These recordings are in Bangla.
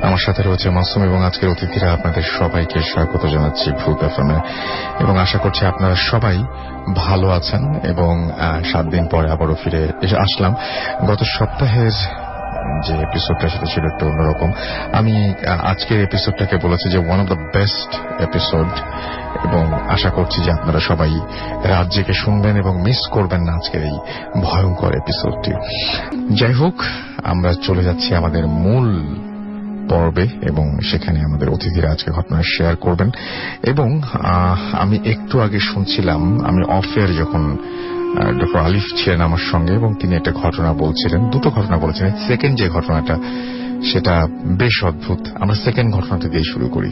আমার সাথে রয়েছে মাসুম এবং আজকের অতিথিরা। আপনাদের সবাইকে স্বাগত জানাচ্ছি ভূত এফএমে এবং আশা করছি আপনারা সবাই ভালো আছেন। এবং 7 দিন পরে আবারও ফিরে এসে আসলাম। গত সপ্তাহের যে এপিসোডটা সেটা ছিল একটু অন্যরকম। আমি আজকের এপিসোডটাকে বলেছি যে one of the best episode এবং আশা করছি যে আপনারা সবাই রাত জেগে শুনবেন এবং মিস করবেন না আজকের এই ভয়ঙ্কর এপিসোডটি। যাই হোক, আমরা চলে যাচ্ছি আমাদের মূল পর্বে এবং সেখানে আমাদের অতিথিরা আজকে ঘটনা শেয়ার করবেন। এবং আমি একটু আগে শুনছিলাম, আমি অফ এয়ার যখন ডক্টর আলিফ ছিলেন আমার সঙ্গে এবং তিনি একটা ঘটনা বলছিলেন, দুটো ঘটনা বলেছিলেন। সেকেন্ড যে ঘটনাটা সেটা বেশ অদ্ভুত। আমরা সেকেন্ড ঘটনাটা দিয়ে শুরু করি।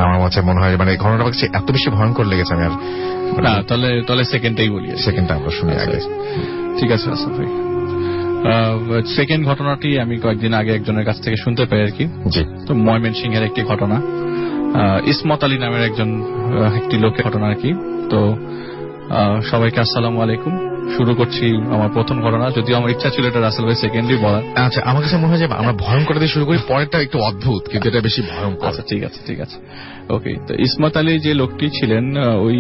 আমার কাছে মনে হয় মানে ঘটনাটা আমার কাছে এত বেশি ভয়ঙ্কর লেগেছে আমি আর না, তাহলে সেকেন্ডটাই বলি। সেকেন্ডটা আমরা শুনি আগে। ঠিক আছে আসফ ভাই। সেকেন্ড ঘটনাটি আমি কয়েকদিন আগে একজনের কাছ থেকে শুনতে পাই আর কি। তো ময়মনসিংহের একটি ঘটনা, ইসমত আলী নামের একটি লোকের ঘটনা আর কি। তো সবাইকে আসসালামু আলাইকুম। শুরু করছি আমার প্রথম ঘটনা, যদিও আমার ইচ্ছা ছিল এটা রাসেল ভাই সেকেন্ডলি বলার। আচ্ছা, আমার কাছে মনে হয় যে আমরা ভয়ঙ্কর দিয়ে শুরু করি, পরেরটা একটু অদ্ভুত কিন্তু এটা বেশি ভয়ঙ্কর। আচ্ছা ঠিক আছে ওকে। তো ইসমত আলী যে লোকটি ছিলেন, ওই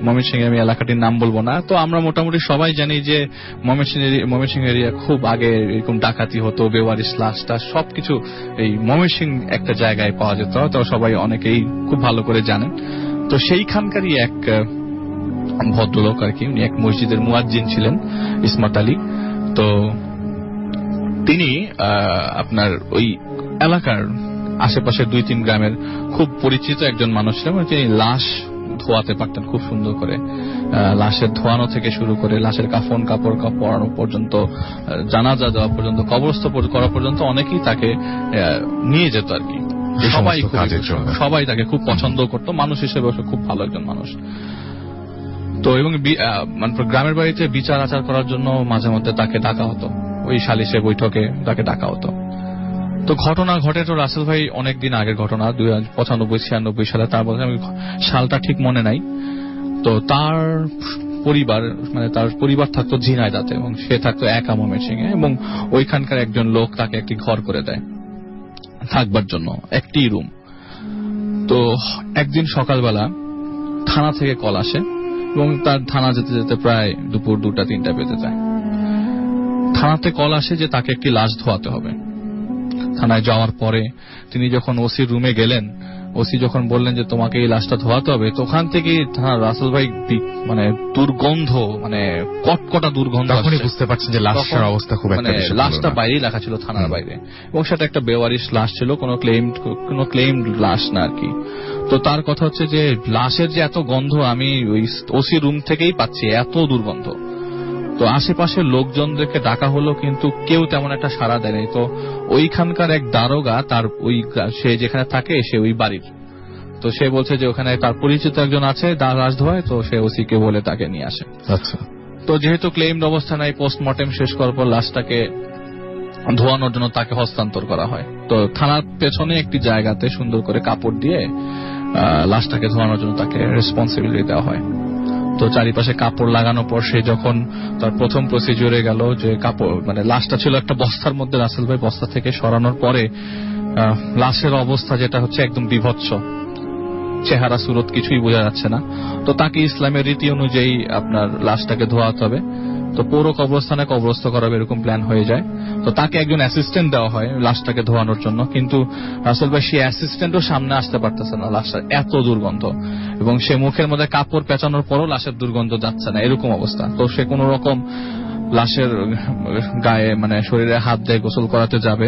ময়মনসিংহ, আমি এলাকাটির নাম বলবো না। তো আমরা মোটামুটি সবাই জানি যে ময়মনসিংহ এরিয়া খুব আগে এরকম ডাকাতি হতো, বেওয়ারিশ লাশটা সবকিছু এই ময়মনসিংহ একটা জায়গায় পাওয়া যেত। তো সবাই অনেকেই খুব ভালো করে জানেন। তো সেইখানকারই এক ভদ্রলোক আর কি, উনি এক মসজিদের মুয়াজ্জিন ছিলেন, ইসমত আলী। তো তিনি আপনার ওই এলাকার আশেপাশে 2-3 গ্রামের খুব পরিচিত একজন মানুষ ছিলেন। তিনি লাশ ধোয়াতে পারতেন খুব সুন্দর করে। লাশের ধোয়ানো থেকে শুরু করে লাশের কাফন কাপড় পরানো পর্যন্ত, জানাজা দেওয়া পর্যন্ত, কবরস্থ করা পর্যন্ত অনেকেই তাকে নিয়ে যেত আর কি। সবাই তাকে খুব পছন্দ করত, মানুষ হিসেবে খুব ভালো একজন মানুষ। তো এবং গ্রামের বাড়িতে বিচার আচার করার জন্য মাঝে মধ্যে তাকে ডাকা হতো, ওই সালিশে বৈঠকে তাকে ডাকা হতো। তো ঘটনা ঘটে তো রাসেল ভাই অনেকদিন আগের ঘটনা, 95-96 সালে। তার বলতে আমি সালটা ঠিক মনে নাই। তো তার পরিবার থাকতো ঝিনাইদহে এবং সে থাকতো একা ময়মনসিংহে। এবং ওইখানকার একজন লোক তাকে একটি ঘর করে দেয় থাকবার জন্য, একটি রুম। তো একদিন সকালবেলা থানা থেকে কল আসে এবং তার থানা যেতে যেতে প্রায় দুপুর 2টা-3টা বেজে যায়। থানাতে কল আসে যে তাকে একটি লাশ ধোয়াতে হবে। থানায় যাওয়ার পরে তিনি যখন ওসির রুমে গেলেন, ওসি যখন বললেন যে তোমাকে এই লাশটা ধোয়াতে হবে, তো ওখান থেকে রাসেল ভাই মানে দুর্গন্ধ, মানে কটকটা দুর্গন্ধ। তখনই বুঝতে পারছেন যে লাশটার অবস্থা খুব একটা, লাশটা বাইরেই রাখা ছিল থানার বাইরে এবং সেটা একটা বেওয়ারিশ লাশ ছিল, কোনো ক্লেইমড লাশ না আর কি। তো তার কথা হচ্ছে যে লাশের যে এত গন্ধ আমি ওই ওসি রুম থেকেই পাচ্ছি, এত দুর্গন্ধ। তো আশেপাশের লোকজনদেরকে ডাকা হলো কিন্তু কেউ তেমন একটা সাড়া দেয়নি। তো ওইখানকার এক দারোগা, তার ওই সে যেখানে থাকে সে ওই বাড়ির, তো সে বলছে যে ওখানে তার পরিচিত একজন আছে লাশ ধোয়ায়, তো সে ওসিকে বলে তাকে নিয়ে আসে। আচ্ছা। তো যেহেতু ক্লেইমড অবস্থা নাই, পোস্টমর্টেম শেষ করার পর লাশটাকে ধোয়ানোর জন্য তাকে হস্তান্তর করা হয়। তো থানার পেছনে একটি জায়গাতে সুন্দর করে কাপড় দিয়ে লাশটাকে ধোয়ানোর জন্য তাকে রেসপন্সিবিলিটি দেওয়া হয়। তো চারিপাশে কাপড় লাগানোর পর সে যখন তার প্রথম প্রসিডিউরে গেল, যে কাপড় মানে লাশটা ছিল একটা বস্তার মধ্যে, রাসেল ভাই বস্তা থেকে সরানোর পরে লাশের অবস্থা যেটা হচ্ছে একদম বিভৎস, চেহারা সুরত কিছুই বোঝা যাচ্ছে না। তো তাকে ইসলামের রীতি অনুযায়ী আপনার লাশটাকে ধোয়াতে হবে। তো পৌর কবরস্থানে কবরস্থ করাবে এরকম প্ল্যান হয়ে যায়। তো তাকে একজন অ্যাসিস্ট্যান্ট দেওয়া হয় লাশটাকে ধোয়ানোর জন্য, কিন্তু রাসেল ভাই সেই অ্যাসিস্ট্যান্টও সামনে আসতে পারতেছে না, লাশটার এত দুর্গন্ধ। এবং সে মুখের মধ্যে কাপড় পেঁচানোর পরও লাশের দুর্গন্ধ যাচ্ছে না, এরকম অবস্থা। তো সে কোন রকম লাশের গায়ে মানে শরীরে হাত দিয়ে গোসল করাতে যাবে,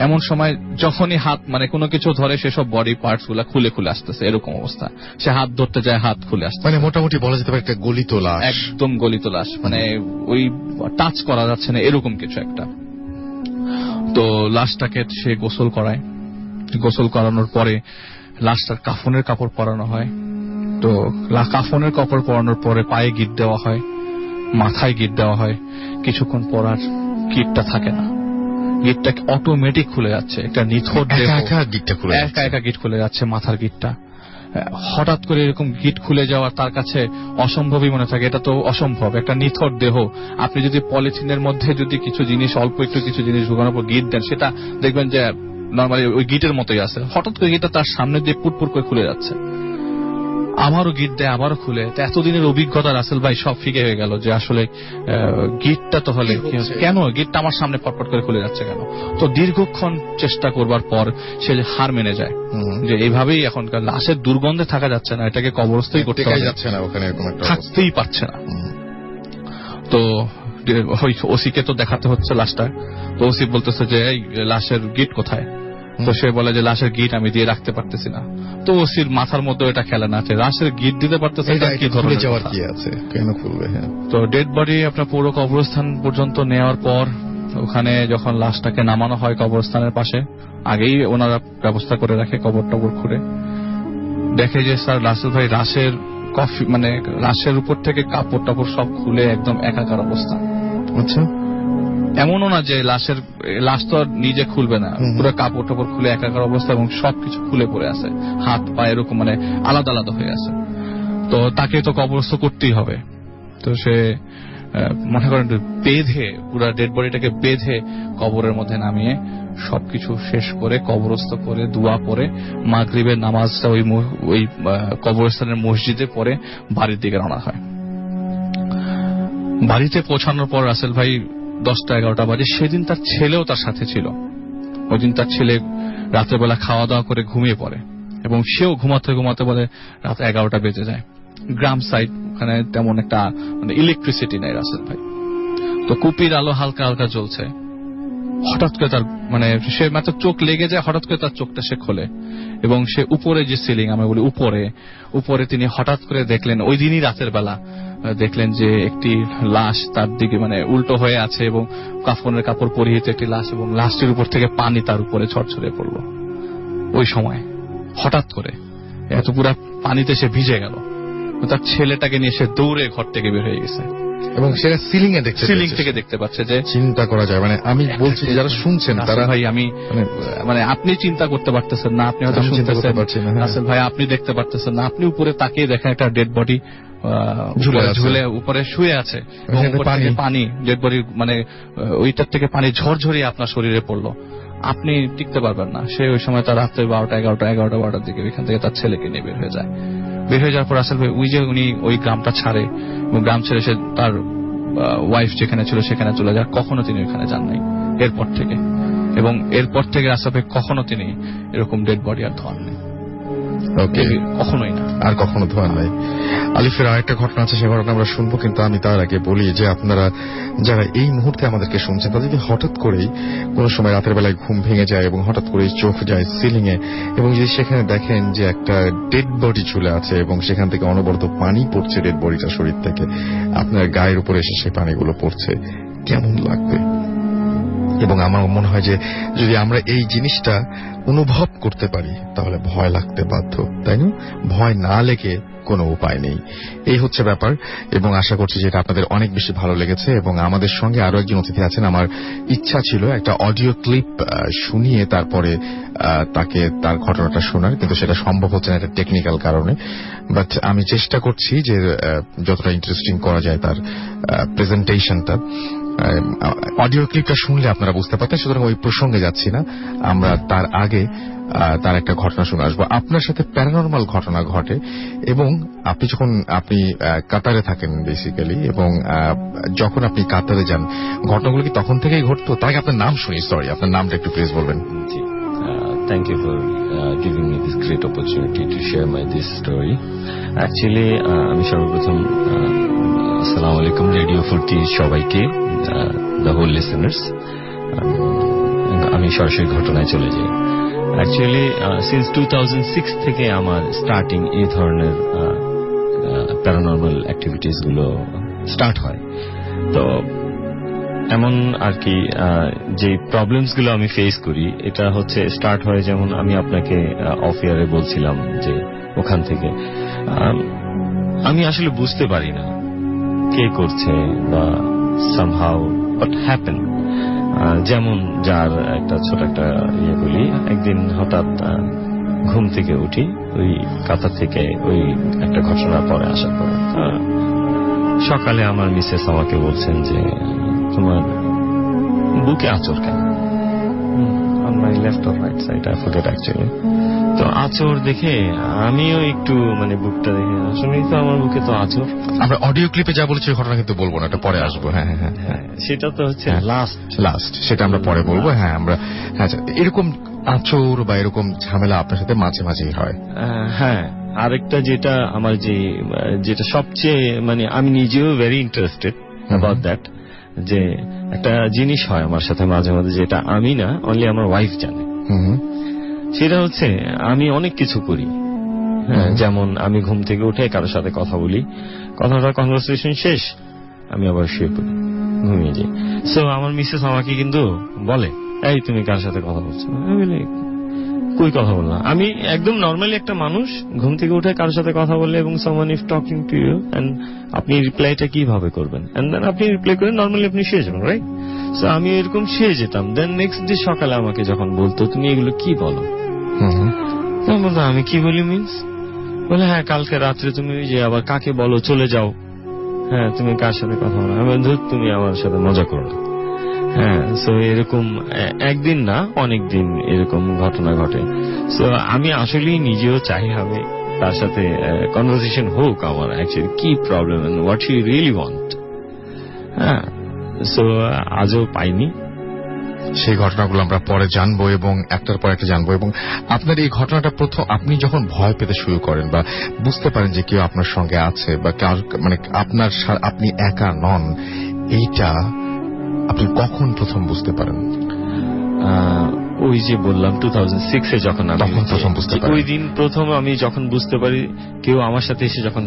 এমন সময় যখনই হাত মানে কোনো কিছু ধরে সেসব বডি পার্টস গুলা খুলে খুলে আসতেছে, এরকম অবস্থা। সে হাত ধরতে যায়, হাত খুলে আসছে, মানে মোটামুটি বলা যেতে পারে একটা গলিত লাশ, একদম গলিত লাশ, মানে ওই টাচ করা যাচ্ছে না এরকম কিছু একটা। তো লাশটাকে সে গোসল করায়, গোসল করানোর পরে লাশটার কাফনের কাপড় পরানো হয়। তো কাফনের কাপড় পরানোর পরে পায়ে গিট দেওয়া হয়, মাথায় গিট দেওয়া হয়। কিছুক্ষণ পর আর গিটটা থাকে না, গিটটা অটোমেটিক খুলে যাচ্ছে, একটা নিথর একা একা গিট খুলে যাচ্ছে মাথার গিটটা। হঠাৎ করে এরকম গিট খুলে যাওয়া তার কাছে অসম্ভবই মনে থাকে। এটা তো অসম্ভব, একটা নিথর দেহ, আপনি যদি পলিথিনের মধ্যে যদি কিছু জিনিস অল্প একটু কিছু জিনিস ঢুকানোর পর গিট দেন, সেটা দেখবেন যে নর্মালি ওই গিটের মতোই আছে। হঠাৎ করে গিটটা তার সামনে দিয়ে পুটপুট করে খুলে যাচ্ছে, আমারও গিট দেয়, আবারও খুলে। এতদিনের অভিজ্ঞতা রাসেল ভাই সব ফিকে হয়ে গেল যে আসলে গিটটা তো হলে কেন গিটটা আমার সামনে পটপট করে খুলে যাচ্ছে কেন। তো দীর্ঘক্ষণ চেষ্টা করবার পর সে হার মেনে যায় যে এইভাবেই এখনকার লাশের দুর্গন্ধে থাকা যাচ্ছে না, এটাকে কবরস্থই করতে যাচ্ছে না, ওখানে থাকতেই পারছে না। তো ওই ওসিকে তো দেখাতে হচ্ছে লাশটা। তো ওসি বলতেছে যে এই লাশের গিট কোথায়? তো সে বলে যে লাশের গিট আমি দিয়ে রাখতে পারতেছি না। তো ওসির মাথার মধ্যে এটা খেলে না, লাশের গিট দিতে পারতেছে কি ধরনের কি আছে, কেন খুলবে? তো ডেড বডি আপনার পুরো কবরস্থান পর্যন্ত নেওয়ার পর ওখানে যখন লাশটাকে নামানো হয় কবরস্থানের পাশে, আগেই ওনারা ব্যবস্থা করে রাখে কবর টবর খুঁড়ে, দেখে যে স্যার রাসেল ভাই লাশের মানে লাশের উপর থেকে কাপড় টাপড় সব খুলে একদম একাকার অবস্থা। আচ্ছা, এমনও না যে লাশ তো নিজে খুলবে না, পুরো কাপড় টাপড় খুলে একাকার অবস্থা এবং সবকিছু খুলে পড়ে আছে, হাত পা এরকম মানে আলাদা আলাদা হয়ে আছে। তো তাকে তো কবরস্থ করতেই হবে। তো সে মনে করেন বেঁধে পুরো ডেড বডিটাকে বেঁধে কবরের মধ্যে নামিয়ে সবকিছু শেষ করে কবরস্থ করে দোয়া পরে মাগরিবের নামাজটা ওই কবরস্থানের মসজিদে পরে বাড়ির দিকে রওনা হয়। বাড়িতে পৌঁছানোর পর রাসেল ভাই 10টা-11টা বাজে। সেদিন তার ছেলেও তার সাথে ছিল। ওই দিন তার ছেলে রাতের বেলা খাওয়া দাওয়া করে ঘুমিয়ে পড়ে এবং সেও ঘুমাতে ঘুমাতে বলে রাত 11টা বেজে যায়। গ্রাম সাইড, ওখানে তেমন একটা মানে ইলেকট্রিসিটি নেই রাসেল ভাই। তো কুপির আলো হালকা হালকা জ্বলছে। হঠাৎ করে তার মানে সে মাত্র চোখ লেগে যায়, হঠাৎ করে তার চোখটা সে খোলে এবং সে উপরে যে সিলিং আমি বলি উপরে তিনি হঠাৎ করে দেখলেন, ওই দিনই রাতের বেলা দেখলেন যে একটি লাশ তার দিকে মানে উল্টো হয়ে আছে এবং কাফনের কাপড় পরিহিত একটি লাশ, এবং লাশটির উপর থেকে পানি তার উপরে ছড়ছড়ে পড়ল। ওই সময় হঠাৎ করে এত পুরা পানিতে সে ভিজে গেল। তার ছেলেটাকে নিয়ে সে দৌড়ে ঘর থেকে বের হয়ে গেছে এবং সেটা সিলিং থেকে দেখতে পাচ্ছে। যে চিন্তা করা যায়, মানে আমি বলছি যারা শুনছেন তারা ভাই আমি মানে আপনি চিন্তা করতে পারতেছেন না, আপনি হয়তো চিন্তা করতে পারছেন না রাসেল ভাই, আপনি দেখতে পারতেছেন না, আপনি উপরে তাকিয়ে দেখেন একটা ডেড বডি ঝুলে উপরে শুয়ে আছে এবং পানি ডেড বডি মানে ওইটার থেকে পানি ঝরঝরিয়ে আপনার শরীরে পড়লো, আপনি টিকতে পারবেন না। সে ওই সময় তার রাত্রে 12টার দিকে ওইখান থেকে তার ছেলেকে নিয়ে বের হয়ে যায়। বের হয়ে যাওয়ার পর রাসেল ভাই ওই যে উনি ওই গ্রামটা ছাড়ে এবং গ্রাম ছেড়ে সে তার ওয়াইফ যেখানে ছিল সেখানে চলে যায়। কখনো তিনি ওইখানে যান নাই এরপর থেকে, এবং এরপর থেকে রাসেল ভাই কখনো তিনি এরকম ডেড বডি আর ধোয়ান নেই, কখনোই না, আর কখনো ধোয়ান নাই। আলিফের আরেকটা ঘটনা আছে, সে ঘটনা আমরা শুনবো, কিন্তু আমি তার আগে বলি যে আপনারা যারা এই মুহূর্তে আমাদেরকে শুনছেন তাদেরকে হঠাৎ করেই কোন সময় রাতের বেলায় ঘুম ভেঙে যায় এবং হঠাৎ করেই চোখ যায় সিলিং এ, এবং যদি সেখানে দেখেন যে একটা ডেড বডি ঝুলে আছে এবং সেখান থেকে অনবরত পানি পড়ছে ডেড বডিটা শরীর থেকে, আপনার গায়ের উপরে এসে সেই পানিগুলো পড়ছে, কেমন লাগবে? এবং আমার মনে হয় যে যদি আমরা এই জিনিসটা অনুভব করতে পারি তাহলে ভয় লাগতে বাধ্য, তাই না? ভয় না লেগে কোনো উপায় নেই, এই হচ্ছে ব্যাপার। এবং আশা করছি যে এটা আপনাদের অনেক বেশি ভালো লেগেছে। এবং আমাদের সঙ্গে আরো একজন অতিথি আছেন, আমার ইচ্ছা ছিল একটা অডিও ক্লিপ শুনিয়ে তারপরে তাকে তার ঘটনাটা শোনার, কিন্তু সেটা সম্ভব হচ্ছে না একটা টেকনিক্যাল কারণে। বাট আমি চেষ্টা করছি যে যতটা ইন্টারেস্টিং করা যায় তার প্রেজেন্টেশনটা। অডিও ক্লিপটা শুনলে আপনারা বুঝতে পারতেন, সুতরাং ওই প্রসঙ্গে যাচ্ছি না। আমরা তার আগে তার একটা ঘটনা শুনে আসবো। আপনার সাথে প্যারানরমাল ঘটনা ঘটে এবং আপনি কাতারে থাকেন বেসিক্যালি, এবং যখন আপনি কাতারে যান ঘটনাগুলো কি তখন থেকেই ঘটতো? তাকে আপনার নাম শুনি, সরি আপনার নামটা একটু প্লিজ বলবেন। Thank you for giving me this great opportunity to share this story. Actually, আমি সর্বপ্রথম আসসালামু আলাইকুম রেডিও ফুর্তি সবাইকে, the whole listeners. আমি সরাসরি ঘটনায় চলে যাই। অ্যাকচুয়ালি সিন্স 2006 থেকে আমার স্টার্টিং এই ধরনের প্যারানরমাল অ্যাক্টিভিটিস গুলো স্টার্ট হয়। তো এমন আর কি যে প্রবলেমস গুলো আমি ফেস করি, এটা হচ্ছে স্টার্ট হয় যেমন আমি আপনাকে অফ ইয়ারে বলছিলাম যে ওখান থেকে আমি আসলে বুঝতে পারি না কে করছে বা সামহাউ হোয়াট হ্যাপেন। যেমন যার একটা ছোট একটা ইয়ে বলি, একদিন হঠাৎ ঘুম থেকে উঠি ওই কাতার থেকে ওই একটা ঘটনার পরে আসার পরে। সকালে আমার মিসেস আমাকে বলছেন যে তোমার বুকে আঁচড় কেন, on my left or right side, I forget actually. তো আঁচড় দেখে আমিও একটু মানে বুকটা দেখে আসলে তো আমার বুকে তো আঁচড়। আমরা অডিও ক্লিপে যা বলেছি ওই ঘটনা কিন্তু বলবো না, এটা পরে আসবো। হ্যাঁ হ্যাঁ হ্যাঁ, সেটা তো হচ্ছে লাস্ট, সেটা আমরা পরে বলবো। হ্যাঁ আমরা আচ্ছা, এরকম আচর বা এরকম ঝামেলা আপনার সাথে মাঝে মাঝেই হয়? হ্যাঁ, আরেকটা যেটা আমার যেটা সবচেয়ে মানে আমি নিজেও ভেরি ইন্টারেস্টেড অ্যাবাউট দ্যাট, যে একটা জিনিস হয় আমার সাথে মাঝে মাঝে যেটা আমি না, অনলি আমার ওয়াইফ জানে। সেটা হচ্ছে আমি অনেক কিছু করি। হ্যাঁ, যেমন আমি ঘুম থেকে উঠে কারোর সাথে কথা বলি, কনভারসেশন শেষ আমি আবার শুয়ে পড়ি, ঘুমিয়ে যাই। সো আমার মিসেস আমাকে কিন্তু বলে, এই তুমি কার সাথে কথা বলছো? আমি বলি কই কথা বললাম, আমি একদম নর্মালি একটা মানুষ ঘুম থেকে উঠে কারোর সাথে কথা বললে এবং someone is talking to you and আপনি রিপ্লাইটা কিভাবে করবেন, এন্ড দেন আপনি রিপ্লাই করে নর্মালি আপনি শুয়ে যাবেন, রাইট? সো আমি এরকম শুয়ে যেতাম। দেন নেক্সট ডে সকালে আমাকে যখন বলতো তুমি এগুলো কি বলো, বলতাম আমি কি বলি মিন্স, বলে হ্যাঁ কালকে রাত্রে তুমি যে আবার কাকে বলো চলে যাও, হ্যাঁ তুমি কার সাথে কথা বলো, আমি ধর তুমি আমার সাথে মজা করো। হ্যাঁ, সো এরকম একদিন না অনেক দিন এরকম ঘটনা ঘটে। সো আমি আসলেই নিজেও চাই আমি তার সাথে কনভারসেশন হোক, আমার অ্যাকচুয়ালি কি problem and what you really want. হ্যাঁ, সো আজও পাইনি। সেই ঘটনাগুলো আমরা পরে জানবো এবং একটার পর একটা জানবো। এবং আপনার এই ঘটনাটা প্রথম আপনি যখন ভয় পেতে শুরু করেন বা বুঝতে পারেন যে কেউ আপনার সঙ্গে আছে বা মানে আপনি একা নন, এইটা আপনি কখন প্রথম বুঝতে পারেন? ওই যে বললাম 2006-এ যখন আমি প্রথম বুঝতে পারি, ওই দিন প্রথম আমি যখন বুঝতে পারি কেউ আমার সাথে এসে যখন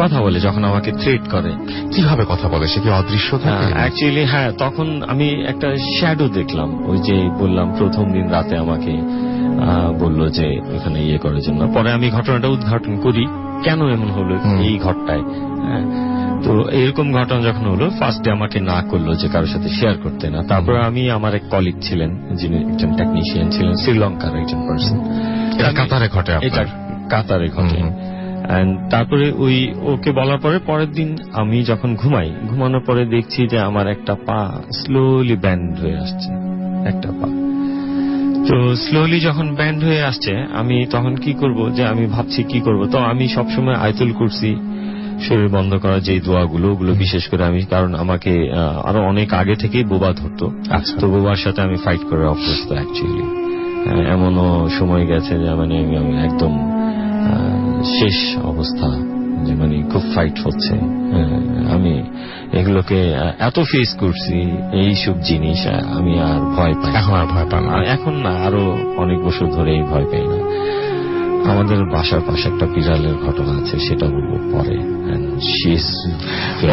কথা বলে, যখন আমাকে থ্রেট করে। কিভাবে কথা বলে? সে কি অদৃশ্য থাকে? অ্যাকচুয়ালি হ্যাঁ, তখন আমি একটা শ্যাডো দেখলাম। ওই যে বললাম প্রথম দিন রাতে আমাকে বললো যে এখানে ইয়ে করার জন্য। পরে আমি ঘটনাটা উদ্ঘাটন করি কেন এমন হলো এই ঘরটায়। হ্যাঁ, তো এরকম ঘটনা যখন হলো ফার্স্ট ডে আমাকে না করলো যে কারোর সাথে শেয়ার করতে না। তারপর আমি আমার এক কলিগ ছিলেন যিনি একজন টেকনিশিয়ান ছিলেন, শ্রীলঙ্কার একজন পার্সন। কাতারে ঘটে? এটা কাতারে ঘটে। তারপরে ওই ওকে বলার পরে পরের দিন আমি যখন ঘুমানোর পরে দেখছি যে আমার একটা পা স্লোলি ব্যান্ড হয়ে আসছে, একটা পা। তো স্লোলি যখন ব্যান্ড হয়ে আসছে আমি তখন কি করব, যে আমি ভাবছি কি করব। তো আমি সবসময় আয়াতুল কুরসি, শরীর বন্ধ করা যে দোয়াগুলো, ওগুলো বিশেষ করে আমি, কারণ আমাকে আরো অনেক আগে থেকেই বোবা ধরতো। তো বোবার সাথে আমি ফাইট করে অভ্যস্ত অ্যাকচুয়ালি। এমনও সময় গেছে যে মানে আমি একদম শেষ অবস্থা, যে মানে খুব ফাইট হচ্ছে। আমি এগুলোকে এত ফেস করছি, এইসব জিনিস আমি আর ভয় পাই। এখন আর ভয় পান না? এখন না, আরো অনেক বছর ধরে ভয় পাই না। আমাদের বাসার পাশে একটা বিড়ালের ঘটনা আছে, সেটা বলবো পরে।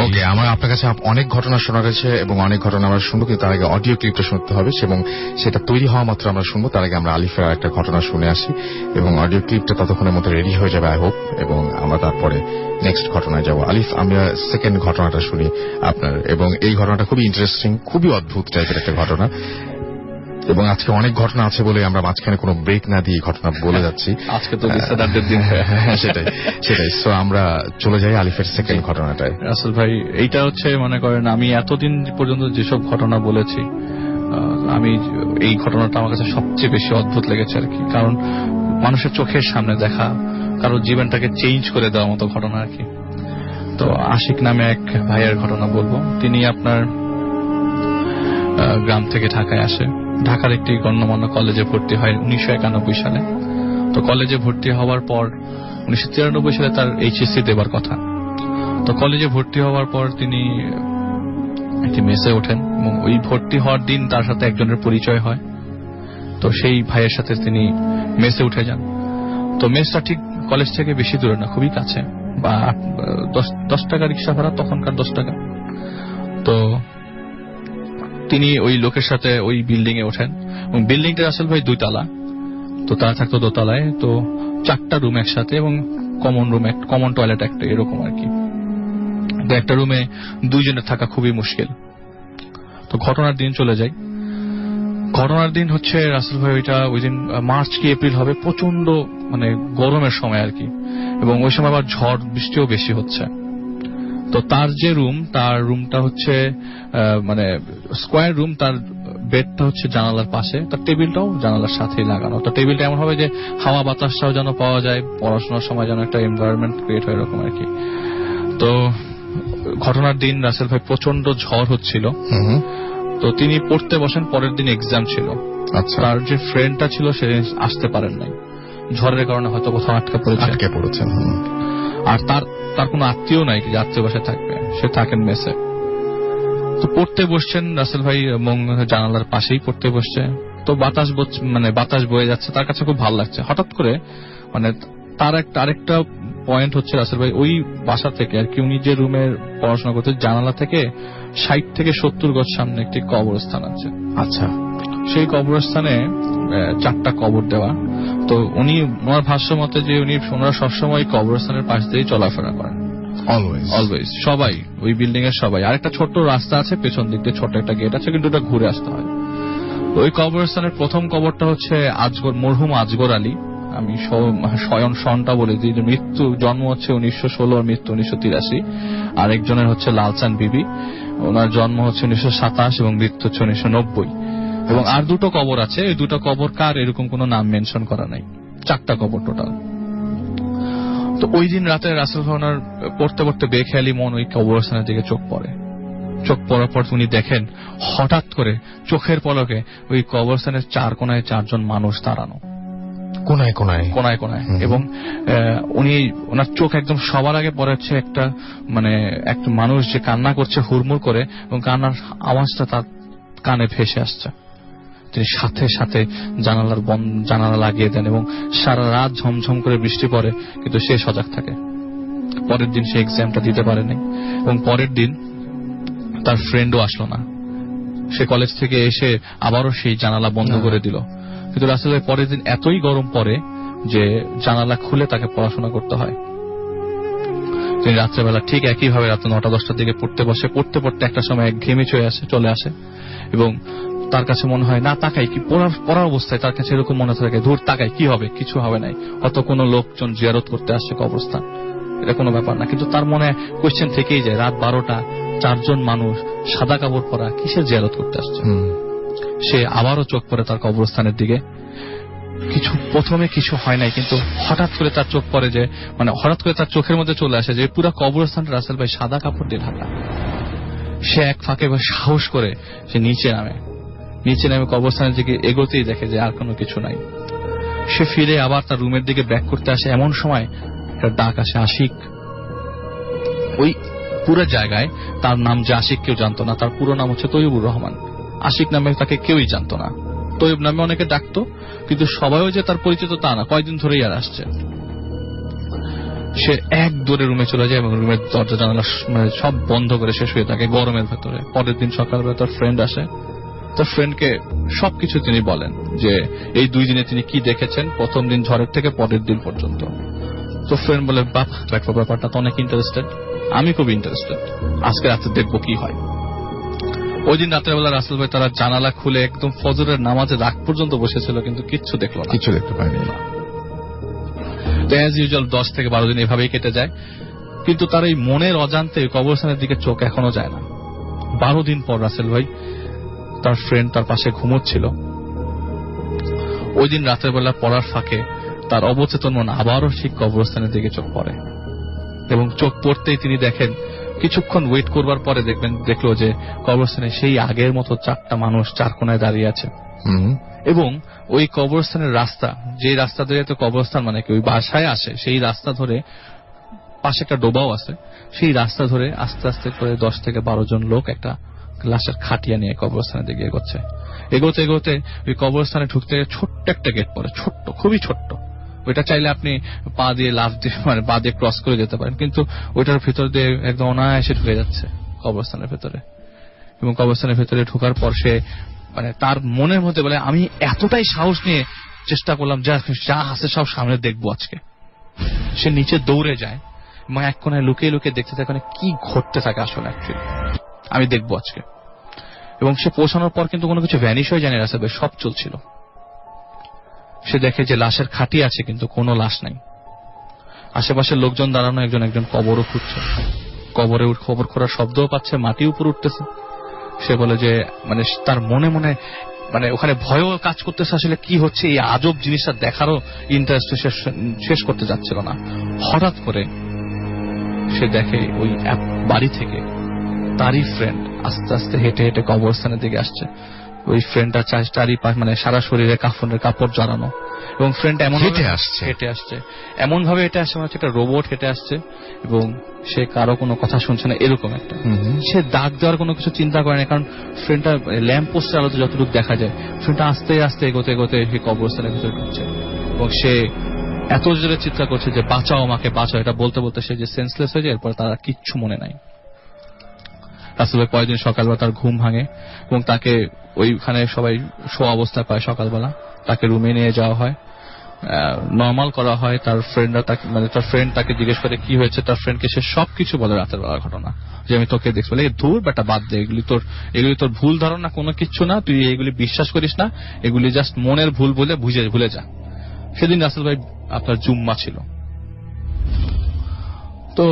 ওকে, আমার আপনার কাছে অনেক ঘটনা শোনা গেছে এবং অনেক ঘটনা আমরা শুনবো, কিন্তু তার আগে অডিও ক্লিপটা শুনতে হবে এবং সেটা তৈরি হওয়া মাত্র আমরা শুনবো। তার আগে আমরা আলিফের একটা ঘটনা শুনে আসি এবং অডিও ক্লিপটা ততক্ষণের মধ্যে রেডি হয়ে যাবে আই হোপ, এবং আমরা তারপরে নেক্সট ঘটনায় যাব। আলিফ, আমরা সেকেন্ড ঘটনাটা শুনি আপনার, এবং এই ঘটনাটা খুবই ইন্টারেস্টিং, খুবই অদ্ভুত টাইপের একটা ঘটনা, এবং আজকে অনেক ঘটনা আছে বলে আমরা মাঝখানে কোনো ব্রেক না দিয়ে ঘটনা বলে যাচ্ছি। আজকে তো বিসাদারদের দিন। সেটাই। সো আমরা চলে যাই আলিফের সেকেন্ড ঘটনাটায়। রাসেল ভাই, এইটা হচ্ছে মনে করেন আমি এতদিন পর্যন্ত যেসব ঘটনা বলেছি, আমি এই ঘটনাটা আমার কাছে সবচেয়ে বেশি অদ্ভুত লেগেছে আর কি। কারণ মানুষের চোখের সামনে দেখা, কারোর জীবনটাকে চেঞ্জ করে দেওয়ার মতো ঘটনা আর কি। তো আশিক নামে এক ভাইয়ের ঘটনা বলবো। তিনি আপনার গ্রাম থেকে ঢাকায় আসে। ঢাকার একটি গণ্যমান্য কলেজে ভর্তি হয় 1991 সালে। তো কলেজে ভর্তি হওয়ার পর 1993 সালে তার এইচএসসি দেবার কথা। তো কলেজে ভর্তি হওয়ার পর তিনি একটি মেসে ওঠেন এবং ওই ভর্তি হওয়ার দিন তার সাথে একজনের পরিচয় হয়। তো সেই ভাইয়ের সাথে তিনি মেসে উঠে যান। তো মেসটা ঠিক কলেজ থেকে বেশি দূরে না, খুবই কাছে, বা 10 টাকা রিক্সা ভাড়া, তখনকার 10 টাকা। তো তিনি ওই লোকের সাথে ওই বিল্ডিং এ ওঠেন এবং বিল্ডিংটা আসল ভাই 2 তলা। তো তারা থাকতো দোতলায়। তো 4টা রুম একসাথে এবং কমন রুম, কমন টয়লেট একটা, এরকম আর কি। তো একটা রুমে 2 জনের থাকা খুবই মুশকিল। তো ঘটনার দিন চলে যায়। ঘটনার দিন হচ্ছে রাসেল ভাই ওইটা ওই দিন মার্চ কি এপ্রিল হবে, প্রচন্ড মানে গরমের সময় আর কি, এবং ওই সময় আবার ঝড় বৃষ্টিও বেশি হচ্ছে। তো তার যে রুম, তার রুমটা হচ্ছে মানে স্কোয়ার রুম, তার বেডটা হচ্ছে জানালার পাশে, তার টেবিলটাও জানালার সাথেই লাগানো। তো টেবিলটা এমন হবে যে হাওয়া বাতাসটাও যেন পাওয়া যায়, পড়াশোনার সময় যেন একটা এনভায়রনমেন্ট ক্রিয়েট হয় এরকম আর কি। তো ঘটনার দিন রাসেল ভাই প্রচন্ড ঝড় হচ্ছিল। তো তিনি পড়তে বসেন, পরের দিন এক্সাম ছিল। তার যে ফ্রেন্ডটা ছিল সে আসতে পারেন নাই, ঝড়ের কারণে হয়তো কোথাও আটকে পড়েছেন। আর তার কোনো আত্মীয় নাই যে আত্মীয় বাসায় থাকবে, সে থাকেন মেসে। তো পড়তে বসছেন রাসেল ভাই, জানালার পাশেই পড়তে বসছে। তো বাতাস বয়ে যাচ্ছে, তার কাছে খুব ভালো লাগছে। হঠাৎ করে মানে তার আরেকটা পয়েন্ট হচ্ছে রাসেল ভাই ওই বাসা থেকে আর কি, উনি যে রুমের পড়াশোনা করতে, জানালা থেকে 60 থেকে 70 গজ সামনে একটি কবরস্থান আছে। আচ্ছা, সেই কবরস্থানে 4টা কবর দেওয়া। তো উনি ওনার ভাষ্য মতে যে ওনারা সবসময় কবরস্থানের পাশ দিয়ে চলাফেরা করেন, অলওয়েজ সবাই, ওই বিল্ডিং এর সবাই। আরেকটা ছোট্ট রাস্তা আছে পেছন দিক দিয়ে, ছোট্ট একটা গেট আছে, কিন্তু ওটা ঘুরে আসতে হয়। ওই কবরস্থানের প্রথম কবরটা হচ্ছে মরহুম আজগর আলী। আমি সনটা বলে দিই, মৃত্যু জন্ম হচ্ছে 1916 আর মৃত্যু 1983। আরেকজনের হচ্ছে লালচান বিবি, ওনার জন্ম হচ্ছে 1927 এবং মৃত্যু হচ্ছে 1990। এবং আর 2টো কবর আছে, এই 2টো কবর কার এরকম কোনো নাম মেনশন করা নাই, 4টা কবর টোটাল। তো ওই দিন রাতে রাসেল ভাই ওনার পড়তে পড়তে বেখেয়ালি মন ওই কবরস্থানের দিকে চোখ পড়ে। চোখ পড়ার পর উনি দেখেন হঠাৎ করে চোখের পলকে ওই কবরস্থানের 4 কোনায় 4 জন মানুষ দাঁড়ানো, কোনায় কোনায়। এবং ওনার চোখ একদম সবার আগে পড়ে হচ্ছে একটা মানুষ যে কান্না করছে হুড়মুড় করে, এবং কান্নার আওয়াজটা তার কানে ভেসে আসছে। তিনি সাথে সাথে জানালা লাগিয়ে দেন, এবং সারা রাত ঝমঝম করে বৃষ্টি পড়ে, কিন্তু সে সজাগ থাকে। পরের দিন সে এক্সামটা দিতে পারেনি, এবং পরের দিন তার ফ্রেন্ডও আসলো না। সে কলেজ থেকে এসে আবারও সেই জানালা বন্ধ করে দিল। কিন্তু রাসেল ভাই পরের দিন এতই গরম পড়ে যে জানালা খুলে তাকে পড়াশোনা করতে হয়। তিনি রাত্রেবেলা ঠিক একইভাবে রাত 9টা-10টার দিকে পড়তে বসে। পড়তে পড়তে একটা সময় একঘেয়েমি চলে আসে, এবং তার কাছে মনে হয় না তাকাই কি, পড়ার অবস্থায় তার কাছে এরকম মনে থাকে, ধুর তাকাই কি হবে, কিছু হবে নাই, অত কোনো লোকজন জিয়ারত করতে আসছে কবরস্থান, এটা কোনো ব্যাপার না। কিন্তু তার মনে কোয়েশ্চেন থেকেই যায়, রাত 12টা, 4 জন মানুষ সাদা কাপড় পরা কিসের জিয়ারত করতে আসছে। সে আবারও চোখ পড়ে তার কবরস্থানের দিকে। প্রথমে কিছু হয় নাই, কিন্তু হঠাৎ করে তার চোখ পড়ে যে হঠাৎ করে তার চোখের মধ্যে চলে আসে যে পুরো কবরস্থানটা রাসেল ভাই সাদা কাপড় দিয়ে ঢাকা। সে এক ফাঁকে সাহস করে সে নিচে নামে কবরস্থানের দিকে এগোতেই দেখে যে আর কোনো কিছু নাই। সে ফিরে আবার তার রুমের দিকে ব্যাক করতে আসে, এমন সময় একটা ডাক আসে, আশিক। ওই পুরো জায়গায় তার নাম যে আশিক কেউ জানতো না, তার পুরো নাম হচ্ছে তৈয়বুর রহমান। আশিক নামে তাকে কেউই জানতো না, তৈয়ব নামে অনেকে ডাকতো, কিন্তু সবাইও যে তার পরিচিত তা না, কয়েকদিন ধরেই আর আসছে। সে এক দৌড়ে রুমে চলে যায় এবং রুমের দরজা জানালা সব বন্ধ করে সে শুয়ে থাকে গরমের ভেতরে। পরের দিন সকালবেলা তার ফ্রেন্ড আসে, তার ফ্রেন্ডকে সবকিছু তিনি বলেন যে এই 2 দিনে তিনি কি দেখেছেন, প্রথম দিন ঝড়ের থেকে পরের দিন পর্যন্ত। তো ফ্রেন্ড বলে, বাপ দেখো ব্যাপারটা তো অনেক ইন্টারেস্টেড, আমি খুব ইন্টারেস্টেড, আজকে রাতে দেখবো কি হয়। ওই দিন রাতের বেলা রাসেল ভাই তারা জানালা খুলে একদম ফজরের নামাজে রাত পর্যন্ত বসেছিল, কিন্তু কিচ্ছু দেখলো না, কিছু দেখতে পায়নি। অ্যাজ ইউজুয়াল 10 থেকে 12 দিন এভাবেই কেটে যায়, কিন্তু তার এই মনের অজান্তে কবরস্থানের দিকে চোখ এখনো যায় না। 12 দিন পর রাসেল ভাই তার ফ্রেন্ড তার পাশে ঘুমোচ্ছিল। ওই দিন রাতের বেলা পড়ার ফাঁকে তার অবচেতন মন আবারও ঠিক কবরস্থানের দিকে চোখ পড়ে, এবং চোখ পড়তেই তিনি দেখেন, কিছুক্ষণ ওয়েট করবার পরে দেখলো যে কবরস্থানে সেই আগের মতো 4টা মানুষ 4 কোনায় দাঁড়িয়ে আছে। এবং ওই কবরস্থানের রাস্তা, যে রাস্তা ধরে তো কবরস্থান মানে কি ওই বাসায় আসে, সেই রাস্তা ধরে পাশে একটা ডোবাও আছে, সেই রাস্তা ধরে আস্তে আস্তে করে 10 থেকে 12 জন লোক একটা লাশের খাটিয়া নিয়ে কবরস্থানের দিকে এগোচ্ছে। এগোতে এগোতে ওই কবরস্থানে ঢুকতে ছোট্ট একটা গেট পড়ে, ছোট্ট, খুবই ছোট্ট। ওইটা চাইলে আপনি পা দিয়ে লাফ দিয়ে পা দিয়ে ক্রস করে যেতে পারেন, কিন্তু ওইটার ভিতর দিয়ে একদম অনায়াসে ঢুকে যাচ্ছে কবরস্থানের ভেতরে। এবং কবরস্থানের ভেতরে ঢোকার পর সে তার মনের মধ্যে বলে, আমি এতটাই সাহস নিয়ে চেষ্টা করলাম যা আছে সব সামনে দেখবো আজকে। সে নিচে দৌড়ে যায় এবং এক কোনায় লুকিয়ে লুকিয়ে দেখতে থাকে কি ঘটতে থাকে আসলে, অ্যাকচুয়ালি আমি দেখবো আজকে। এবং সে পৌঁছানোর পর কিন্তু কোনো কিছু ভ্যানিশ হয়ে যায়নি রাসেল ভাই, সব চলছিল। সে দেখে যে লাশের খাটি আছে কিন্তু কোনো লাশ নাই। আশেপাশের লোকজন দাঁড়ানো, একজন একজন কবরও খুঁজছে, কবরে খবর খোঁড়ার শব্দও পাচ্ছে, মাটি উপর উঠতেছে। সে বলে যে মানে তার মনে মনে মানে ওখানে ভয়ও কাজ করতেছে, আসলে কি হচ্ছে এই আজব জিনিসটা দেখারও ইন্টারেস্ট শেষ করতে যাচ্ছিল না। হঠাৎ করে সে দেখে ওই বাড়ি থেকে তারই ফ্রেন্ড আস্তে আস্তে হেঁটে হেঁটে কবরস্থানের দিকে আসছে। ওই ফ্রেন্ডটা চারিপাশ মানে সারা শরীরে কাফনের কাপড় জড়ানো, এবং ফ্রেন্ড এমন হেঁটে আসছে এমন ভাবে হেঁটে আসছে মনে হচ্ছে একটা রোবট হেঁটে আসছে, এবং সে কারো কোনো কথা শুনছে না, এরকম একটা। সে দাগ দেওয়ার কোনো কিছু চিন্তা করে না, কারণ ফ্রেন্ডটা ল্যাম্প পোস্টের আলোতে যতটুকু দেখা যায়, ফ্রেন্ডটা আস্তে আস্তে এগোতে এগোতে সেই কবরস্থানের ভিতরে ঢুকছে, এবং সে এত জোরে চিৎকার করছে যে বাঁচাও আমাকে বাঁচাও। এটা বলতে বলতে সে যে সেন্সলেস হয়ে যায়, এরপর তার কিচ্ছু মনে নাই। রাসেল ভাই পরের দিন সকালবেলা তার ঘুম ভাঙে, এবং তাকে ওইখানে সবাই শোয়া অবস্থায় পায়। সকালবেলা তাকে রুমে নিয়ে যাওয়া হয়, নর্মাল করা হয়। তার ফ্রেন্ডরা তাকে মানে তার ফ্রেন্ড তাকে জিজ্ঞেস করে কি হয়েছে। তার ফ্রেন্ডকে সে সবকিছু বলে রাতের বেলার ঘটনা, যে আমি তোকে দেখছি। বলে ধুর বেটা বাদ দে, এগুলি তোর ভুল ধারণা, কোনো কিচ্ছু না, তুই এগুলি বিশ্বাস করিস না, এগুলি জাস্ট মনের ভুল বলে ভুলে যা। সেদিন রাসেল ভাই আপনার জুম্মা ছিল, তো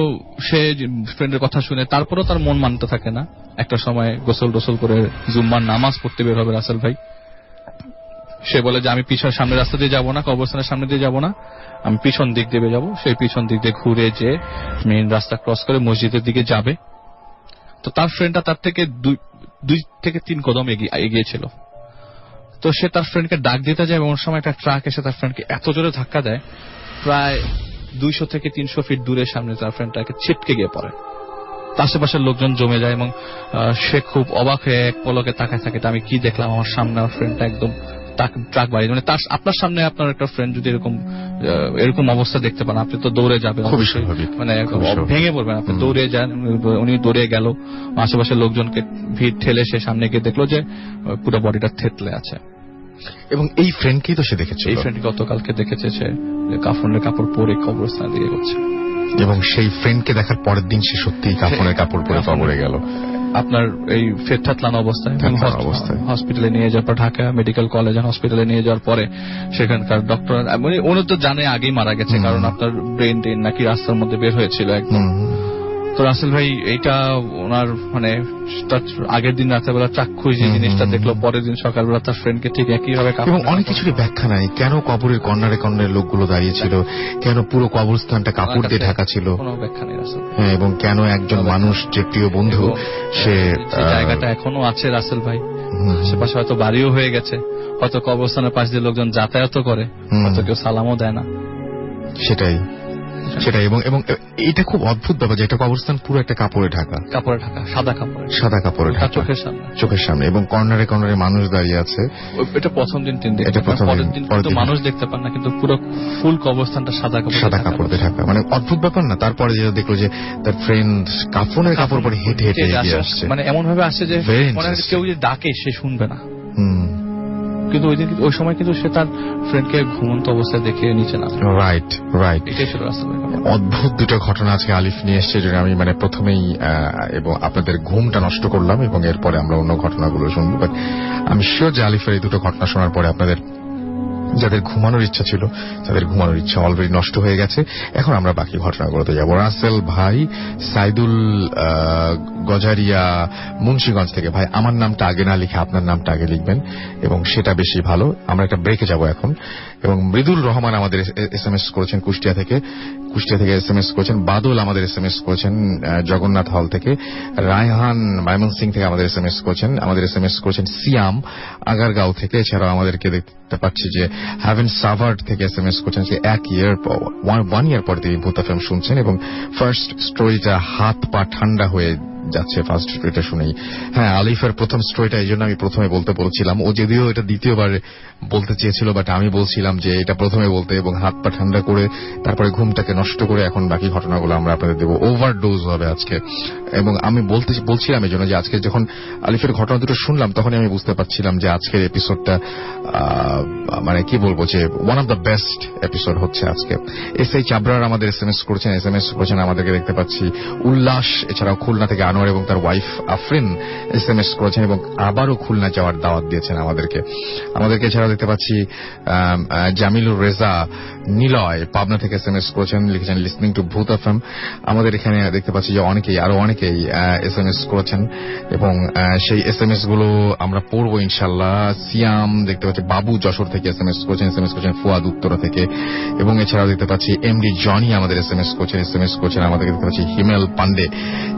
সে ফ্রেন্ডের কথা শুনে তারপরও তার মন মানতে থাকে না। একটা সময় গোসল করে জুম্মার নামাজ পড়তে বের হবে রাসেল ভাই। সে বলে যে আমি পিছন সামনে রাস্তা দিয়ে যাবো না, কবরস্থানের সামনে দিয়ে যাবো না, আমি পিছন দিক দিয়ে যাবো। সেই পিছন দিক দিয়ে ঘুরে যে মেইন রাস্তা ক্রস করে মসজিদের দিকে যাবে। তো তার ফ্রেন্ডটা তার থেকে 2 থেকে 3 কদম এগিয়েছিল। তো সে তার ফ্রেন্ডকে ডাক দিতে যায়, এবং ওর সময় একটা ট্রাক এসে তার ফ্রেন্ডকে এত জোরে ধাক্কা দেয়, প্রায় 200 থেকে 300 ফিট দূরের সামনে তার ফ্রেন্ডটাকে ছিটকে গিয়ে পড়ে। আশেপাশের লোকজন জমে যায়, এবং সে খুব অবাক হয়ে এক পলকে তাকায় থাকে, আমি কি দেখলাম, আমার সামনে আমার ফ্রেন্ডটা একদম ট্রাক বাড়ি, মানে তার আপনার সামনে আপনার একটা ফ্রেন্ড যদি এরকম অবস্থা দেখতে পান, আপনি তো দৌড়ে যাবেন, মানে ভেঙে পড়বেন, আপনি দৌড়ে যান। উনি দৌড়ে গেল, আশেপাশের লোকজনকে ভিড় ঠেলে সে সামনে গিয়ে দেখলো যে পুরো বডিটা থেতলে আছে। এবং এই ফ্রেন্ডকেই তো সে দেখেছে, এই ফ্রেন্ড গতকালকে দেখেছে সে কাফনের কাপড় পরে কবরস্থান দিয়ে করছে, এবং সেই ফ্রেন্ডকে দেখার পরের দিন সে সত্যি কাফনের কাপড় পরে কবরে গেল। আপনার এই ফেরথাতলানো অবস্থায় হসপিটালে নিয়ে যাওয়ার পর, ঢাকা মেডিকেল কলেজ হসপিটালে নিয়ে যাওয়ার পরে সেখানকার ডক্টর উনি তো জানে আগেই মারা গেছে, কারণ আপনার ব্রেন নাকি রাস্তার মধ্যে বের হয়েছিল একদম। তো রাসেল ভাই এইটা ওনার মানে আগের দিন রাতের চাক্ষুষ যে জিনিসটা দেখলো, পরের দিন সকালবেলা তার ফ্রেন্ডকে ঠিক একই ভাবে, এবং অনেক কিছুরই ব্যাখ্যা নাই। কেন কবরের কর্নারে কর্নারে লোকগুলো দাঁড়িয়েছিল, কেন পুরো কবরস্থানটা কাপড় দিয়ে ঢাকা ছিল, কোনো ব্যাখ্যা নেই রাসেল। হ্যাঁ, এবং কেন একজন মানুষ যে প্রিয় বন্ধু সে জায়গাটা এখনো আছে রাসেল ভাই, আশেপাশে হয়তো বাড়িও হয়ে গেছে, হয়তো কবরস্থানের পাশ দিয়ে লোকজন যাতায়াত করে, হয়তো কেউ সালামও দেয় না। সেটাই এবং এটা খুব অদ্ভুত ব্যাপার যে একটা কবরস্থান পুরো একটা কাপড়ে ঢাকা, সাদা কাপড়ে ঢাকা, চোখের সামনে, এবং কর্নারে কর্নারে মানুষ দাঁড়িয়ে আছে। এটা প্রথম দিন পরের দিন কিন্তু মানুষ দেখতে পান না, কিন্তু পুরো ফুল কবরস্থানটা সাদা কাপড় দিয়ে ঢাকা। মানে অদ্ভুত ব্যাপার না? তারপরে যেটা দেখলো যে তার ফ্রেন্ড কাফনের কাপড় পরে হেঁটে হেঁটে এগিয়ে আসছে, মানে এমন ভাবে আসছে যে কেউ যদি ডাকে সে শুনবে না। কিন্তু ওই সময় কিন্তু সে তার ফ্রেন্ডকে ঘুমন্ত অবস্থায় দেখে নিচে না। রাইট। এটাই ছিল রাস্তা। অদ্ভুত দুটো ঘটনা আজকে আলিফ নিয়ে এসছে, যেটা আমি মানে প্রথমেই এবং আপনাদের ঘুমটা নষ্ট করলাম, এবং এরপরে আমরা অন্য ঘটনাগুলো শুনবো। বাট আমি শিওর যে আলিফের এই দুটো ঘটনা শোনার পরে আপনাদের যাদের ঘুমানোর ইচ্ছা ছিল তাদের ঘুমানোর ইচ্ছা অলরেডি নষ্ট হয়ে গেছে। এখন আমরা বাকি ঘটনাগুলোতে যাব। রাসেল ভাই সাইদুল গজারিয়া মুন্সিগঞ্জ থেকে, ভাই আমার নামটা আগে না লিখে আপনার নামটা আগে লিখবেন, এবং সেটা বেশি ভালো। আমরা একটা ব্রেকে যাব এখন। এবং মৃদুল রহমান আমাদের SMS করেছেন কুষ্টিয়া থেকে SMS করেছেন। বাদল আমাদের SMS করেছেন জগন্নাথ হল থেকে। রায়হান ময়মনসিং থেকে আমাদের SMS করেছেন সিয়াম আগারগাঁও থেকে। এছাড়াও আমাদেরকে দেখতে পাচ্ছি যে হ্যাভেন সাভার্ড থেকে SMS করছেন যে 1 ইয়ার পর তিনি ভূত এফএম শুনছেন, এবং ফার্স্ট স্টোরিটা হাত পা ঠান্ডা হয়ে যাচ্ছে ফার্স্ট স্টোরিটা শুনেই। হ্যাঁ, আলিফের প্রথম স্টোরিটা এই জন্য আমি প্রথমে বলতে বলছিলাম। ও যদিও এটা দ্বিতীয়বার বলতে চেয়েছিল, বাট আমি বলছিলাম যে এটা প্রথমে বলতে, এবং হাত পা ঠান্ডা করে তারপরে ঘুমটাকে নষ্ট করে এখন বাকি ঘটনাগুলো আমরা আপনাদের দেবো। ওভারডোজ হবে আজকে। এবং আমি বলছিলাম এই জন্য যে আজকে যখন আলিফের ঘটনা দুটো শুনলাম তখনই আমি বুঝতে পারছিলাম যে আজকের এপিসোডটা মানে কি বলবো যে one of the best episode হচ্ছে আজকে। SH আবরার আমাদের SMS করেছেন আমাদেরকে দেখতে পাচ্ছি। উল্লাস, এছাড়াও খুলনা থেকে আনোয়ার এবং তার ওয়াইফ আফরিন SMS করেছেন এবং আবারও খুলনা যাওয়ার দাওয়াত দিয়েছেন আমাদেরকে। এছাড়া দেখতে পাচ্ছি জামিলুর রেজা নিলয় পাবনা থেকে SMS করেছেন, লিখেছেন লিসনিং টু ভূত এফএম। আমাদের এখানে দেখতে পাচ্ছি যে আরো অনেকেই SMS করেছেন এবং সেই SMS গুলো আমরা পড়বো ইনশাল্লাহ। সিয়াম দেখতে পাচ্ছি, বাবু যশোর থেকে SMS করেছেন ফুয়াদ উত্তরা থেকে, এবং এছাড়াও দেখতে পাচ্ছি এমডি জনি আমাদের SMS করছেন আমাদেরকে। দেখতে পাচ্ছি হিমেল পান্ডে,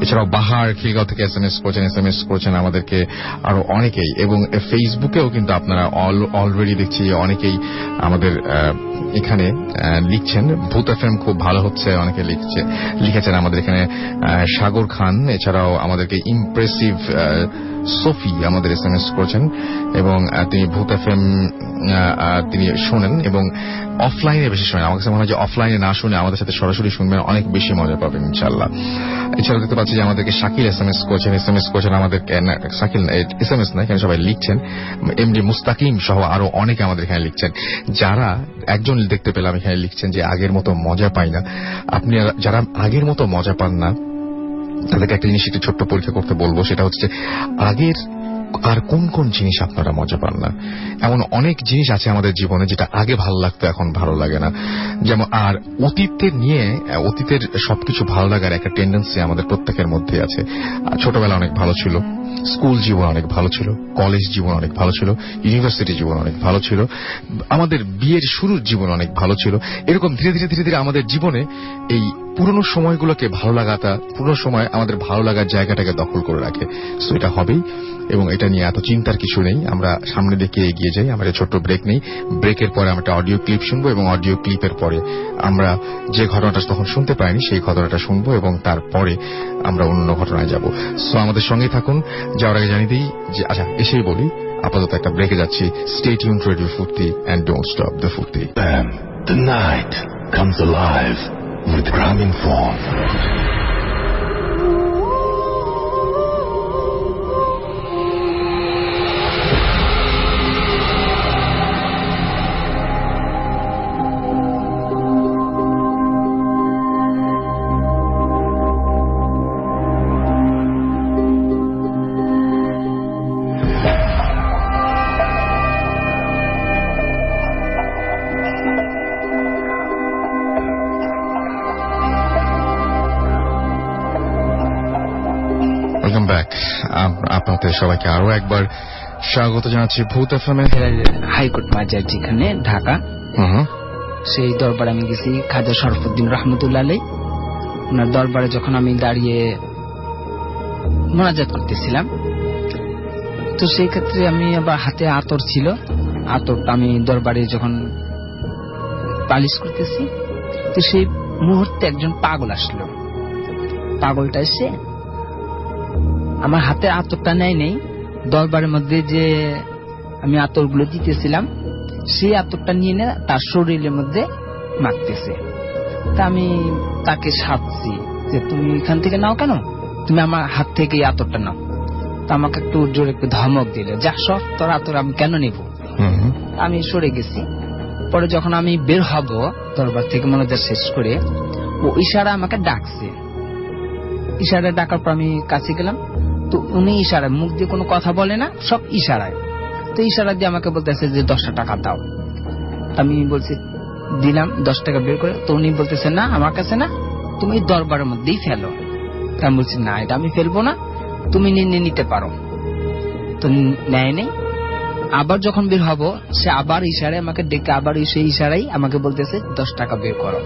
এছাড়াও বাহার খিলগাঁও থেকে SMS করেছেন আমাদেরকে আরো অনেকেই। এবং ফেসবুকেও কিন্তু আপনারা অলরেডি দেখছি অনেকেই আমাদের এখানে লিখছেন ভূত এফএম খুব ভালো হচ্ছে, অনেকে লিখেছেন আমাদের এখানে। সাগর খান এছাড়াও আমাদেরকে ইমপ্রেসিভ সোফি আমাদের SMS করেছেন এবং তিনি ভূত এফএম তিনি শোনেন এবং অফলাইনে বেশি শোনেন। আমার কাছে মনে হয় যে অফলাইনে না শুনে আমাদের সাথে সরাসরি শুনবেন, অনেক বেশি মজা পাবেন ইনশাল্লাহ। এছাড়া দেখতে পাচ্ছি যে আমাদেরকে শাকিল SMS করেছেন আমাদের। শাকিল SMS নয়, এখানে সবাই লিখছেন, এমডি মুস্তাকিম সহ আরো অনেকে আমাদের এখানে লিখছেন। যারা একজন দেখতে পেলাম এখানে লিখছেন যে আগের মতো মজা পাই না। আপনি যারা আগের মতো মজা পান না তাদেরকে একটা জিনিস একটু ছোট্ট পরীক্ষা করতে বলবো, সেটা হচ্ছে আগের আর কোন কোন জিনিস আপনারা মজা পান না। এমন অনেক জিনিস আছে আমাদের জীবনে যেটা আগে ভালো লাগতো এখন ভালো লাগে না। যেমন আর অতীতের সবকিছু ভালো লাগার একটা টেন্ডেন্সি আমাদের প্রত্যেকের মধ্যে আছে। ছোটবেলা অনেক ভালো ছিল, স্কুল জীবন অনেক ভালো ছিল, কলেজ জীবন অনেক ভালো ছিল, ইউনিভার্সিটি জীবন অনেক ভালো ছিল, আমাদের বিয়ের শুরুর জীবন অনেক ভালো ছিল। এরকম ধীরে ধীরে আমাদের জীবনে এই পুরনো সময়গুলোকে ভালো লাগাটা, পুরনো সময় আমাদের ভালো লাগার জায়গাটাকে দখল করে রাখে। সো এটা হবেই এবং এটা নিয়ে এত চিন্তার কিছু নেই। আমরা সামনে দিকে এগিয়ে যাই। আমরা ছোট্ট ব্রেক নেই, ব্রেকের পরে আমরা একটা অডিও ক্লিপ শুনবো এবং অডিও ক্লিপের পরে আমরা যে ঘটনাটা তখন শুনতে পাইনি সেই ঘটনাটা শুনবো এবং তারপরে আমরা অন্য ঘটনায় যাব। সো আমাদের সঙ্গেই থাকুন। যাওয়ার আগে জানিয়ে দিই যে এসেই বলি আপাতত একটা ব্রেকে যাচ্ছি। স্টে টিউন টু রেডিও ফুর্তি এন্ড ডোন্ট স্টপ দ্য ফুর্তি। The night comes alive with Graminphone. আপনাদের সবাইকে আরো একবার স্বাগত জানাচ্ছি ভূত এফএম। হাইকোর্ট মাজার যেখানে ঢাকা, সেই দরবারে আমি গেছি খাজা শরফুদ্দিন রহমতুল্লাহ আলাইহি। ওনার দরবারে যখন আমি দাঁড়িয়ে মোনাজাত করতেছিলাম, তো সেই ক্ষেত্রে আমি আবার হাতে আতর ছিল, আতরটা আমি দরবারে যখন পালিশ করতেছি, তো সেই মুহূর্তে একজন পাগল আসলো। পাগলটা এসে আমার হাতে আতরটা নেই, দরবারের মধ্যে যে আমি আতরগুলো দিতেছিলাম সেই আতরটা নিয়ে তার শরীরের মধ্যে মাখতেছে। তা আমি তাকে সাধছি যে তুমি এখান থেকে নাও কেন, তুমি আমার হাত থেকে এই আতরটা নাও। তা আমাকে একটু জোরে একটু ধমক দিলে, যা সর, তোর আতর আমি কেন নেব। আমি সরে গেছি। পরে যখন আমি বের হব দরবার থেকে মোনাজাত শেষ করে, ও ইশারা আমাকে ডাকছে। ইশারা ডাকার পর আমি কাছে গেলাম, তো উনি ইশারায়, মুখ দিয়ে কোনো কথা বলে না, সব ইশারায়। তো ইশারা দিয়ে আমাকে বলতেছে যে 10 টাকা দাও। আমি বলছি দিলাম 10 টাকা বের করে। তো উনি বলতেছে না, আমার কাছে না, তুমি দরবারের মধ্যেই ফেলো। আমি বলছি না, এটা আমি ফেলবো না, তুমি নিতে পারো। তো নেয় নেই। আবার যখন বের হবো, সে আবার ইশারায় আমাকে ডেকে, আবার সেই ইশারাই আমাকে বলতেছে 10 টাকা বের করো।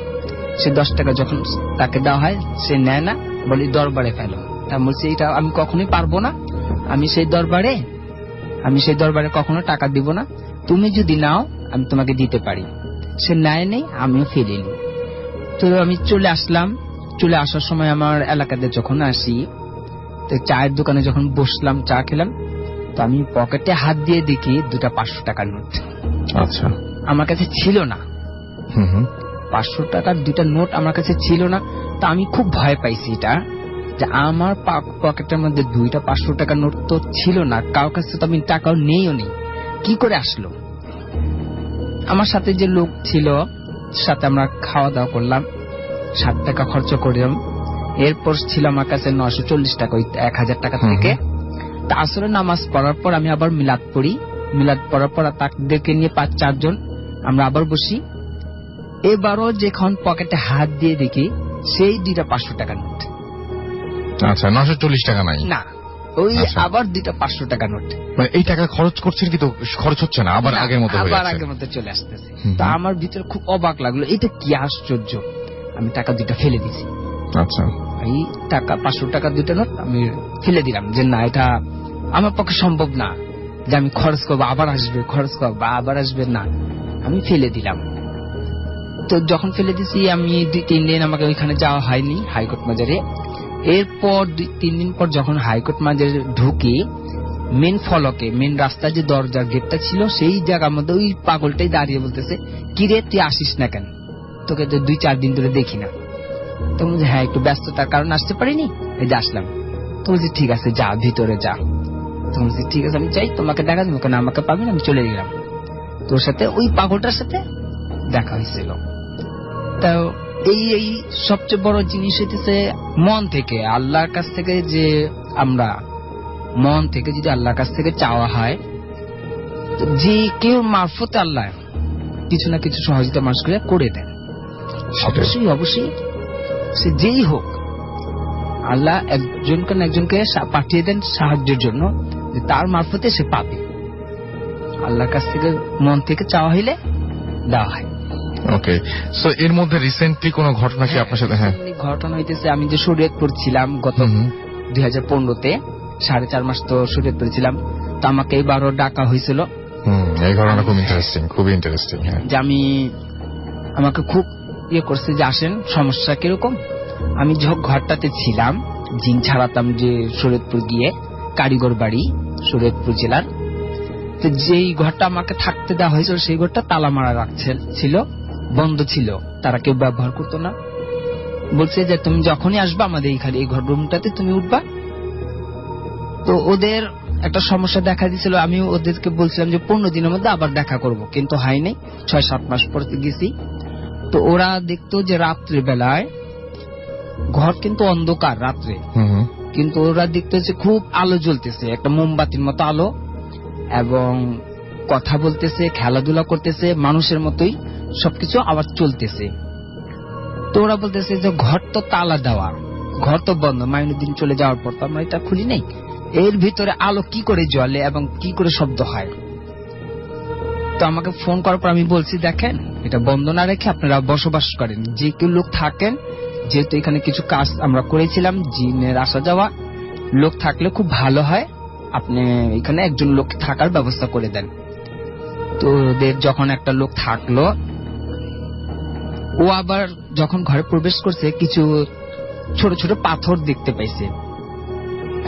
সে 10 টাকা যখন তাকে দেওয়া হয়, সে নেয় না, বলি দরবারে ফেলো। তা বলছি এটা আমি কখনোই পারবো না, আমি সেই দরবারে কখনো টাকা দিব না, তুমি যদি নাও আমি তোমাকে দিতে পারি। সে নেয় নেই, আমিও ফেলিনি। তো আমি চলে আসলাম। চলে আসার সময় আমার এলাকাতে যখন আসি, তো চায়ের দোকানে যখন বসলাম, চা খেলাম, তো আমি পকেটে হাত দিয়ে দেখি 2টা 500 টাকার নোট। আচ্ছা, আমার কাছে ছিল না। 500 টাকার 2টা নোট আমার কাছে ছিল না। তো আমি খুব ভয় পাইছি এটা, যে আমার পকেটের মধ্যে 2টা 500 টাকার নোট তো ছিল না, কারোর কাছে তো আমি টাকাও নেইও নি, কি করে আসলো। আমার সাথে যে লোক ছিল, সাথে আমরা খাওয়া দাওয়া করলাম, 7 টাকা খরচ করলাম। এরপর ছিল আমার কাছে 940 টাকা, ওই 1000 টাকা থেকে। তা আসরে নামাজ পড়ার পর আমি আবার মিলাদ পড়ি, মিলাদ পড়ার পর তাদেরকে নিয়ে 5-4 জন আমরা আবার বসি। এবারও যখন পকেটে হাত দিয়ে দেখি সেই 2টা 500 টাকা নোট। আচ্ছা, 940 টাকা নাই না, ওই আচ্ছা। আবার 2টা 500 টাকা নোট। মানে এই টাকা খরচ করছেন কিন্তু খরচ হচ্ছে না, আবার আগের মতো হয়ে আবার যাচ্ছে। আগের মতো চলে আসতেছে। তা আমার ভিতরে খুব অবাক লাগলো, এটা কি আশ্চর্য। আমি টাকা 2টা ফেলে দিছি। আচ্ছা, এই টাকা 500 টাকা 2টা নোট আমি ফেলে দিলাম, যে না, এটা আমার পক্ষে সম্ভব না যে আমি খরচ করবো আবার আসবে, খরচ করবো আবার আসবে, না, আমি ফেলে দিলাম। তো যখন ফেলে দিছি আমি 2-3 দিন আমাকে ওইখানে যাওয়া হয়নি হাইকোর্ট মাজারে। এরপর 2-3 দিন পর যখন হাইকোর্ট মাজারে ঢুকি, মেন ফলকে, মেন রাস্তা যে দরজার গেটটা ছিল সেই জায়গার মধ্যে ওই পাগলটাই দাঁড়িয়ে বলতেছে, কিরে তুই আসিস না কেন, তোকে তো 2-4 দিন ধরে দেখি না। তো বলছি হ্যাঁ একটু ব্যস্ততার কারণে আসতে পারিনি, এই যে আসলাম। তো বলছি ঠিক আছে যা, ভিতরে যা। তো বলছি ঠিক আছে আমি চাই, তোমাকে দেখা দেবো কেন, আমাকে পাবি না। আমি চলে গেলাম। তোর সাথে ওই পাগলটার সাথে দেখা হয়েছিল। তা এই সবচেয়ে বড় জিনিস হইতেছে মন থেকে আল্লাহর কাছ থেকে, যে আমরা মন থেকে যদি আল্লাহর কাছ থেকে চাওয়া হয়, তো যে কেউ মারফতে আল্লাহ কিছু না কিছু সহযোগিতা মানুষকে করে দেন। অবশ্যই অবশ্যই সে যেই হোক, আল্লাহ একজনকে না একজনকে পাঠিয়ে দেন সাহায্যের জন্য, যে তার মারফতে সে পাবে। আল্লাহর কাছ থেকে মন থেকে চাওয়া হইলে দেওয়া হয়। ওকে। সো এর মধ্যে রিসেন্টলি কোনো ঘটনা কি আপনার সাথে? হ্যাঁ, ঘটনা হইতেছে, আমি যে শরীয়তপুর ছিলাম গত 2015-তে, 4.5 মাস তো শরীয়তপুর ছিলাম। তো আমাকে এবারও ডাকা হয়েছিল। এই ঘটনা খুব ইন্টারেস্টিং, খুবই ইন্টারেস্টিং। হ্যাঁ, যে আমাকে খুব করছে যে আসেন, সমস্যা কিরকম। আমি যখন ঘরটাতে ছিলাম, জিন ছাড়াতাম যে শরীয়তপুর গিয়ে, কারিগর বাড়ি শরীয়তপুর জেলার। তো যেই ঘরটা আমাকে থাকতে দেওয়া হয়েছিল সেই ঘরটা তালা মারা ছিল, বন্ধ ছিল, তারা কেউ ব্যবহার করতো না। বলছে যে তুমি যখনই আসবা আমাদের এইখানে এই ঘর রুমটাতে তুমি উঠবা। তো ওদের একটা সমস্যা দেখা দিয়েছিল। আমি ওদেরকে বলছিলাম যে 15 দিনের মধ্যে আবার দেখা করব, কিন্তু হয় নাই। 6-7 মাস পরে গেছি। তো ওরা দেখতো যে রাত্রে বেলায় ঘর কিন্তু অন্ধকার রাত্রে, কিন্তু ওরা দেখতো যে খুব আলো জ্বলতেছে, একটা মোমবাতির মতো আলো, এবং কথা বলতেছে, খেলাধুলা করতেছে, মানুষের মতোই সবকিছু আবার চলতেছে। তো ওরা বলতেছে যে ঘর তো তালা দেওয়া, ঘর তো বন্ধ, মাইনুদ্দিন চলে যাওয়ার পর তো আমরা এটা খুলি নেই, এর ভিতরে আলো কি করে জ্বলে এবং কি করে শব্দ হয়। তো আমাকে ফোন করার পর আমি বলছি দেখেন, এটা বন্ধ না রেখে আপনারা বসবাস করেন, যে কেউ লোক থাকেন, যেহেতু এখানে কিছু কাজ আমরা করেছিলাম, জিনের আসা যাওয়া, লোক থাকলে খুব ভালো হয়, আপনি এখানে একজন লোক থাকার ব্যবস্থা করে দেন। তো ওদের যখন একটা লোক থাকলো, ও আবার যখন ঘরে প্রবেশ করছে কিছু ছোট ছোট পাথর দেখতে পাইছে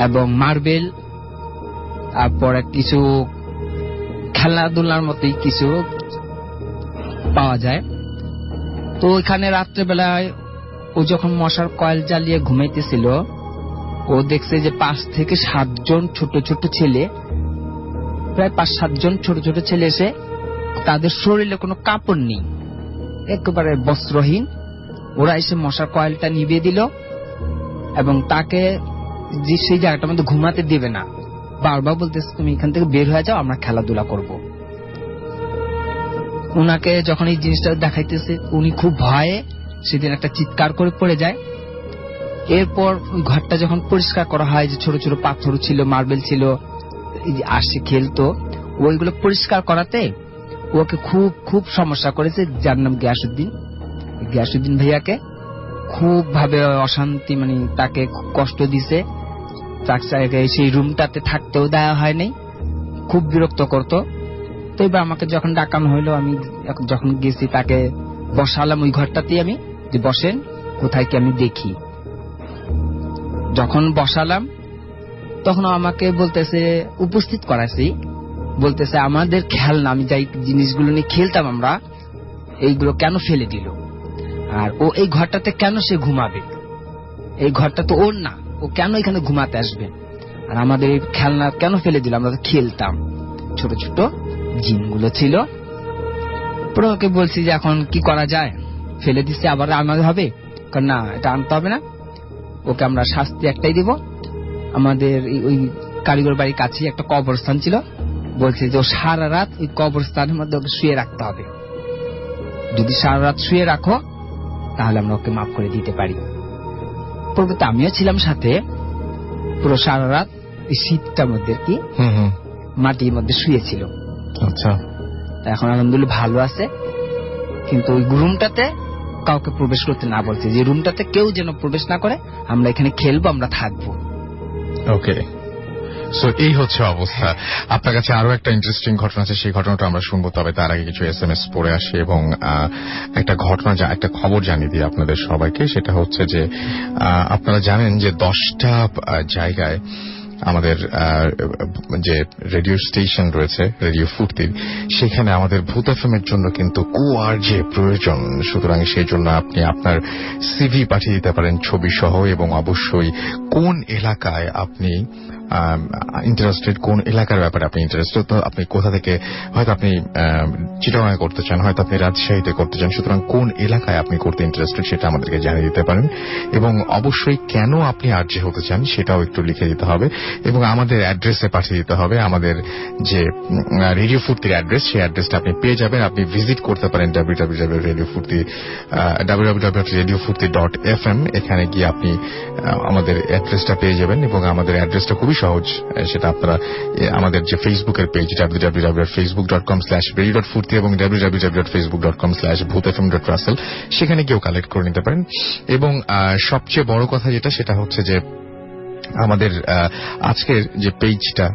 এবং মার্বেল, তারপর কিছু খেলাধুলার মতোই কিছু পাওয়া যায়। তো ওইখানে রাত্রেবেলায় ও যখন মশার কয়েল জ্বালিয়ে ঘুমাইতেছিল, ও দেখছে যে 5 থেকে 7 জন ছোট ছোট ছেলে, প্রায় 5-7 জন ছোট ছোট ছেলে এসে, তাদের শরীরে কোনো কাপড় নেই, একেবারে বস্ত্রহীন, ওরা এসে মশার কয়েলটা নিভিয়ে দিল এবং তাকে যে সেই জায়গাটার মধ্যে ঘুমাতে দেবে না, বারবার বলতেছে তুমি এখান থেকে বের হয়ে যাও, আমরা খেলাধুলা করব। উনাকে যখন এই জিনিসটা দেখাইতেছে, উনি খুব ভয়ে সেদিন একটা চিৎকার করে পড়ে যায়। এরপর ওই ঘরটা যখন পরিষ্কার করা হয়, যে ছোট ছোট পাথর ছিল, মার্বেল ছিল, আসে খেলতো, ওইগুলো পরিষ্কার করাতে ওকে খুব খুব সমস্যা করেছে। যার নাম গিয়াসউদ্দিন ভাইয়াকে খুব ভাবে অশান্তি, মানে তাকে খুব কষ্ট দিছে, তাকে সেই রুমটাতে থাকতেও দেওয়া হয় নাই, খুব বিরক্ত করতো। তো এবার আমাকে যখন ডাকানো হইলো, আমি যখন গেছি তাকে বসালাম ওই ঘরটাতেই, আমি যে বসেন কোথায় কি আমি দেখি। যখন বসালাম তখন আমাকে বলতেছে, উপস্থিত করাছি, বলতেছে আমাদের খেলনা, আমি যাই জিনিসগুলো নিয়ে খেলতাম আমরা, এইগুলো কেন ফেলে দিল, আর ও এই ঘরটাতে কেন সে ঘুমাবে, এই ঘরটা তো ওর না, ও কেন এখানে ঘুমাতে আসবে, আর আমাদের এই খেলনা কেন ফেলে দিল, আমরা তো খেলতাম। ছোট ছোট জিনগুলো ছিল। পরে ওকে বলছি যে এখন কি করা যায়, ফেলে দিচ্ছে আবার আনতে হবে, না এটা আনতে হবে না, ওকে আমরা শাস্তি একটাই দিব, আমাদের ওই কারিগর বাড়ির কাছেই একটা কবরস্থান ছিল, বলছে যে ও সারা রাত ওই কবরস্থানের মধ্যে ওকে শুয়ে রাখতে হবে, যদি সারা রাত শুয়ে রাখো তাহলে আমরা ওকে মাফ করে দিতে পারি। পরবর্তী আমিও ছিলাম সাথে, পুরো সারা রাত এই শীতটার মধ্যে কি মাটির মধ্যে শুয়েছিল। আচ্ছা, এখন আলহামদুলিল্লাহ ভালো আছে, কিন্তু ওই রুমটাতে কাউকে প্রবেশ করতে না বলছে, যে রুমটাতে কেউ যেন প্রবেশ না করে, আমরা এখানে খেলবো, আমরা থাকবো। ওকে, সো এই হচ্ছে অবস্থা। আপনার কাছে আরো একটা ইন্টারেস্টিং ঘটনা আছে, সেই ঘটনাটা আমরা শুনবো, তবে তার আগে কিছু SMS পড়ে আসি এবং একটা খবর জানিয়ে দিই আপনাদের সবাইকে। সেটা হচ্ছে যে আপনারা জানেন যে 10টা জায়গায় আমাদের যে রেডিও স্টেশন রয়েছে রেডিও ফুর্তির, সেখানে আমাদের ভূত এফএম এর জন্য কিন্তু কোআরজে প্রয়োজন। সুতরাং সেই জন্য আপনি আপনার সিভি পাঠিয়ে দিতে পারেন ছবি সহ, এবং অবশ্যই কোন এলাকায় আপনি ইন্টারেস্টেড, কোন এলাকার ব্যাপারে আপনি ইন্টারেস্টেড, তো আপনি কোথা থেকে, হয়তো আপনি চিটাগাঙে করতে চান, হয়তো আপনি রাজশাহীতে করতে চান, সুতরাং কোন এলাকায় আপনি করতে ইন্টারেস্টেড সেটা আমাদেরকে জানিয়ে দিতে পারেন, এবং অবশ্যই কেন আপনি আরজে হতে চান সেটাও একটু লিখে দিতে হবে, এবং আমাদের অ্যাড্রেসে পাঠিয়ে দিতে হবে। আমাদের যে রেডিও ফুর্তির অ্যাড্রেস, সেই অ্যাড্রেসটা আপনি পেয়ে যাবেন। আপনি ভিজিট করতে পারেন www.radiofurti.fm, এখানে গিয়ে আপনি আমাদের অ্যাড্রেসটা পেয়ে যাবেন, এবং আমাদের অ্যাড্রেসটা খুবই সহজ। সেটা আপনারা আমাদের যে ফেসবুকের পেজ www.facebook.com/radio.furti এবং www.facebook.com/bhutfm.russell, সেখানে গিয়েও কালেক্ট করে নিতে পারেন। এবং সবচেয়ে বড় কথা যেটা, সেটা হচ্ছে যে আমাদের আজকের যে পেজটা,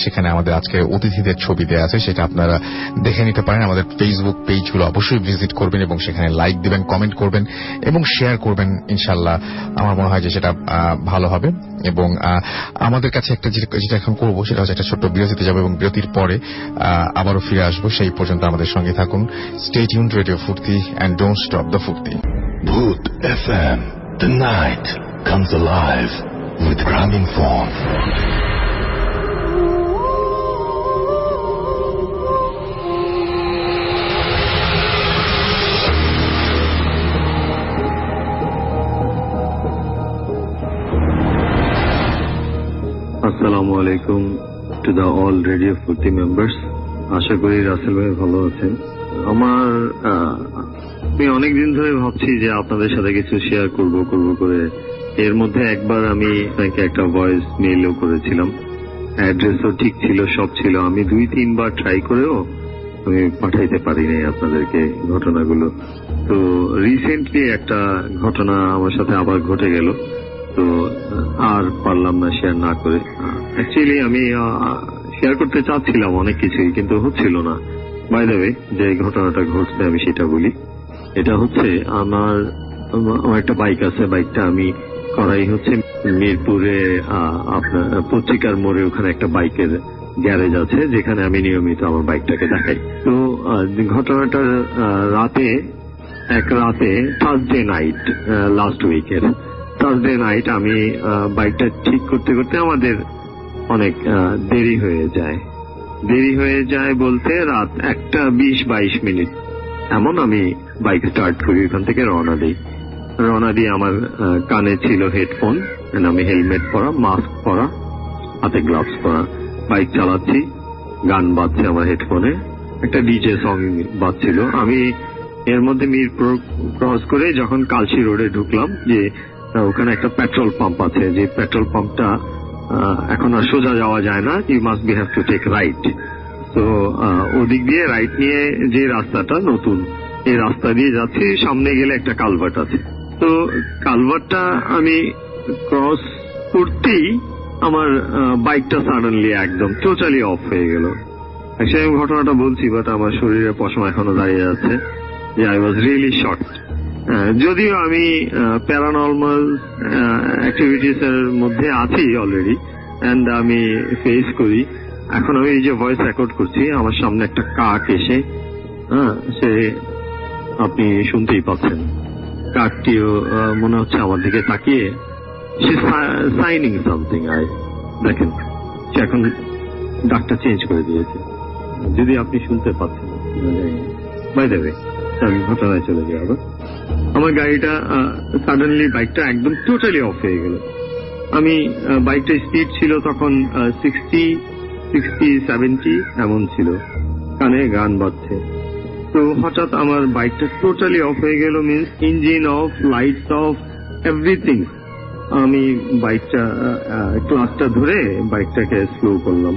সেখানে আমাদের আজকে অতিথিদের ছবি দেওয়া আছে, সেটা আপনারা দেখে নিতে পারেন। আমাদের ফেসবুক পেজগুলো অবশ্যই ভিজিট করবেন এবং সেখানে লাইক দিবেন, কমেন্ট করবেন এবং শেয়ার করবেন। ইনশাআল্লাহ আমার মনে হয় যে সেটা ভালো হবে। এবং আমাদের কাছে একটা যেটা এখন করবো, সেটা হচ্ছে একটা ছোট্ট বিরতিতে যাবো, এবং বিরতির পরে আবারও ফিরে আসবো। সেই পর্যন্ত আমাদের সঙ্গে থাকুন। স্টে টিউনড, রেডিও ফুর্তি, এন্ড ডোন্ট স্টপ দ্য ফুর্তি। Bhoot FM, the night comes alive with Graminphone. আসসালামু আলাইকুম টু দ্য অল রেডিও ফুর্তি মেম্বার্স। আশা করি রাসেল ভাই ভালো আছেন। আমি অনেকদিন ধরে ভাবছি যে আপনাদের সাথে কিছু শেয়ার করব করে। এর মধ্যে একবার আমি আপনাকে একটা ভয়েস মেইলও করেছিলাম, অ্যাড্রেসও ঠিক ছিল, সব ছিল। আমি 2-3 বার ট্রাই করেও আমি পাঠাইতে পারি নাই আপনাদেরকে ঘটনাগুলো। তো রিসেন্টলি একটা ঘটনা আমার সাথে আবার ঘটে গেল, তো আর পারলাম না শেয়ার না করে। অ্যাকচুয়ালি আমি শেয়ার করতে চাচ্ছিলাম অনেক কিছুই, কিন্তু হচ্ছিল না। বাই দ্য ওয়ে, যে ঘটনাটা ঘটছে আমি সেটা বলি। এটা হচ্ছে আমার একটা বাইক আছে, বাইকটা আমি করাই হচ্ছে মিরপুরে আপনার পত্রিকার মোড়ে, ওখানে একটা বাইকের গ্যারেজ আছে যেখানে আমি নিয়মিত আমার বাইকটাকে দেখাই। তো ঘটনাটা এক রাতে থার্সডে নাইট, লাস্ট উইকের থার্সডে নাইট, আমি বাইকটা ঠিক করতে করতে আমাদের অনেক দেরি হয়ে যায় বলতে রাত 1:20-22 মিনিট এমন আমি বাইক স্টার্ট করি, ওখান থেকে রওনা দিয়ে আমার কানে ছিল হেডফোন, আমি হেলমেট পরা, মাস্ক পরা, হাতে গ্লাভস পরা, বাইক চালাচ্ছি, গান বাজছে আমার হেডফোনে, একটা ডিজে সং বাজছিল। আমি এর মধ্যে মিরপুর ক্রস করে যখন কালশি রোডে ঢুকলাম, যে ওখানে একটা পেট্রোল পাম্প আছে, যে পেট্রোল পাম্পটা এখন আর সোজা যাওয়া যায় না, you must be have to take right. তো ওদিক দিয়ে রাইট নিয়ে যে রাস্তাটা নতুন, এই রাস্তা দিয়ে যাচ্ছি, সামনে গেলে একটা কালভার্ট আছে। তো কালভার্টটা আমি ক্রস করতেই আমার বাইকটা সাডেনলি একদম টোটালি অফ হয়ে গেল। অ্যাকচুয়ালি আমি ঘটনাটা বলছি, বাট আমার শরীরে পশম এখনো দাঁড়িয়ে যাচ্ছে যে আই ওয়াজ রিয়েলি শকড। যদিও আমি প্যারানর্মাল অ্যাক্টিভিটিস এর মধ্যে আছি অলরেডি, এন্ড আমি ফেস করি। এখন আমি এই যে ভয়েস রেকর্ড করছি, আমার সামনে একটা কাক এসে, সে আপনি শুনতেই পাচ্ছেন, কাকটিও মনে হচ্ছে আমার দিকে তাকিয়ে সে সাইনিং সামথিং। দেখেন, সে এখন ডাকটা চেঞ্জ করে দিয়েছে, যদি আপনি শুনতে পাচ্ছেন। বাই দ্য ওয়ে, আমি ঘটনায় চলে যাই। আবার আমার গাড়িটা সাডেনলি বাইকটা একদম টোটালি অফ হয়ে গেল। আমি বাইকটা স্পিড ছিল তখন 60-70 এমন ছিল, কানে গান বাজছে। তো হঠাৎ আমার বাইকটা টোটালি অফ হয়ে গেল, means engine of, lights off, everything. আমি বাইকটা ক্লাসটা ধরে বাইকটাকে স্লো করলাম,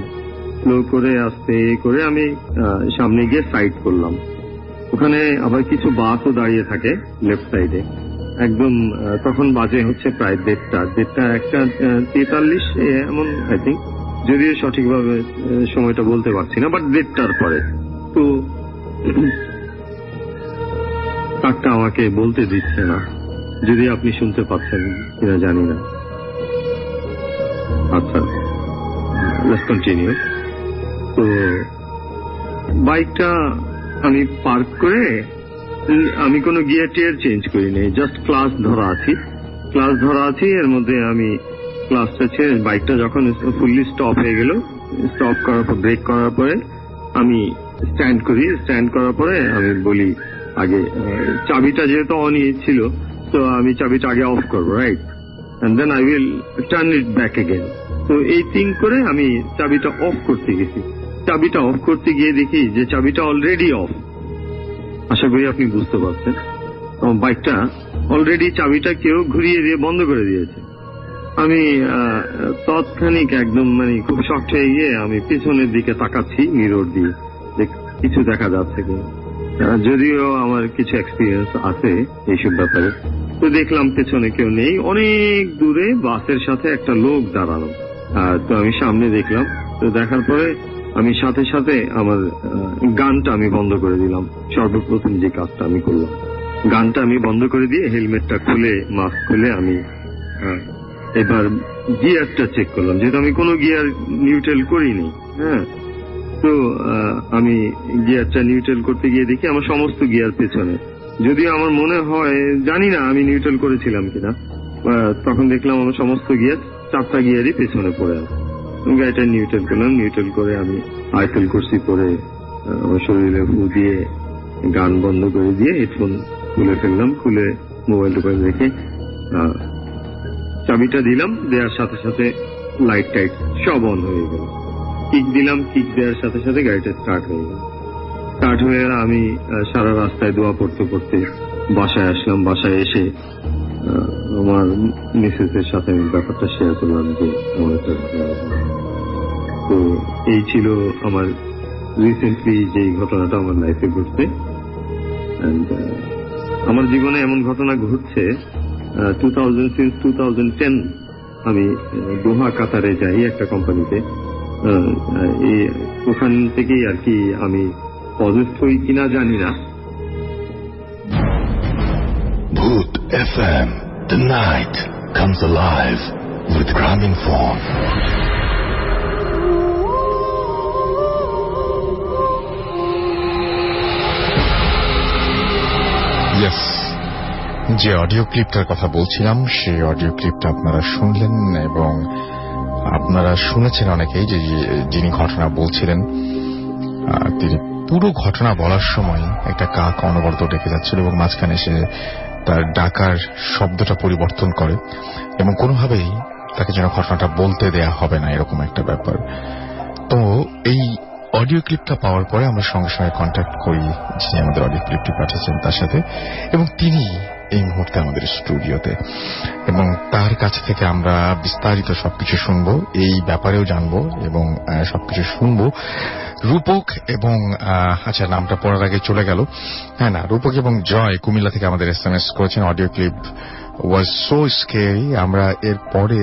স্লো করে আস্তে করে আমি সামনে গিয়ে সাইড করলাম। ওখানে আবার কিছু বাসও দাঁড়িয়ে থাকে লেফট সাইডে। একদম তখন বাজে হচ্ছে প্রায় 1:43 এমন, আই থিঙ্ক, যদিও সঠিকভাবে সময়টা বলতে পারছি না, বাট 1:30টার পরে। তো কাকটা আমাকে বলতে দিচ্ছে না, যদি আপনি শুনতে পাচ্ছেন কিনা জানি না। আচ্ছা, লেটস কন্টিনিউ। তো বাইকটা আমি পার্ক করে, আমি কোনো গিয়ার টিয়ার চেঞ্জ করিনি, জাস্ট ক্লাস ধরা আছি। এর মধ্যে আমি ক্লাসটা ছেড়ে বাইকটা যখন ফুললি স্টপ হয়ে গেল, স্টপ করার পর ব্রেক করার পরে আমি স্ট্যান্ড করি। স্ট্যান্ড করার পরে আমি বলি আগে চাবিটা যেহেতু অনই ছিল, তো আমি চাবিটা আগে অফ করবো, right, and then I will turn it back again. তো এই থিঙ্ক করে আমি চাবিটা অফ করতে গেছি। চাবিটা অফ করতে গিয়ে দেখি যে চাবিটা অলরেডি অফ। আশা করি আপনি বুঝতে পারছেন, বাইকটা অলরেডি চাবিটা কেউ ঘুরিয়ে দিয়ে বন্ধ করে দিয়েছে। আমি তৎক্ষণিক একদম খুব শক্ট হয়ে গিয়ে আমি পিছনের দিকে তাকাচ্ছি মিরর দিয়ে, কিছু দেখা যাচ্ছে কিনা। যদিও আমার কিছু এক্সপিরিয়েন্স আছে এইসব ব্যাপারে। তো দেখলাম পেছনে কেউ নেই, অনেক দূরে বাসের সাথে একটা লোক দাঁড়ানো। তো আমি সামনে দেখলাম। তো দেখার পরে আমি সাথে সাথে আমার গানটা আমি বন্ধ করে দিলাম। সর্বপ্রথম যে কাজটা আমি করলাম, গানটা আমি বন্ধ করে দিয়ে হেলমেটটা খুলে, মাস্ক খুলে আমি এবার গিয়ারটা চেক করলাম, যেহেতু আমি কোনো গিয়ার নিউট্রাল করিনি। হ্যাঁ, তো আমি গিয়ারটা নিউট্রাল করতে গিয়ে দেখি আমার সমস্ত গিয়ার পেছনে। যদিও আমার মনে হয়, জানি না আমি নিউট্রাল করেছিলাম কিনা, তখন দেখলাম আমার সমস্ত গিয়ার, 4টা গিয়ারই পেছনে পড়ে আছে। গাড়িটা নিউট্রাল করলাম, নিউট্রাল করে আমি আইফেল কুরসি করে আমার শরীরে ফু দিয়ে গান বন্ধ করে দিয়ে হেডফোন খুলে ফেললাম। খুলে মোবাইল টোবাইল রেখে চাবিটা দিলাম, দেওয়ার সাথে সাথে লাইট টাইট সব অন হয়ে গেল। কিক দিলাম, কিক দেওয়ার সাথে সাথে গাড়িটা স্টার্ট হয়ে গেল। স্টার্ট হয়ে আমি সারা রাস্তায় দোয়া পড়তে পড়তে বাসায় আসলাম। বাসায় এসে আমার মিসেসের সাথে আমি ব্যাপারটা শেয়ার করলাম যে আমার একটা, তো এই ছিল আমার রিসেন্টলি যে ঘটনাটা আমার লাইফে ঘটছে। আমার জীবনে এমন ঘটনা ঘটছে 2010 আমি দোহা কাতারে যাই একটা কোম্পানিতে। ওখান থেকেই আর কি আমি পজিটিভ হই কিনা জানি না। Bhoot FM, the night comes alive with Graminphone. Yes, যে অডিও ক্লিপটার কথা বলছিলাম সেই অডিও ক্লিপটা আপনারা শুনলেন, এবং আপনারা শুনেছেন অনেকেই যে যিনি ঘটনা বলছিলেন তিনি পুরো ঘটনা বলার সময় একটা কাক অনবরত ডেকে যাচ্ছিল এবং মাঝখানে সে তার ডাকার শব্দটা পরিবর্তন করে এবং কোনোভাবেই তাকে যেন ঘটনাটা বলতে দেয়া হবে না, এরকম একটা ব্যাপার। তো এই অডিও ক্লিপটা পাওয়ার পরে আমরা সঙ্গে সঙ্গে কন্ট্যাক্ট করি যিনি আমাদের অডিও ক্লিপটি পাঠিয়েছেন তার সাথে, এবং তিনি এই মুহূর্তে আমাদের স্টুডিওতে, এবং তার কাছ থেকে আমরা বিস্তারিত সবকিছু শুনবো, এই ব্যাপারেও জানবো এবং সবকিছু শুনবো। রূপক এবং আচ্ছা, নামটা পড়ার আগে চলে গেল, হ্যাঁ না, রূপক এবং জয় কুমিল্লা থেকে আমাদের SMS করেছেন। Audio clip was so scary. আমরা এরপরে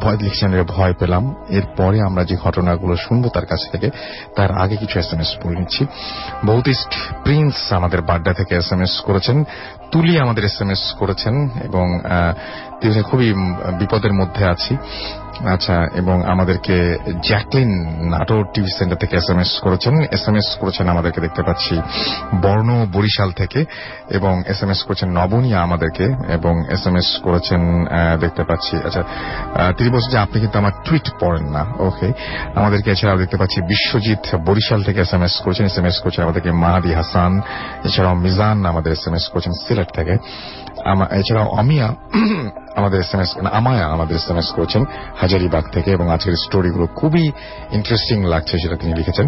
ভয় লিখছেন, ভয় পেলাম। এরপরে আমরা যে ঘটনাগুলো শুনবো তার কাছ থেকে, তার আগে কিছু SMS পড়ে নিচ্ছি। বৌদিস্ট প্রিন্স আমাদের বাড্ডা থেকে SMS করেছেন। তুলি আমাদের SMS করেছেন এবং তিনি খুবই বিপদের মধ্যে আছি, আচ্ছা, এবং আমাদেরকে জ্যাকলিন নাটোর টিভি সেন্টার থেকে এসএমএস করেছেন আমাদেরকে দেখতে পাচ্ছি বর্ণ বরিশাল থেকে, এবং এসএমএস করেছেন নবনিয়া আমাদেরকে, এবং এসএমএস করেছেন দেখতে পাচ্ছি। আচ্ছা, তিনি বলছেন যে আপনি কিন্তু আমার টুইট পড়েন না। ওকে, আমাদেরকে এছাড়াও দেখতে পাচ্ছি বিশ্বজিৎ বরিশাল থেকে এসএমএস করেছেন আমাদেরকে মাহাদি হাসান, এছাড়াও মিজান আমাদের এসএমএস করেছেন সিলেট থেকে, এছাড়াও আমায়া আমাদের এসএমএস করেছেন হাজারীবাগ থেকে, এবং আজকের স্টোরিগুলো খুবই ইন্টারেস্টিং লাগছে সেটা তিনি লিখেছেন।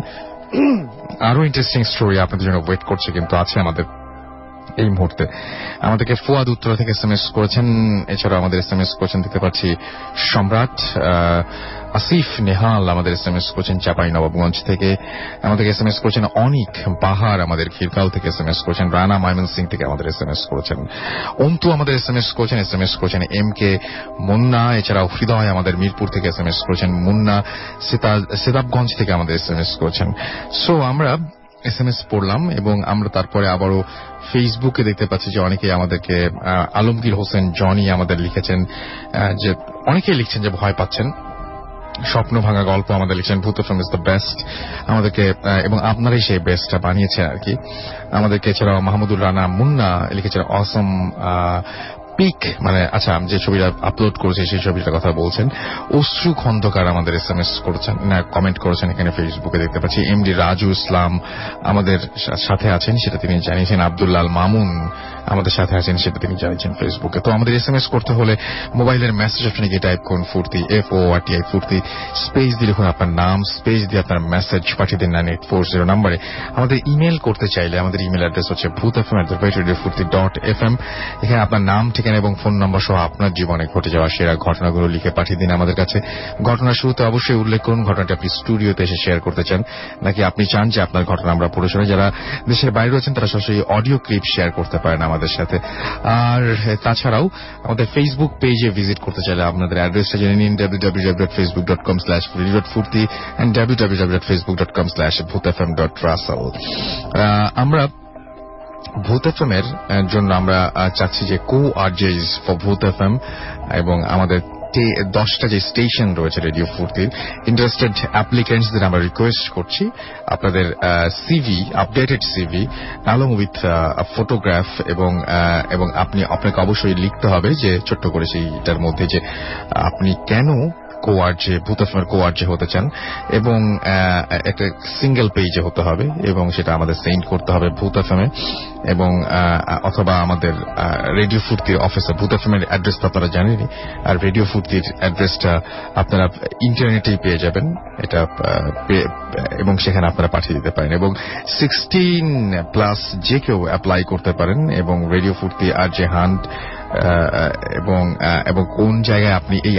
আরো ইন্টারেস্টিং স্টোরি আপনাদের জন্য ওয়েট করছে কিন্তু আছে আমাদের এই মুহূর্তে। আমাদেরকে ফুয়াদ উত্তরা থেকে এসএমএস করেছেন, এছাড়াও আমাদের এসএমএস করেছেন দেখতে পাচ্ছি সম্রাট, আসিফ নেহাল আমাদের এসএমএস করেছেন চাপাই নবাবগঞ্জ থেকে, আমাদের এসএমএস করেছেন অনিক বাহার আমাদের খিরকাল থেকে এসএমএস করেছেন, রানা ময়মনসিং থেকে আমাদের এসএমএস করেছেন, অন্তু আমাদের এসএমএস করেছেন এম কে মুন্না, এছাড়াও হৃদয় আমাদের মিরপুর থেকে এসএমএস করেছেন, মুন্না সিতাবগঞ্জ থেকে আমাদের এসএমএস করেছেন। সো আমরা এসএমএস পড়লাম, এবং আমরা তারপরে আবারও ফেসবুকে দেখতে পাচ্ছি যে অনেকেই আমাদেরকে আলমগীর হোসেন জনি আমাদের লিখেছেন যে অনেকেই লিখছেন যে ভয় পাচ্ছেন, স্বপ্ন ভাঙা গল্প আমাদের লিখছেন ভূত এফএম ইজ দ্য বেস্ট আমাদেরকে, এবং আপনারাই সেই বেস্টটা বানিয়েছেন আর কি আমাদেরকে। এছাড়াও মাহমুদুর রানা মুন্না লিখেছেন অসম পিক, মানে আচ্ছা যে ছবিটা আপলোড করেছে সেই ছবিটার কথা বলছেন। অশ্রু খন্দকার আমাদের এসএমএস করেছেন, না কমেন্ট করেছেন এখানে ফেসবুকে দেখতে পাচ্ছি। এমডি রাজু ইসলাম আমাদের সাথে আছেন সেটা তিনি জানিয়েছেন, আব্দুল্লাল মামুন আমাদের সাথে আছেন সেটা তিনি জানিয়েছেন ফেসবুকে। তো আমাদের এসএমএস করতে হলে মোবাইলের মেসেজ অপশনে গিয়ে টাইপ করুন ফুর্তি FORTI ফুর্তি, স্পেস দিয়ে লিখুন আপনার নাম, স্পেস দিয়ে আপনার মেসেজ পাঠিয়ে দিন 9840 নম্বরে। আমাদের ইমেল করতে চাইলে আমাদের ইমেল অ্যাড্রেস হচ্ছে bhutfm@radiofurti.fm। এখানে আপনার নাম, ঠিকানা এবং ফোন নম্বর সহ আপনার জীবনে ঘটে যাওয়া সেরা ঘটনাগুলো লিখে পাঠিয়ে দিন আমাদের কাছে। ঘটনার শুরুতে অবশ্যই উল্লেখ করুন ঘটনাটি আপনি স্টুডিওতে এসে শেয়ার করতে চান, নাকি আপনি চান যে আপনার ঘটনা আমরা পড়ে শোনাই। যারা দেশের বাইরে রয়েছেন তারা সরাসরি অডিও ক্লিপ শেয়ার করতে পারেন আমাদের সাথে। আর তাছাড়াও আমাদের ফেসবুক পেজে ভিজিট করতে চাইলে আপনাদের অ্যাড্রেসটা জেনে নিন www.facebook.com/furti and www.facebook.com/bhutfm.russell। আমরা ভূত এফএম এর জন্য আমরা চাচ্ছি যে co-RJs ফর ভূত এফএম, এবং আমাদের 10টা যে স্টেশন রয়েছে রেডিও ফুর্তির ইন্টারেস্টেড অ্যাপ্লিকেন্টসদের আমরা রিকোয়েস্ট করছি আপনাদের CV, updated CV along with photograph, এবং আপনাকে অবশ্যই লিখতে হবে যে ছোট্ট করে সেইটার মধ্যে যে আপনি কেন ভূত এফএম co-RJ হতে চান, এবং একটা সিঙ্গেল পেজে হতে হবে, এবং সেটা আমাদের সেন্ড করতে হবে ভূত এফএম এ, এবং অথবা আমাদের রেডিও ফুর্তির অফিসে। ভূত এফএম এর অ্যাড্রেস তো আপনারা জানেনই, আর রেডিও ফুর্তির অ্যাড্রেসটা আপনারা ইন্টারনেটেই পেয়ে যাবেন এটা, এবং সেখানে আপনারা পাঠিয়ে দিতে পারেন, এবং 16+ যে কেউ অ্যাপ্লাই করতে পারেন, এবং রেডিও ফুর্তি RJ হান্ট, এবং কোন জায়গায় আপনি এই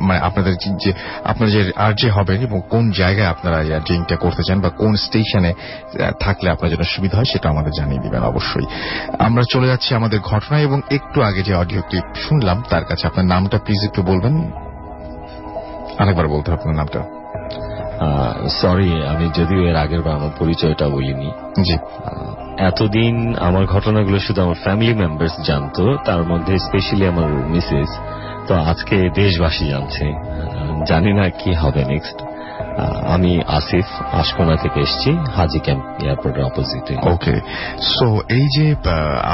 মানে আপনাদের যে আপনারা যে RJ হবেন এবং কোন জায়গায় আপনারা এই RJটা করতে চান বা কোন স্টেশনে থাকলে আপনার জন্য সুবিধা হয় সেটা আমাদের জানিয়ে দিবেন অবশ্যই। আমরা চলে যাচ্ছি আমাদের ঘটনা, এবং একটু আগে যে অডিও ক্লিপ শুনলাম তার কাছে আপনার নামটা প্লিজ একটু বলবেন, আরেকবার বলতে হবে আপনার নামটা। সরি, আমি যদিও এর আগের বার আমার পরিচয়টা বলিনি। জি, এতদিন আমার ঘটনাগুলো শুধু আমার ফ্যামিলি মেম্বার্স জানতো, তার মধ্যে স্পেশালি আমার মিসেস। তো আজকে দেশবাসী জানছে, জানি না কি হবে নেক্সট। আমি আসিফ, আশকোনা থেকে এসেছি, হাজি ক্যাম্প এয়ারপোর্টের অপোজিটে। ওকে, সো এই যে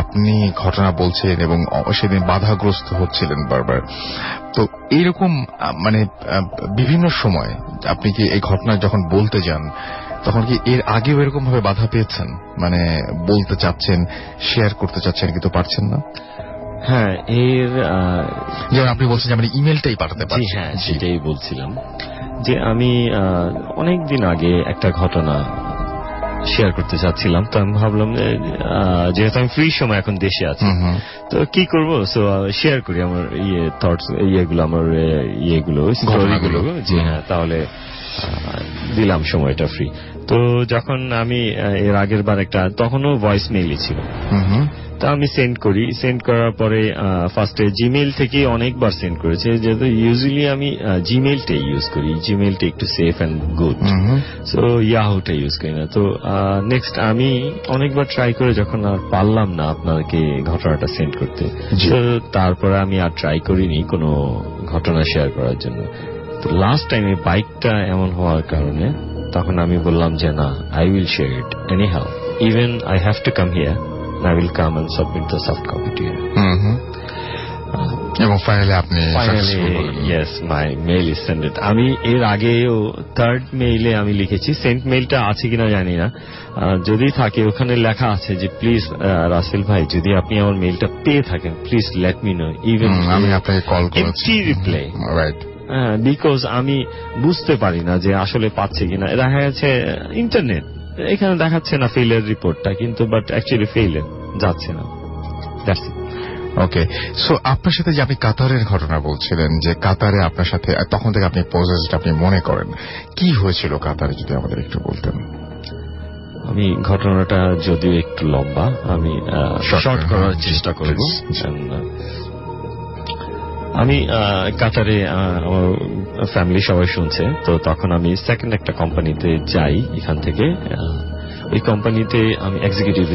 আপনি ঘটনা বলছেন এবং সেদিন বাধাগ্রস্ত হচ্ছিলেন বারবার, তো এইরকম মানে বিভিন্ন সময় আপনি কি এই ঘটনা যখন বলতে যান তখন কি এর আগেও এরকম ভাবে বাধা পেয়েছেন, মানে বলতে চাচ্ছেন, শেয়ার করতে চাচ্ছেন কিন্তু পারছেন না? হ্যাঁ, যেমন আপনি বলছেন যে আমি ইমেলটাই পাঠাতে পারি। হ্যাঁ, সেটাই বলছিলাম যে আমি অনেক দিন আগে একটা ঘটনা শেয়ার করতে চাচ্ছিলাম। তো আমি ভাবলাম যেহেতু আমি ফ্রি সময় এখন দেশে আছি, তো কি করবো, সো শেয়ার করি আমার থটস, আমার স্টোরিগুলো, যে হ্যাঁ তাহলে দিলাম সময়টা ফ্রি। তো যখন আমি এর আগের বার একটা, তখনও ভয়েস মেইলই ছিল, তা আমি সেন্ড করার পরে ফার্স্টে জিমেইল থেকে অনেকবার সেন্ড করেছে, যেহেতু ইউজুয়ালি আমি জিমেইলটাই ইউজ করি, জিমেইলটা একটু সেফ অ্যান্ড গুড, সো ইয়াহুটা ইউজ করি না। তো নেক্সট আমি অনেকবার ট্রাই করে যখন আর পারলাম না আপনাকে ঘটনাটা সেন্ড করতে, তো তারপরে আমি আর ট্রাই করিনি কোনো ঘটনা শেয়ার করার জন্য। তো লাস্ট টাইমে বাইকটা এমন হওয়ার কারণে তখন আমি বললাম যে না, I will share it anyhow, even I have to come here, I will come and submit the soft copy to you. এবং ফাইনালি আপনি yes, my mail is sended. আমি এর আগেও 3rd মেইলে আমি লিখেছি, সেন্ট মেইলটা আছে কিনা জানি না, যদি থাকে ওখানে লেখা আছে যে প্লিজ রাসেল ভাই, যদি আপনি আমার মেইলটা পেয়ে থাকেন please let me no, even আমি আপনাকে কল করেছি, রিপ্লাই, রাইট, বিকজ আমি বুঝতে পারি না যে আসলে পাচ্ছে কিনা। দেখা যাচ্ছে ইন্টারনেট এখানে দেখাচ্ছে না ফেইলের রিপোর্টটা, কিন্তু বাট অ্যাকচুয়ালি ফেইলে যাচ্ছে না। ওকে, সো আপনার সাথে যে আপনি কাতারের ঘটনা বলছিলেন, যে কাতারে আপনার সাথে তখন থেকে আপনি পজেসড আপনি মনে করেন, কি হয়েছিল কাতারে যদি আমাদের একটু বলতেন? আমি ঘটনাটা যদিও একটু লম্বা, আমি শর্ট করার চেষ্টা করব। আমি কাতারে, আমার ফ্যামিলি সবাই শুনছে, তো তখন আমি সেকেন্ড একটা কোম্পানিতে যাই এখান থেকে। ওই কোম্পানিতে আমি এক্সিকিউটিভ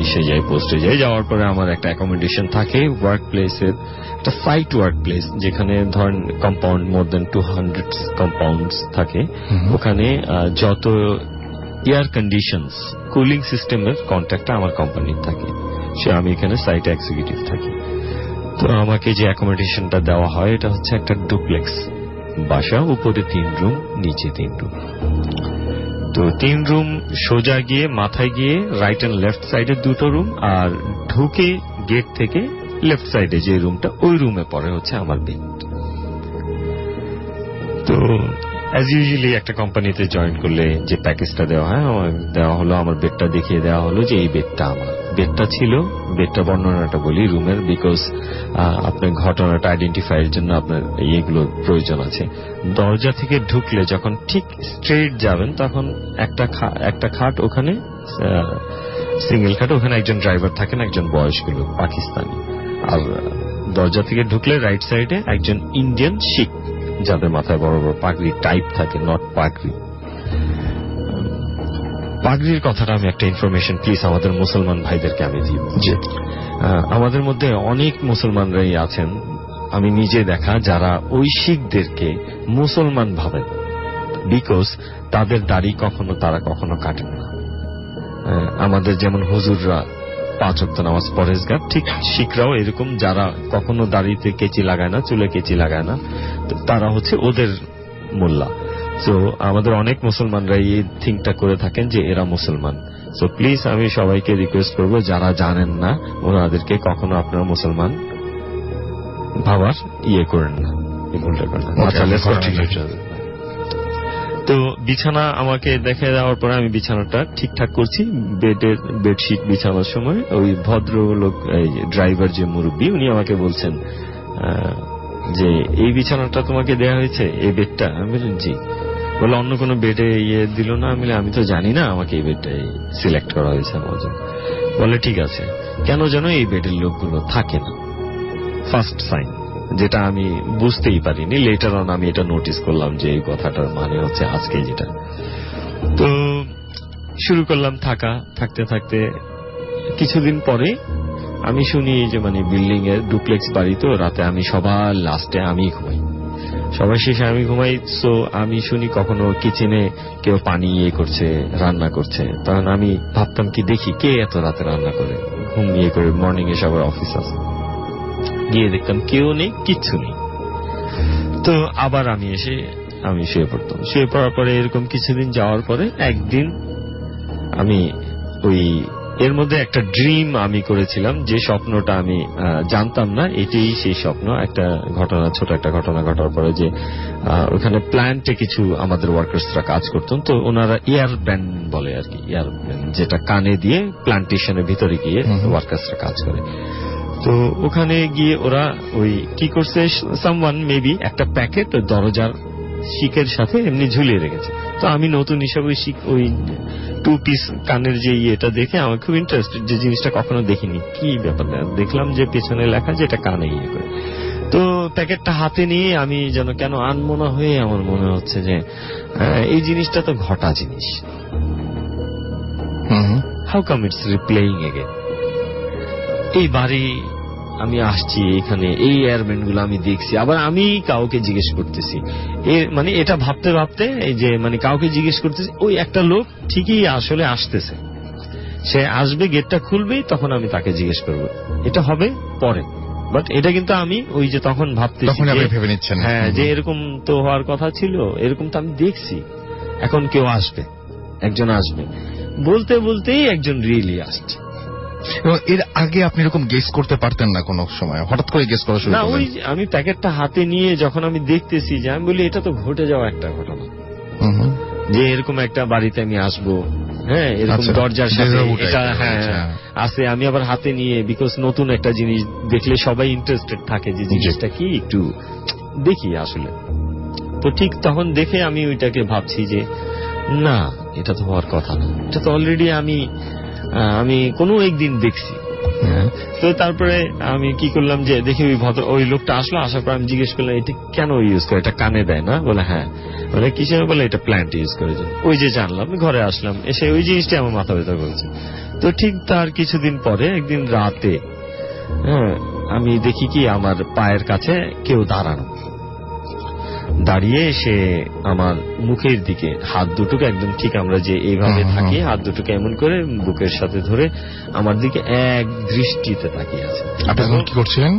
এসে যাই, পোস্টে যাই। যাওয়ার পরে আমার একটা অ্যাকোমোডেশন থাকে ওয়ার্ক প্লেসের, একটা সাইট ওয়ার্ক প্লেস, যেখানে ধরেন কম্পাউন্ড মোর দেন 200 কম্পাউন্ডস থাকে। ওখানে যত এয়ার কন্ডিশনস, কুলিং সিস্টেমের কন্ট্যাক্টটা আমার কোম্পানির থাকে, সে আমি এখানে সাইট এক্সিকিউটিভ থাকি। তো আমাকে যে অ্যাকোমোডেশনটা দেওয়া হয় এটা হচ্ছে একটা ডুপ্লেক্স বাসা, উপরে 3 রুম, নিচে 3 রুম। তো 3 রুম সোজা গিয়ে মাথায় গিয়ে রাইট এন্ড লেফট সাইডে 2টো রুম, আর ঢুকে গেট থেকে লেফট সাইডে যে রুমটা, ওই রুমে পরে হচ্ছে আমার বেড। তো অ্যাজ ইউজুয়ালি একটা কোম্পানিতে জয়েন করলে যে প্যাকেজটা দেওয়া হয়, দেওয়া হলো আমার বেডটা দেখিয়ে দেওয়া হলো যে এই বেডটা আমার। বেডটা ছিল, বেডটা বর্ণনাটা বলি রুমের, বিকজ আপনার ঘটনাটা আইডেন্টিফাইয়ের জন্য আপনার এইগুলোর প্রয়োজন আছে। দরজা থেকে ঢুকলে যখন ঠিক স্ট্রেট যাবেন, তখন একটা খাট, ওখানে সিঙ্গেল খাট, ওখানে একজন ড্রাইভার থাকেন, একজন বয়স্ক লোক পাকিস্তানি। আর দরজা থেকে ঢুকলে রাইট সাইডে একজন ইন্ডিয়ান শিখ, যাদের মাথায় বড় বড় পাগড়ি টাইপ থাকে, নট পাগড়ি। পাগড়ির কথাটা আমি একটা ইনফরমেশন প্লিজ আমাদের মুসলমান ভাইদেরকে আমি দিব। আমাদের মধ্যে অনেক মুসলমানরাই আছেন, আমি নিজে দেখা, যারা ওই শিখদেরকে মুসলমান ভাবেন, বিকজ তাদের দাড়ি তারা কখনো কাটেন না। আমাদের যেমন হুজুররা 5 ওয়াক্ত নামাজ পরেজগার, ঠিক শিখরাও এরকম, যারা কখনো দাড়িতে কেচি লাগায় না, চুলে কেচি লাগায় না, তারা হচ্ছে ওদের মোল্লা। সো আমাদের অনেক মুসলমানরা এই থিংকটা করে থাকেন যে এরা মুসলমান। সো প্লিজ আমি সবাইকে রিকোয়েস্ট করবো, যারা জানেন না ওনাদেরকে কখনো আপনারা মুসলমান ভাবার করেন না, এই ভুলটা করেন না। তো বিছানা আমাকে দেখে দেওয়ার পরে আমি বিছানাটা ঠিকঠাক করছি। বেডশিট বিছানোর সময় ওই ভদ্রলোক, ড্রাইভার যে মুরব্বী, উনি আমাকে বলছেন যে এই বিছানাটা তোমাকে দেয়া হয়েছে, এই বেডটা? আমি বললাম জি। বলে অন্য কোনো বেডে দিল না? আমি তো জানি না, আমাকে এই বেডটাই সিলেক্ট করা হয়েছে আমার জন্য। বলে ঠিক আছে, কেন যেন এই বেডের লোকগুলো থাকে না। ফার্স্ট সাইন, যেটা আমি বুঝতেই পারিনি, লেটার অন আমি এটা নোটিস করলাম যে এই কথাটার মানে হচ্ছে আজকে যেটা। তো শুরু করলাম থাকতে থাকতে কিছুদিন পরে আমি শুনি যে মানে বিল্ডিং এর ডুপ্লেক্স বাড়ি, তো রাতে আমি সবার লাস্টে আমি ঘুমাই, সবার শেষে আমি ঘুমাই। সো আমি শুনি কখনো কিচেনে কেউ পানি করছে, রান্না করছে। তখন আমি ভাবতাম কি দেখি কে এত রাতে রান্না করে, ঘুম করে মর্নিং এ সবার অফিস আছে। গিয়ে দেখতাম কেউ নেই, কিচ্ছু নেই। তো আবার আমি শুয়ে পড়তাম। শুয়ে পড়ার পরে এরকম কিছুদিন যাওয়ার পরে একদিন আমি এর মধ্যে একটা ড্রিম আমি করেছিলাম, যে স্বপ্নটা আমি জানতাম না এটাই সেই স্বপ্ন। একটা ঘটনা, ছোট একটা ঘটনা ঘটার পরে, যে ওখানে প্ল্যান্টে কিছু আমাদের ওয়ার্কার্সরা কাজ করতেন, তো ওনারা এয়ার ব্যান্ড বলে আর কি, এয়ার ব্যান্ড যেটা কানে দিয়ে প্ল্যান্টেশনের ভিতরে গিয়ে ওয়ার্কার্সরা কাজ করে। তো ওখানে গিয়ে ওরা কি করছে, সামওয়ান মেবি একটা প্যাকেট দরজার শিকের সাথে এমনি ঝুলিয়ে রেখেছে। তো আমি নতুন হিসাবে ওই 2 পিস কানের যে এটা দেখে আমার খুব ইন্টারেস্টেড, যে জিনিসটা কখনো দেখিনি, কি ব্যাপার। দেখলাম যে পেছনে লেখা যে এটা কানে করে। তো প্যাকেটটা হাতে নিয়ে আমি যেন কেন আনমনা হয়ে আমার মনে হচ্ছে যে এই জিনিসটা তো ঘটা জিনিস, হাউ কাম ইটস রিপ্লেইং এগেন। এই বাড়ি আমি আসছি এখানে, এই এয়ারব্যান্ড গুলো আমি দেখছি, আবার আমি কাউকে জিজ্ঞেস করতেছি, মানে এটা ভাবতে ভাবতে এই যে মানে কাউকে জিজ্ঞেস করতেছি, ওই একটা লোক ঠিকই আসলে আসতেছে, সে আসবে, গেটটা খুলবেই, তখন আমি তাকে জিজ্ঞেস করবো, এটা হবে পরে। বাট এটা কিন্তু আমি ওই যে তখন ভাবতেছি, ভেবে নিচ্ছেন হ্যাঁ, যে এরকম তো হওয়ার কথা ছিল, এরকম তো আমি দেখছি, এখন কেউ আসবে, একজন আসবে, বলতে বলতেই একজন রিয়েলি আসছে। এবং এর আগে আপনি এরকম গেস করতে পারতেন না কোনো সময়, হঠাৎ করে গেস করা শুরু না, ওই করলেন? আমি প্যাকেটটা হাতে নিয়ে যখন আমি দেখতেছি, যে আমি বলি এটা তো ঘটে যাওয়া একটা ঘটনা, যে এরকম একটা বাড়িতে আমি আসবো, হ্যাঁ, এরকম দরজার সাথে এটা হ্যাঁ আছে, আমি আবার হাতে নিয়ে, বিকজ নতুন একটা জিনিস দেখলে সবাই ইন্টারেস্টেড থাকে যে জিনিসটা কি একটু দেখি আসলে। তো ঠিক তখন দেখে আমি ওইটাকে ভাবছি যে না, এটা তো হওয়ার কথা না, এটা তো অলরেডি আমি কোনো একদিন দেখছি। তো তারপরে আমি কি করলাম, যে দেখি ওই লোকটা আসলো, আসার পর আমি জিজ্ঞেস করলাম এটা কেন ইউজ করে, এটা কানে দেয় না? বলে হ্যাঁ। বলে কিসের? বলে এটা প্ল্যান্ট ইউজ করে। ওই যে জানলাম, ঘরে আসলাম, এসে ওই জিনিসটা আমার মাথা ব্যথা করছে। তো ঠিক তার কিছুদিন পরে একদিন রাতে আমি দেখি কি আমার পায়ের কাছে কেউ দাঁড়িয়ে সে আমার মুখের দিকে হাত দুটোকে একদম ঠিক আমরা যে এইভাবে থাকি, হাত দুটোকে এমন করে বুকের সাথে ধরে আমার দিকে এক দৃষ্টিতে তাকিয়ে আছে। আপনি কি করছিলেন?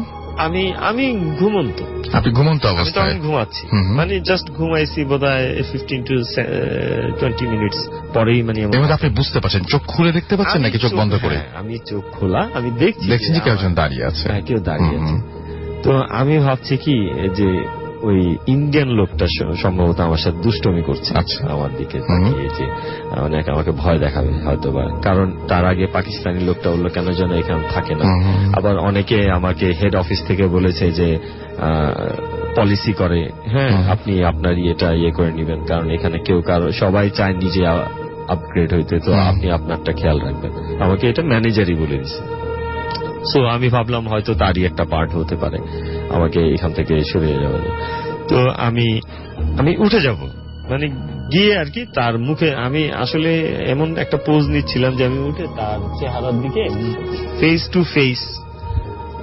আমি ঘুমন্ত। আপনি ঘুমন্ত অবস্থায়? আমি ঘুমাচ্ছি, মানে জাস্ট ঘুমাইছি বোধহয় 15 to 20 মিনিটস পরেই, মানে আপনি বুঝতে পারছেন, চোখ খুলে দেখতে পাচ্ছেন নাকি চোখ বন্ধ করে? আমি চোখ খোলা, আমি দেখছি যে কেউ দাঁড়িয়ে আছে। হ্যাঁ, কেউ দাঁড়িয়ে আছে। তো আমি ভাবছি কি যে ওই ইন্ডিয়ান লোকটা সম্ভবত আমার সাথে দুষ্টমি করছে আমার দিকে তাকিয়ে, যে অনেক আমাকে ভয় দেখাবে হয়তো বা, কারণ তার আগে পাকিস্তানি লোকটা বললো কেন যেন এখানে থাকে না। আবার অনেকে আমাকে হেড অফিস থেকে বলেছে যে পলিসি করে, হ্যাঁ আপনি আপনার এটা করে নিবেন, কারণ এখানে কেউ সবাই চায় নিজে আপগ্রেড হইতে, তো আপনি আপনারটা খেয়াল রাখবেন। আমাকে এটা ম্যানেজারই বলে দিচ্ছে। সো আমি ভাবলাম হয়তো তারই একটা পার্ট হতে পারে আমাকে এখান থেকে সরিয়ে যাওয়া। তো আমি উঠে যাব, মানে গিয়ে আর কি তার মুখে, আমি আসলে এমন একটা পোজ নিচ্ছিলাম যে আমি উঠে তার চেহারার দিকে ফেস টু ফেস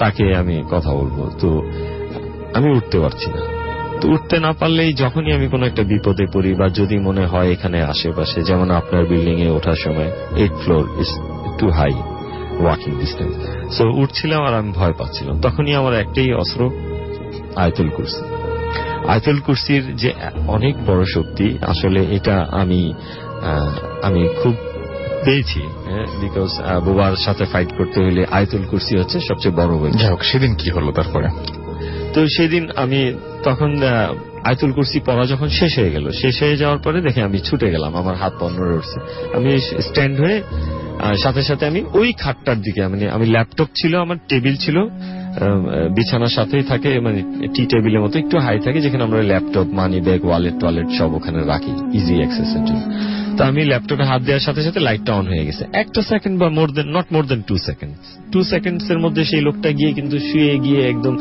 তাকে আমি কথা বলবো। তো আমি উঠতে পারছি না। তো উঠতে না পারলেই যখনই আমি কোনো একটা বিপদে পড়ি, বা যদি মনে হয় এখানে আশেপাশে, যেমন আপনার বিল্ডিং এ ওঠার সময় 8th floor is too high walking distance, so উঠছিলাম আর আমি ভয় পাচ্ছিলাম, তখনই আমার একটাই অস্ত্র, আয়াতুল কুরসি। আয়াতুল কুরসির যে অনেক বড় শক্তি, আসলে এটা আমি খুব পেয়েছি, বিকজ বোবার সাথে ফাইট করতে হলে আয়াতুল কুরসি হচ্ছে সবচেয়ে বড় বই। সেদিন কি হলো তারপরে? তো সেদিন আমি তখন আয়াতুল কুরসি পড়া যখন শেষ হয়ে গেল, শেষ হয়ে যাওয়ার পরে দেখে আমি ছুটে গেলাম, আমার হাত পা নড়ে উঠছে। আমি স্ট্যান্ড হয়ে সাথে সাথে আমি ওই খাটটার দিকে, মানে আমি ল্যাপটপ ছিল, আমার টেবিল ছিল বিছানার সাথেই থাকে, মানে টি টেবিলের মতো একটু হাই থাকে, যেখানে আমরা laptop, money bag, wallet toilet সব ওখানে রাখি ইজি অ্যাক্সেসের জন্য। তো আমি ল্যাপটপে হাত দেওয়ার সাথে সাথে লাইটটা অন হয়ে গেছে। একটা সেকেন্ড বা নট মোর দেন 2 সেকেন্ডস এর মধ্যে সেই লোকটা গিয়ে কিন্তু শুয়ে গিয়ে একদম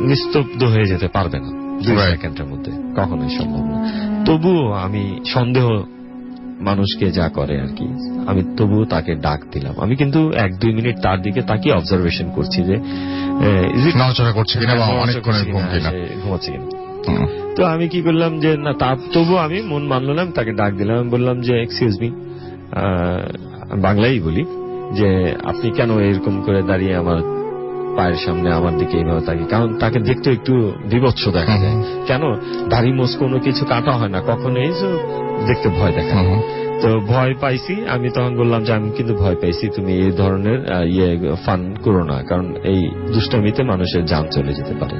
নিস্তব্ধ হয়ে যেতে পারবে না 2 সেকেন্ডের মধ্যে, কখনোই সম্ভব না। তবুও আমি সন্দেহ মানুষকে যা করে আর কি, আমি তবুও তাকে ডাক দিলাম। আমি কিন্তু 1-2 মিনিট তার দিকে তাকিয়ে অবজারভেশন করছি যে নড়াচড়া করছে কিনা বা অনেকক্ষণের ঘুম কিনা, ঘুমাচ্ছে কিনা। তো আমি কি করলাম যে না, তবুও আমি মন মানল না, তাকে ডাক দিলাম। আমি বললাম যে এক্সকিউজ মি, বাংলাই বলি, যে আপনি কেন এরকম করে দাঁড়িয়ে আমার পায়ের সামনে আমার দিকে এইভাবে তাকিয়ে? কারণ তাকে দেখতে একটু বিভৎস দেখা যায়। কেন? দাড়ি মোছ কোনো কিছু কাটা হয় না কখনোই, দেখতে ভয় দেখা যায়। তো ভয় পাইছি। আমি তখন বললাম যে আমি কিন্তু ভয় পাইছি, তুমি এই ধরনের ফান করো না, কারণ এই দুষ্টামিতে মানুষের জান চলে যেতে পারে।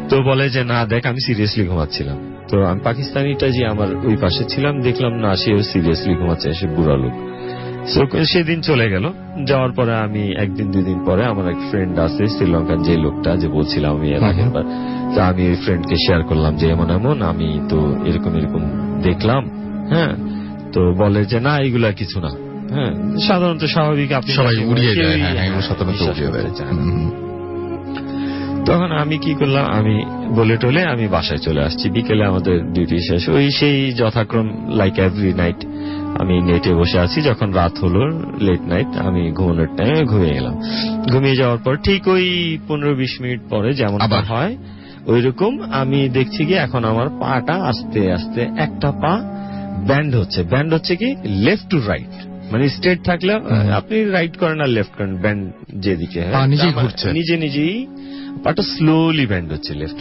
তো বলে যে না দেখ, আমি সিরিয়াসলি ঘুমাচ্ছিলাম। তো আমি পাকিস্তানিটা যে আমার ওই পাশে ছিলাম, দেখলাম না সেও সিরিয়াসলি ঘুমাচ্ছে, সে বুড়া লোক। সেদিন চলে গেল। যাওয়ার পরে আমি 1-2 দিন পরে আমার এক ফ্রেন্ড আছে শ্রীলঙ্কার, যে লোকটা যে বলছিলাম আমি এর আগের বার, তা আমি ওই ফ্রেন্ডকে শেয়ার করলাম যে এমন এমন আমি তো এরকম দেখলাম। হ্যাঁ, তো বলে যে না এগুলা কিছু না। হ্যাঁ, সাধারণত স্বাভাবিক, আপনি সবাই উড়িয়ে যায়। তখন আমি কি করলাম, আমি বলে টলে আমি বাসায় চলে আসছি। বিকেলে আমাদের ডিউটি শেষ, সেই যথাক্রম লাইক এভরি নাইট আমি নেটে বসে আছি, যখন রাত হলো লেট নাইট, আমি ঘুমানোর টাইমে ঘুমিয়ে গেলাম। ঘুমিয়ে যাওয়ার পর ঠিক ওই 15-20 মিনিট পরে যেমন হয় ওইরকম আমি দেখছি কি এখন আমার পাটা আস্তে আস্তে একটা পা ব্যান্ড হচ্ছে কি লেফট টু রাইট, মানে স্ট্রেট থাকলে আপনি রাইট করেন আর লেফট করেন, ব্যান্ড যেদিকে নিজেই পাটা স্লোলি ব্যান্ড হচ্ছে লেফট।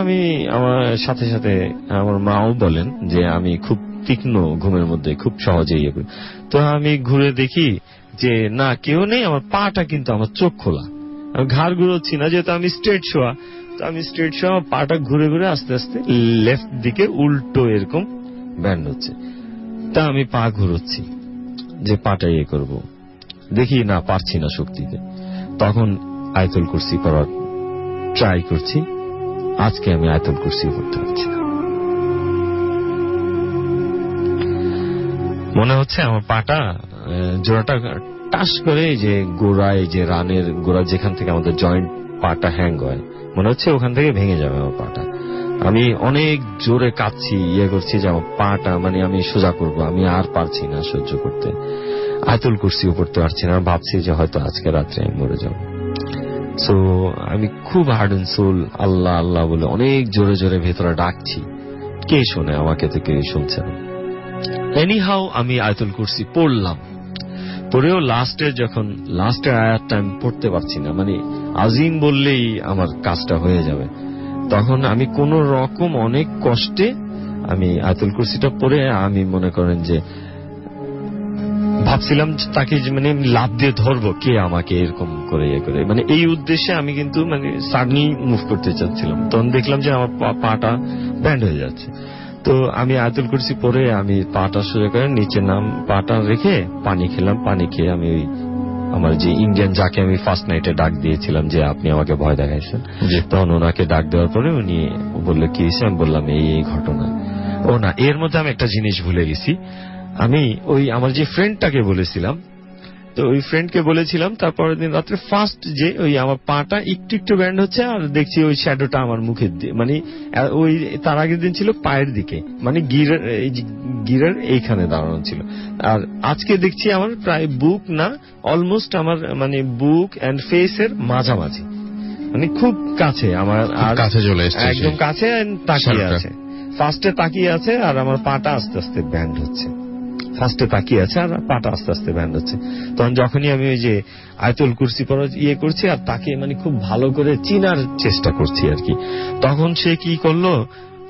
আমি আমার সাথে সাথে আমার মাও বলেন যে আমি খুব তীক্ষ্ণ ঘুমের মধ্যে খুব সহজেই ইয়ে করি। তো আমি ঘুরে দেখি যে না কেউ নেই, আমার পাটা কিন্তু আমার চোখ খোলা, আমি ঘাড় ঘুরোচ্ছি না, যেহেতু আমি স্ট্রেট শোয়া। তো আমি স্ট্রেট শোয়া, আমার পাটা ঘুরে ঘুরে আস্তে আস্তে লেফট দিকে উল্টো এরকম ব্যান্ড হচ্ছে। তা আমি পা ঘুরোচ্ছি যে পাটা ইয়ে করবো, দেখি না পারছি না শক্তিতে। তখন আয়াতুল কুরসি পড়ার ট্রাই করছি, আজকে আমি আয়াতুল কুরসি পড়তে পারছি না। মনে হচ্ছে আমার পাটা জোড়াটা টাস করে যে গোড়ায়, যে রানের গোড়া যেখান থেকে আমাদের জয়েন্ট পাটা হ্যাং হয়, মনে হচ্ছে ওখান থেকে ভেঙে যাবে আমার পাটা। আমি অনেক জোরে কাঁদছি, ইয়ে করছি যে আমার পাটা মানে আমি সোজা করব, আমি আর পারছি না সহ্য করতে। আয়াতুল কুরসিও পড়তে পারছি না, ভাবছি যে হয়তো আজকে রাত্রে আমি মরে যাব। সো আমি খুব হার্ড এন্ড সোল আল্লাহ আল্লাহ বলে অনেক জোরে জোরে ভেতরে ডাকছি, কে শোনে আমাকে? তো কেউ শুনছে না। এনিহাউ আমি আয়াতুল কুরসি পড়লাম, পড়েও লাস্টের আয়াতটা আমি পড়তে পারছি না, মানে আজিম বললেই আমার কাজটা হয়ে যাবে। তখন আমি কোন রকম অনেক কষ্টে আমি আয়াতুল কুরসিটা পড়ে আমি মনে করেন যে ভাবছিলাম তাকে মানে লাভ দিয়ে ধরবো, কে আমাকে এরকম করে ইয়ে করে, মানে এই উদ্দেশ্যে আমি কিন্তু মানে সাডেনলি মুভ করতে চাচ্ছিলাম। তখন দেখলাম যে আমার পাটা ব্যান্ড হয়ে যাচ্ছে। তো আমি আয়াতুল কুরসি পড়ে আমি পাটা সোজা করে নিচে পাটা রেখে পানি খেলাম। পানি খেয়ে আমি ওই আমার যে ইন্ডিয়ান যাকে আমি ফার্স্ট নাইটে ডাক দিয়েছিলাম যে আপনি আমাকে ভয় দেখাইছেন, তখন ওনাকে ডাক দেওয়ার পরে উনি বললো কি হয়েছে, আমি বললাম এই ঘটনা। ও না, এর মধ্যে আমি একটা জিনিস ভুলে গেছি। আমি ওই আমার যে ফ্রেন্ডটাকে বলেছিলাম, তো ওই ফ্রেন্ডকে বলেছিলাম তারপরের দিন রাত্রে ফার্স্ট যে ওই আমার পাটা একটু একটু ব্যান্ড হচ্ছে, আর দেখছি ওই শ্যাডোটা আমার মুখের দিয়ে, মানে ওই তার আগের দিন ছিল পায়ের দিকে, মানে গিরার এইখানে দাঁড়ানো ছিল। আর আজকে দেখছি আমার প্রায় বুক না অলমোস্ট আমার মানে বুক এন্ড ফেস এর মাঝামাঝি, মানে খুব কাছে আমার, আর কাছে চলে এসেছে, একদম কাছে তাকিয়ে আছে, ফার্স্টে তাকিয়ে আছে, আর আমার পাটা আস্তে আস্তে ব্যান্ড হচ্ছে। ফার্স্টে তাকিয়ে আছে আর পাটা আস্তে আস্তে ব্যান্ড হচ্ছে। তখন যখনই আমি ওই যে আয়াতুল কুরসি পড়া ইয়ে করছি আর তাকে মানে খুব ভালো করে চিনার চেষ্টা করছি আর কি, তখন সে কি করলো,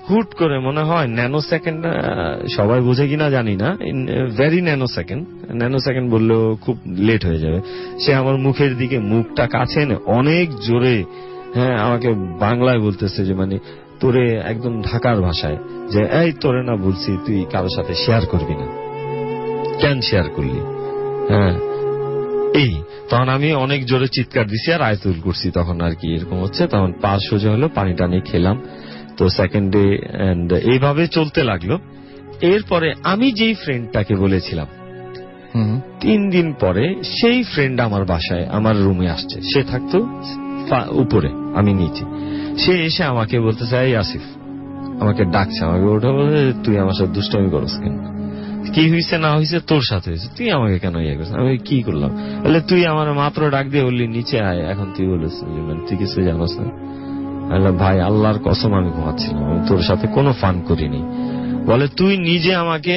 হুট করে মনে হয় ন্যানো সেকেন্ড, সবাই বোঝে কিনা জানি না, ভেরি ন্যানো সেকেন্ড বললেও খুব লেট হয়ে যাবে, সে আমার মুখের দিকে মুখটা কাছে এনে অনেক জোরে আমাকে বাংলায় বলতেছে যে মানে তোরে একদম ঢাকার ভাষায় যে এই তোরে না বলছি তুই কারোর সাথে শেয়ার করবি না, কেন শেয়ার করলি? এই তখন আমি অনেক জোরে চিৎকার দিছি আর আয়াতুল কুরসি তখন আর কি এরকম হচ্ছে। তখন পা সোজা হলো, পানি টানি খেলাম। তো সেকেন্ড ডে এন্ড এইভাবে চলতে লাগলো। এরপরে আমি যেই ফ্রেন্ডটাকে বলেছিলাম 3 দিন পরে সেই ফ্রেন্ড আমার বাসায় আমার রুমে আসছে, সে থাকতো উপরে আমি নিচে। সে এসে আমাকে বলতেছে এই আসিফ, আমাকে ডাকছে, আমাকে ওটা বলে তুই আমার সাথে দুষ্টামি করছ কেন, কি হয়েছে না হয়েছে তোর সাথে হয়েছে, তুই আমাকে কেন ইয়ে করছিস? আমি কি করলাম? বলে তুই আমার মাত্র ডাক দিয়ে বললি নিচে আয়, এখন তুই বলিস তুই কিছু জানোস না। ভাই আল্লাহর কসম আমি ঘুমাচ্ছিলাম, আমি তোর সাথে কোনো ফান করিনি। বলে তুই নিজে আমাকে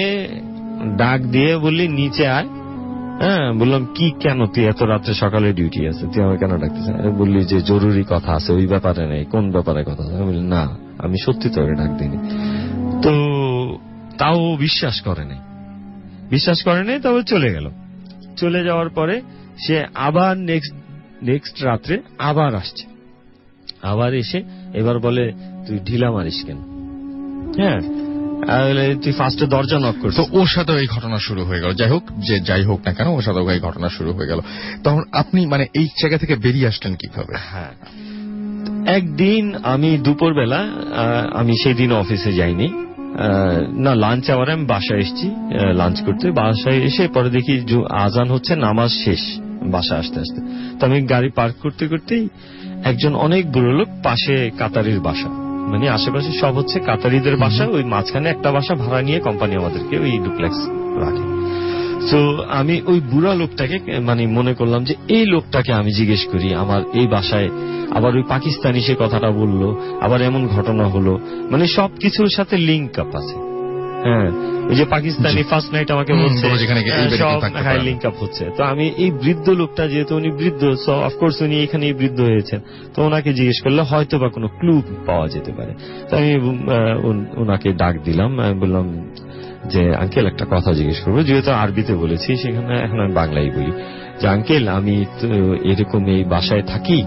ডাক দিয়ে বললি নিচে আয়। বললাম কি কেন, তুই এত রাত্রে সকালে ডিউটি আছে, তুই আমাকে কেন ডাকতেছ? বললি যে জরুরি কথা আছে, ওই ব্যাপারে নেই, কোন ব্যাপারে কথা আছে? আমি বলি না আমি সত্যি তোকে ডাক দিইনি। তো তাও বিশ্বাস করে নাই, তবে চলে গেল। চলে যাওয়ার পরে সে আবার নেক্সট রাত্রে আবার আসছে, আবার এসে এবার বলে তুই ঢিলা মারিস কেন? তুই ফার্স্টে দরজা নক করছিস। তো ওর সাথে এই ঘটনা শুরু হয়ে গেল। যাই হোক না কেন ওর সাথে এই ঘটনা শুরু হয়ে গেল। তখন আপনি মানে এই জায়গা থেকে বেরিয়ে আসলেন কিভাবে? একদিন আমি দুপুরবেলা, আমি সেই দিন অফিসে যাইনি, না লাঞ্চ আওয়ারে আমি বাসায় এসেছি লাঞ্চ করতে। বাসায় এসে পরে দেখি আজান হচ্ছে, নামাজ শেষ, বাসা আসতে আসতে। তো আমি গাড়ি পার্ক করতে করতেই একজন অনেক বুড়ো লোক, পাশে কাতারির বাসা, মানে আশেপাশে সব হচ্ছে কাতারিদের বাসা, ওই মাঝখানে একটা বাসা ভাড়া নিয়ে কোম্পানি আমাদেরকে ওই ডুপ্লেক্স রাখে। তো আমি ওই বুড়া লোকটাকে মানে মনে করলাম যে এই লোকটাকে আমি জিজ্ঞেস করি, আমার এই বাসায় আবার ওই পাকিস্তানি সে কথাটা বললো, আবার এমন ঘটনা হলো, মানে সবকিছুর সাথে লিঙ্ক আপ আছে। হ্যাঁ, ওই যে পাকিস্তানি ফার্স্ট নাইট আমাকে বলছে সব লিঙ্ক আপ হচ্ছে। তো আমি এই বৃদ্ধ লোকটা, যেহেতু উনি বৃদ্ধ, সো অফকোর্স উনি এখানেই বৃদ্ধ হয়েছেন, তো ওনাকে জিজ্ঞেস করলে হয়তো বা কোনো ক্লু পাওয়া যেতে পারে। তো আমি ওনাকে ডাক দিলাম, আমি বললাম যে আঙ্কেল একটা কথা জিজ্ঞেস করবো, যেহেতু আরবিতে বলেছি সেখানে এখন আমি বাংলায় বলি, যে আঙ্কেল আমি এরকম এই বাসায় থাকি,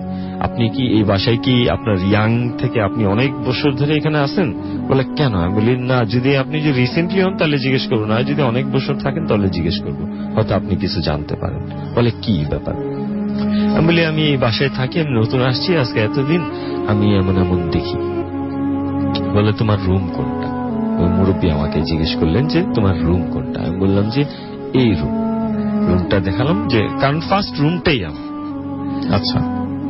আপনি কি এই বাসায় কি আপনার ইয়াং থেকে আপনি অনেক বছর ধরে এখানে আছেন? বলে কেন? আমি বলি না, যদি আপনি যে রিসেন্টলি হন তাহলে জিজ্ঞেস করবো না, যদি অনেক বছর থাকেন তাহলে জিজ্ঞেস করবো, হয়তো আপনি কিছু জানতে পারেন। বলে কি ব্যাপার? আমি বলি আমি এই বাসায় থাকি, আমি নতুন আসছি আজকে এতদিন, আমি এমন এমন দেখি। বলে তোমার রুম কোনটা? ওই মুরব্বী আমাকে জিজ্ঞেস করলেন যে তোমার রুম কোনটা? আমি বললাম যে এই রুমটা দেখালাম, যে কারণ ফার্স্ট রুমটাই আমার। আচ্ছা,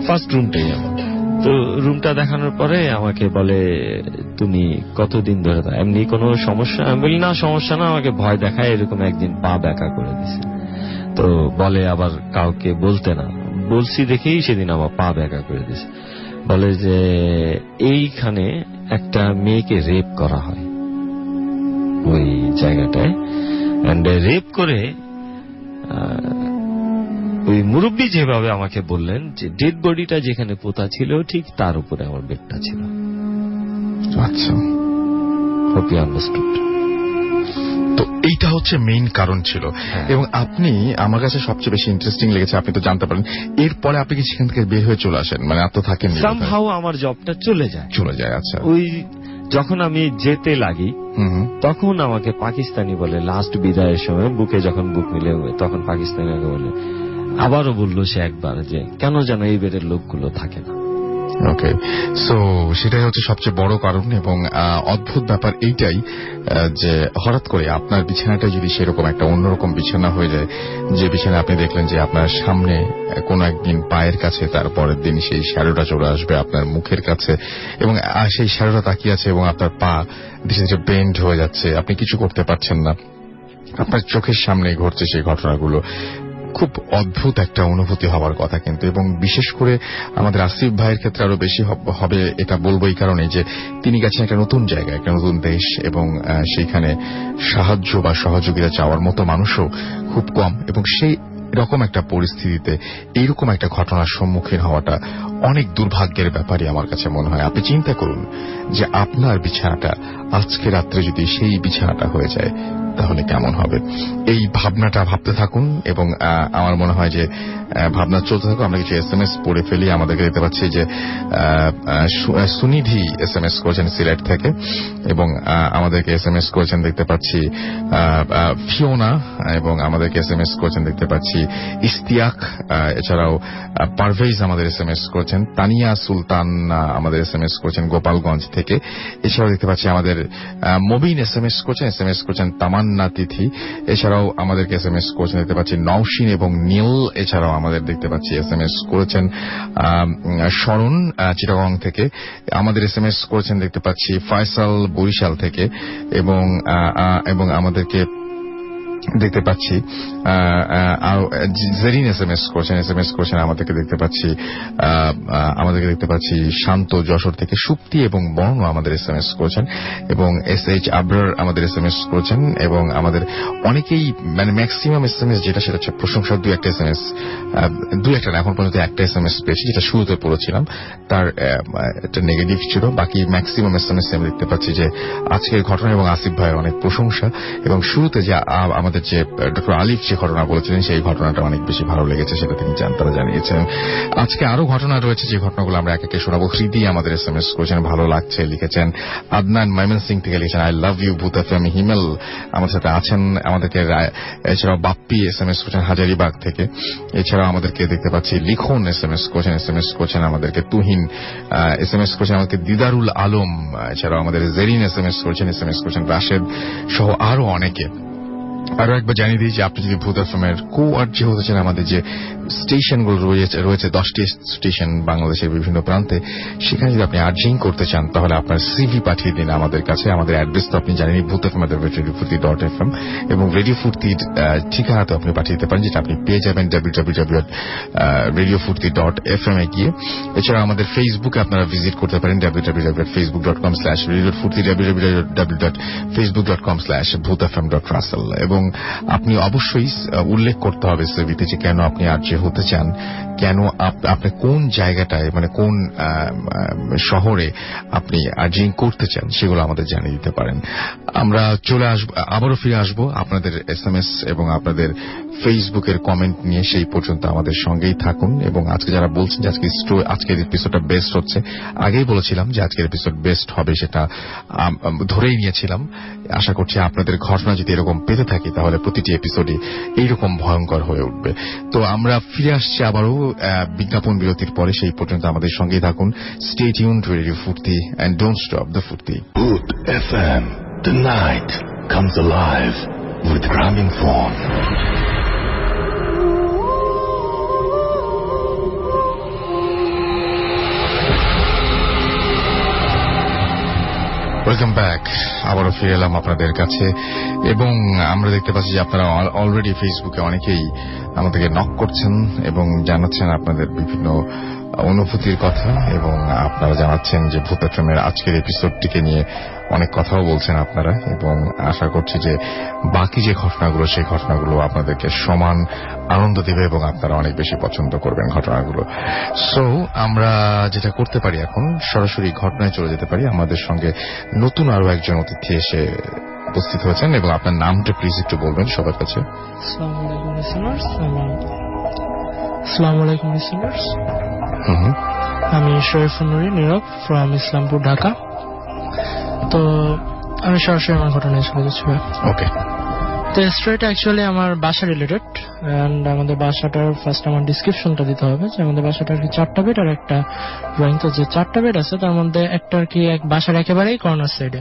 ফার্স্ট রুমটাই আমার। তো রুমটা দেখানোর পরে আমাকে বলে তুমি কতদিন ধরে এমনি কোনো সমস্যা? আমি বলি না সমস্যা না, আমাকে ভয় দেখায়, এরকম একদিন পা ব্যাকা করে দিছে। তো বলে আবার কাউকে বলতে না, বলছি দেখেই সেদিন আমার পা ব্যাকা করে দিছে। বলে যে এইখানে একটা মেয়েকে রেপ করা হয় ওই জায়গাটায়, এন্ড রেপ করে ওই মুরব্বী যেভাবে আমাকে বললেন যে ডেড বডিটা যেখানে পোতা ছিল ঠিক তার উপরে আমার বেডটা ছিল। আচ্ছা, হোপ ইউ আন্ডারস্টুড। তো এইটা হচ্ছে মেইন কারণ ছিল। এবং আপনি, আমার কাছে সবচেয়ে বেশি ইন্টারেস্টিং লেগেছে, আপনি তো জানতে পারেন এরপরে আপনি কি সেখান থেকে বের হয়ে চলে আসেন, মানে আর তো থাকেন সামহাউ আমার জবটা চলে যায়। আচ্ছা, ওই যখন আমি যেতে লাগি তখন আমাকে পাকিস্তানি বলে, লাস্ট বিদায়ের সময় বুকে যখন বুক মিলে তখন পাকিস্তানি বলে, আবারও বললো সে একবার যে কেন যেন এই বেডের লোকগুলো থাকে না। ওকে, সো সেটাই হচ্ছে সবচেয়ে বড় কারণ। এবং অদ্ভুত ব্যাপার এইটাই যে হঠাৎ করে আপনার বিছানাটা যদি সেরকম একটা অন্যরকম বিছানা হয়ে যায়, যে বিছানা আপনি দেখলেন যে আপনার সামনে কোন একদিন পায়ের কাছে, তারপরের দিন সেই শ্যাডোটা চলে আসবে আপনার মুখের কাছে, এবং সেই শ্যাডোটা তাকিয়ে আছে এবং আপনার পা ধীরে ধীরে বেন্ড হয়ে যাচ্ছে, আপনি কিছু করতে পারছেন না, আপনার চোখের সামনেই ঘটছে সেই ঘটনাগুলো। খুব অদ্ভুত একটা অনুভূতি হওয়ার কথা কিন্তু, এবং বিশেষ করে আমাদের আসিফ ভাইয়ের ক্ষেত্রে আরো বেশি হবে, এটা বলবো এই কারণে যে তিনি গেছেন একটা নতুন জায়গায়, একটা নতুন দেশ, এবং সেইখানে সাহায্য বা সহযোগিতা চাওয়ার মতো মানুষও খুব কম, এবং সেই রকম একটা পরিস্থিতিতে এইরকম একটা ঘটনার সম্মুখীন হওয়াটা অনেক দুর্ভাগ্যের ব্যাপারই আমার কাছে মনে হয়। আপনি চিন্তা করুন যে আপনার বিছানাটা আজকে রাত্রে যদি সেই বিছানাটা হয়ে যায় তাহলে কেমন হবে। এই ভাবনাটা ভাবতে থাকুন, এবং আমার মনে হয় যে ভাবনা চলতে থাকুক। আমরা কিছু SMS পড়ে ফেলি। আমাদেরকে দেখতে পাচ্ছি যে সুনিধি SMS করেছেন সিলেট থেকে, এবং আমাদেরকে SMS করেছেন দেখতে পাচ্ছি ফিওনা, এবং আমাদেরকে SMS করেছেন দেখতে পাচ্ছি ইস্তিয়াক, এছাড়াও পারভেজ আমাদের SMS করেছেন, তানিয়া সুলতান আমাদের SMS করেছেন গোপালগঞ্জ থেকে, এছাড়াও দেখতে পাচ্ছি আমাদের মবিন SMS করেছেন তামান্না তিথি, এছাড়াও আমাদেরকে SMS করেছেন দেখতে পাচ্ছি নওশিন এবং নীল, এছাড়াও আমাদের দেখতে পাচ্ছি SMS করেছেন শরণ চিটাগং থেকে, আমাদের SMS করেছেন দেখতে পাচ্ছি ফয়সাল বরিশাল থেকে, এবং আমাদেরকে দেখতে পাচ্ছি জেরিন SMS করেছেন আমাদেরকে দেখতে পাচ্ছি শান্ত যশোর থেকে, সুপ্তি এবং বর্ণ আমাদের SMS করেছেন, এবং SH আবরার আমাদের SMS করেছেন, এবং আমাদের অনেকেই মানে ম্যাক্সিমাম SMS যেটা সেটা হচ্ছে প্রশংসার দুই একটা না, এখন পর্যন্ত একটা SMS পেয়েছি যেটা শুরুতে পড়েছিলাম, তার একটা নেগেটিভ ছিল, বাকি ম্যাক্সিমাম SMS আমি দেখতে পাচ্ছি যে আজকের ঘটনা এবং আসিফ ভাইয়ের অনেক প্রশংসা, এবং শুরুতে যে আমাদের যে ডক্টর আলিফ যে ঘটনা বলেছিলেন সেই ঘটনাটা অনেক বেশি ভালো লেগেছে, সেটা তিনি তারা জানিয়েছেন। আজকে আরো ঘটনা রয়েছে যে ঘটনাগুলো আমরা এক একে শোনাবো। হৃদি আমাদের SMS করেছেন, ভালো লাগছে লিখেছেন। আদনান ময়মনসিং থেকে লিখেছেন আই লাভ ইউ ভূত এফএম। হিমেল আমাদের সাথে আছেন, আমাদেরকে এছাড়াও বাপ্পি SMS করেছেন হাজারিবাগ থেকে, এছাড়াও আমাদেরকে দেখতে পাচ্ছি লিখন SMS করেছেন আমাদেরকে, তুহিন SMS করেছেন আমাদেরকে, দিদারুল আলম, এছাড়াও আমাদের জেরিন SMS করেছেন রাশেদ সহ আরো অনেকে। আরো একবার জানিয়ে দিই যে আপনি যদি ভূত এফএমের কো-আরজি হতে চান, আমাদের যে স্টেশনগুলো রয়েছে 10টি স্টেশন বাংলাদেশের বিভিন্ন প্রান্তে, সেখানে যদি আপনি আর্জিং করতে চান তাহলে আপনার সিভি পাঠিয়ে দিন আমাদের কাছে। আমাদের অ্যাড্রেস তো আপনি জানেনই, ভূত@radiofurti.fm, এবং রেডিও ফুর্তির ঠিকানাতে আপনি পাঠিয়ে দিতে পারেন, যেটা আপনি পেয়ে যাবেন www.radiofurti.fm এ গিয়ে। এছাড়া আমাদের ফেসবুকে আপনারা ভিজিট করতে পারেন www.facebook.com/radiofurti, www.facebook.com/bhutfm.russell, এবং আপনি অবশ্যই উল্লেখ করতে হবে সিভিতে যে কেন আপনি আরজে হতে চান, কেন আপনি কোন জায়গাটায় মানে কোন শহরে আপনি আর্জিং করতে চান, সেগুলো আমাদের জানিয়ে দিতে পারেন। আমরা চলে আসবো, আবারও ফিরে আসবো আপনাদের SMS এবং আপনাদের ফেসবুকের কমেন্ট নিয়ে। সেই পর্যন্ত আমাদের সঙ্গেই থাকুন। এবং আজকে যারা বলছেন যে আজকের এপিসোডটা বেস্ট হচ্ছে, আগেই বলেছিলাম যে আজকের এপিসোড বেস্ট হবে, সেটা ধরেই নিয়েছিলাম। আশা করছি আপনাদের ঘটনা যদি এরকম পেতে থাকি তাহলে প্রতিটি এপিসোডই এইরকম ভয়ঙ্কর হয়ে উঠবে। তো আমরা ফিরে আসছি আবারও বিজ্ঞাপন বিরতির পরে। সেই পর্যন্ত আমাদের সঙ্গেই থাকুন। স্টে টিউনড টু রেডিও ফুর্তি এন্ড ডোন্ট স্টপ দ্য ফুর্তি। Bhoot FM, the night comes alive with Gramophone. Welcome back. আবারও ফিরে এলাম আপনাদের কাছে, এবং আমরা দেখতে পাচ্ছি যে আপনারা অলরেডি ফেসবুকে অনেকেই আমাদেরকে নক করছেন এবং জানাচ্ছেন আপনাদের বিভিন্ন অনুভূতির কথা, এবং আপনারা জানাচ্ছেন যে ভূত এফএমের আজকের এপিসোডটিকে নিয়ে অনেক কথাও বলছেন আপনারা, এবং আশা করছি যে বাকি যে ঘটনাগুলো সেই ঘটনাগুলো আপনাদেরকে সমান আনন্দ দেবে এবং আপনারা অনেক বেশি পছন্দ করবেন ঘটনাগুলো। সো আমরা যেটা করতে পারি, এখন সরাসরি ঘটনায় চলে যেতে পারি। আমাদের সঙ্গে নতুন আরো একজন অতিথি এসে উপস্থিত হয়েছেন, এবং আপনার নামটা প্লিজ একটু বলবেন সবার কাছে। আসসালামু আলাইকুম লিসেনার্স, আমি শরীফুল নুরি নীরব ফ্রম ইসলামপুর, ঢাকা। তো আমি সরাসরি আমার ঘটনায় চলে যাচ্ছি। ওকে। তো স্টোরিটা অ্যাকচুয়ালি আমার বাসা রিলেটেড, এন্ড আমাদের বাসাটার ফার্স্ট আমার ডিসক্রিপশনটা দিতে হবে যে আমাদের বাসাটার কি 4টা বেড আর একটা ড্রয়িং। তো যে 4টা বেড আছে তার মধ্যে একটা আর কি এক বাসার একেবারেই কর্নার সাইডে।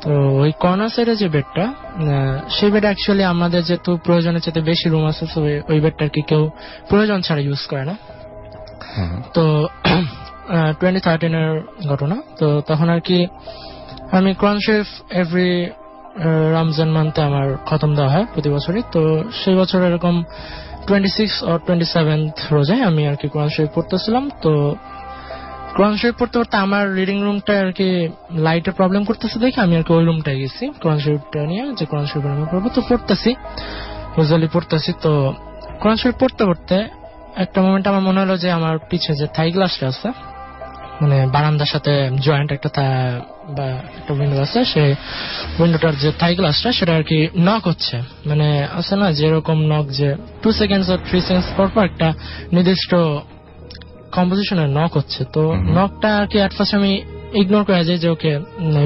তো ওই কর্নার সাইডে যে বেডটা, সেই বেড অ্যাকচুয়ালি আমাদের যেহেতু প্রয়োজনের চেয়ে বেশি রুম আছে, তো ওই বেডটা আর কি কেউ প্রয়োজন ছাড়া ইউজ করে না। তো 2013 এর ঘটনা। তো তখন আর কি আমি কোরআন শরীফ এভরি রমজান মান্থে আমার খতম দেওয়া হয় প্রতি বছরই। তো সেই বছর এরকম 26 or 27th রোজায় আমি আর কি কোরআন শরীফ পড়তেছিলাম। তো কোরআন শরীফ পড়তে পড়তে আমার রিডিং রুমটা আর কি লাইটের প্রবলেম করতেছে দেখে আমি আর কি ওই রুমটায় গেছি কোরআন শরীফটা নিয়ে, যে কোরআন শরীফ আমি পড়বো। তো পড়তেছি, ইউজুয়ালি পড়তেছি। তো কোরআন শরীফ পড়তে পড়তে একটা মোমেন্ট আমার মনে হলো যে আমার পিছে যে থাই গ্লাসটা আছে, মানে বারান্দার সাথে জয়েন্ট একটা বা একটা উইন্ডো আছে, সেই উইন্ডোটার যে থাই গ্লাসটা সেটা আর কি নক হচ্ছে। মানে আছে না যেরকম নক যে 2 seconds or 3 seconds পর পর একটা নির্দিষ্ট কম্পোজিশনের নক হচ্ছে। তো নকটা আর কি এট ফার্স্ট আমি ইগনোর করে যাই যে okay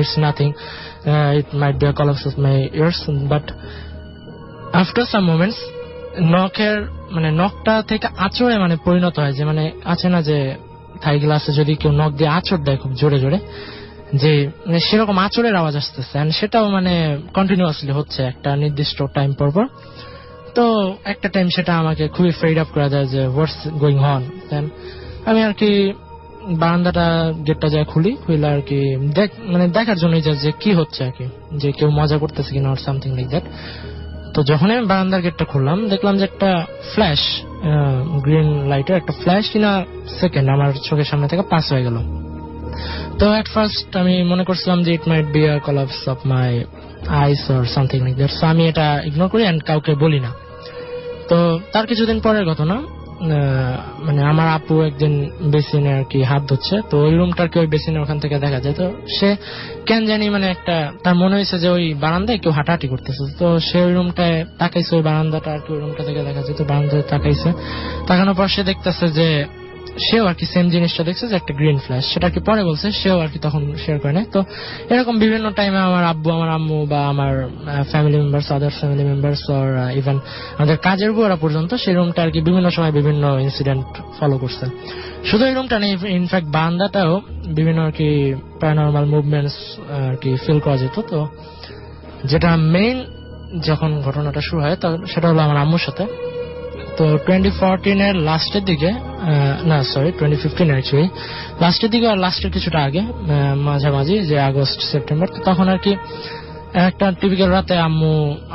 it's nothing, it might be a collapse of my years. But after some moments নকের মানে নকটা থেকে আঁচড়ে মানে পরিণত হয়, যে মানে আছে না যে থাই গ্লাসে যদি কেউ নক দিয়ে আঁচড় দেয় খুব জোরে জোরে, যে মানে সেরকম আঁচড়ের আওয়াজ আসতেছে, এন্ড সেটাও মানে কন্টিনিউয়াসলি হচ্ছে একটা নির্দিষ্ট টাইম পর পর। তো একটা টাইম সেটা আমাকে খুবই ফ্রেড আপ করে দেয় যে হোয়াটস গোয়িং অন। দেন আমি আর কি বারান্দাটা গেটটা যায় খুলে আর কি মানে দেখার জন্যই যে কি হচ্ছে আর কি, যে কেউ মজা করতেছে কিনা অর সামথিং লাইক দ্যাট। তো যখন আমি বারান্দার গেটটা খুললাম দেখলাম যে একটা ফ্ল্যাশ, গ্রিন লাইটের একটা ফ্ল্যাশ ইন আ সেকেন্ড আমার চোখের সামনে থেকে পাস হয়ে গেল। তো এট ফার্স্ট আমি মনে করছিলাম যে it might be a collapse of my eyes or something like that. So আমি এটা ইগনোর করি এন্ড কাউকে বলি না। তো তার কিছুদিন পরের ঘটনা, মানে আমার আপু একদিন বেসিনে আর কি হাত ধুচ্ছে। তো ওই রুমটার কি ওই বেসিনের ওখান থেকে দেখা যায়। তো সে কেন জানি মানে একটা তার মনে হয়েছে যে ওই বারান্দায় কেউ হাঁটাহাঁটি করতেছে। তো সে ওই রুমটায় তাকাইছে, ওই বারান্দাটা আর কি ওই রুমটা থেকে দেখা যায়। তো বারান্দায় তাকাইছে, তাকানোর পর সে দেখতেছে যে সেও আর কি সেম জিনিসটা দেখছে যে একটা গ্রিন ফ্ল্যাশ, সেটা কি পরে বলছে, সেও আর কি তখন শেয়ার করে নেয়। তো এরকম বিভিন্ন টাইমে আমার আব্বু, আমার আম্মু বা আমার family members, other family members or even আমাদের কাজের বুয়ারা পর্যন্ত সেই রুমটা আর কি বিভিন্ন সময় বিভিন্ন ইনসিডেন্ট ফলো করছে। শুধু এই রুমটা নেই, ইনফ্যাক্ট বারান্দাটাও বিভিন্ন আর কি প্যারানরমাল মুভমেন্টস আর কি ফিল করা যেত। তো যেটা মেইন যখন ঘটনাটা শুরু হয় সেটা হলো আমার আম্মুর সাথে। তো 2014 এর লাস্টের দিকে, না সরি 2015 অ্যাকচুয়ালি লাস্টের দিকে আর লাস্টের কিছুটা আগে, মাঝামাঝি যে আগস্ট সেপ্টেম্বর, তো তখন আর কি একটা টিপিক্যাল রাতে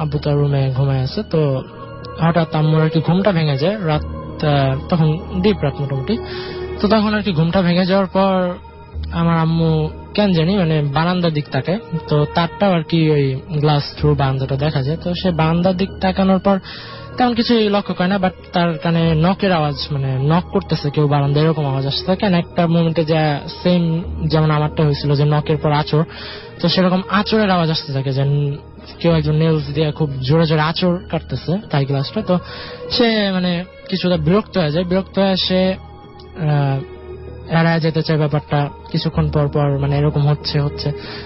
আব্বু তার রুমে ঘুমায় আছে। তো হঠাৎ আম্মুর আর কি ঘুমটা ভেঙে যায়, রাত তখন ডিপ রাত মোটামুটি। তো তখন আর কি ঘুমটা ভেঙে যাওয়ার পর আমার আম্মু কেন জানি মানে বারান্দার দিক তাকায়, তো তারটাও আর কি ওই গ্লাস থ্রু বারান্দাটা দেখা যায়। তো সে বারান্দার দিক তাকানোর পর তেমন কিছু লক্ষ্য করে না, বাট তার কানে নকের আওয়াজ, মানে নক করতেছে কেউ বারান্দা, এরকম আওয়াজ আসছে। কেন একটা মোমেন্টে যা সেম যেমন আমারটা হয়েছিল যে নকের পর আঁচড়, তো সেরকম আঁচড়ের আওয়াজ আসতে থাকে, যে কেউ একজন নেলস দিয়ে খুব জোরে জোরে আঁচড় কাটতেছে থাই গ্লাসটা। তো সে মানে কিছুটা বিরক্ত হয়ে যায়, বিরক্ত হয়ে সে এড়ায় যেতে চায় ব্যাপারটা। কিছুক্ষণ পর পর মানে এরকম হচ্ছে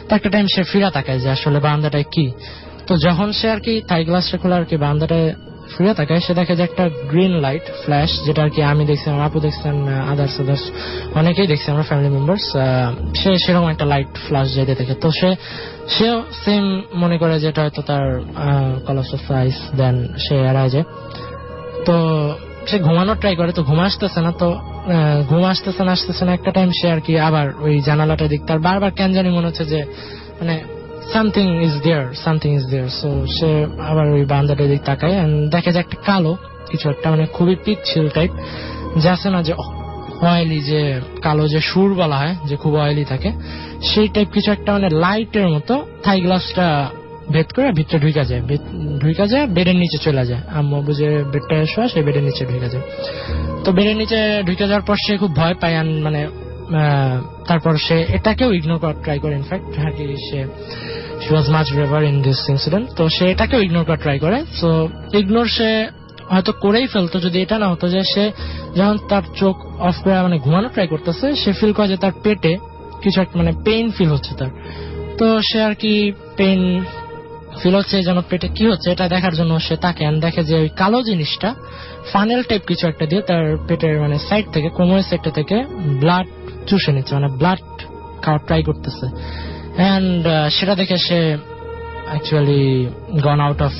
তো একটা টাইম সে ফিরা তাকায় যে আসলে বারান্দাটায় কি। তো যখন সে আর কি থাই গ্লাসটা খোলা আর কি বারান্দাটায় ফিরে তাকায়, সে দেখে যে একটা গ্রিন লাইট ফ্ল্যাশ, যেটা আর কি আমি দেখছি, আমার আপু দেখছেন, আদার্স অনেকেই দেখছি, আমার ফ্যামিলি মেম্বার্স। সে সেরকম একটা লাইট ফ্ল্যাশ যেতে দেখে, তো সেও সেম মনে করে যে এটা হয়তো তার কলাপস অফ আইস, দেন সে এড়ায় যায়। তো সে ঘুমানোর ট্রাই করে, তো ঘুম আসতেছে না। তো ঘুম আসতেছে না একটা টাইম সে আর কি আবার ওই জানালাটার দিক, তার বারবার কেন জানি মনে হচ্ছে যে মানে something is there. সো সে আবার ওই বারান্দাটার দিক তাকায়, দেখে যে একটা কালো কিছু একটা, মানে খুবই পিচ্ছিল টাইপ, যে আছে না যে অয়েলি, যে কালো যে সুর বলা হয়, যে খুব অয়েলি থাকে, সেই টাইপ কিছু একটা, মানে লাইটের মতো থাই গ্লাসটা ভেদ করে ভিতরে ঢুকা যায় বেডের নিচে চলে যায়। আম্মু বুঝে বেডটা শোয়া, সে বেডের নিচে ঢুকে যায়। তো বেডের নিচে ঢুকে যাওয়ার পর সে খুব ভয় পায়, মানে তারপর সে এটাকেও ইগনোর করার ট্রাই করে। In fact she was much braver in this incident. তো সে এটাকেও ইগনোর করার ট্রাই করে। সো ইগনোর সে হয়তো করেই ফেলতো যদি এটা না হতো যে সে যখন তার চোখ অফ করে মানে ঘুমানো ট্রাই করতেছে, সে ফিল করে যে তার পেটে কিছু একটা মানে পেইন ফিল হচ্ছে তার। তো সে আর কি পেইন ফিল হচ্ছে, যেন পেটে কি হচ্ছে এটা দেখার জন্য সে তাকে দেখে যে ওই কালো জিনিসটা ফানেল টাইপ কিছু একটা দিয়ে তার পেটের মানে সাইড থেকে, কোমরের সাইডটা থেকে ব্লাড চুষে নিচ্ছে, মানে ব্লাড খাওয়ার ট্রাই করতেছে। এন্ড সেটা দেখে সে actually gone out of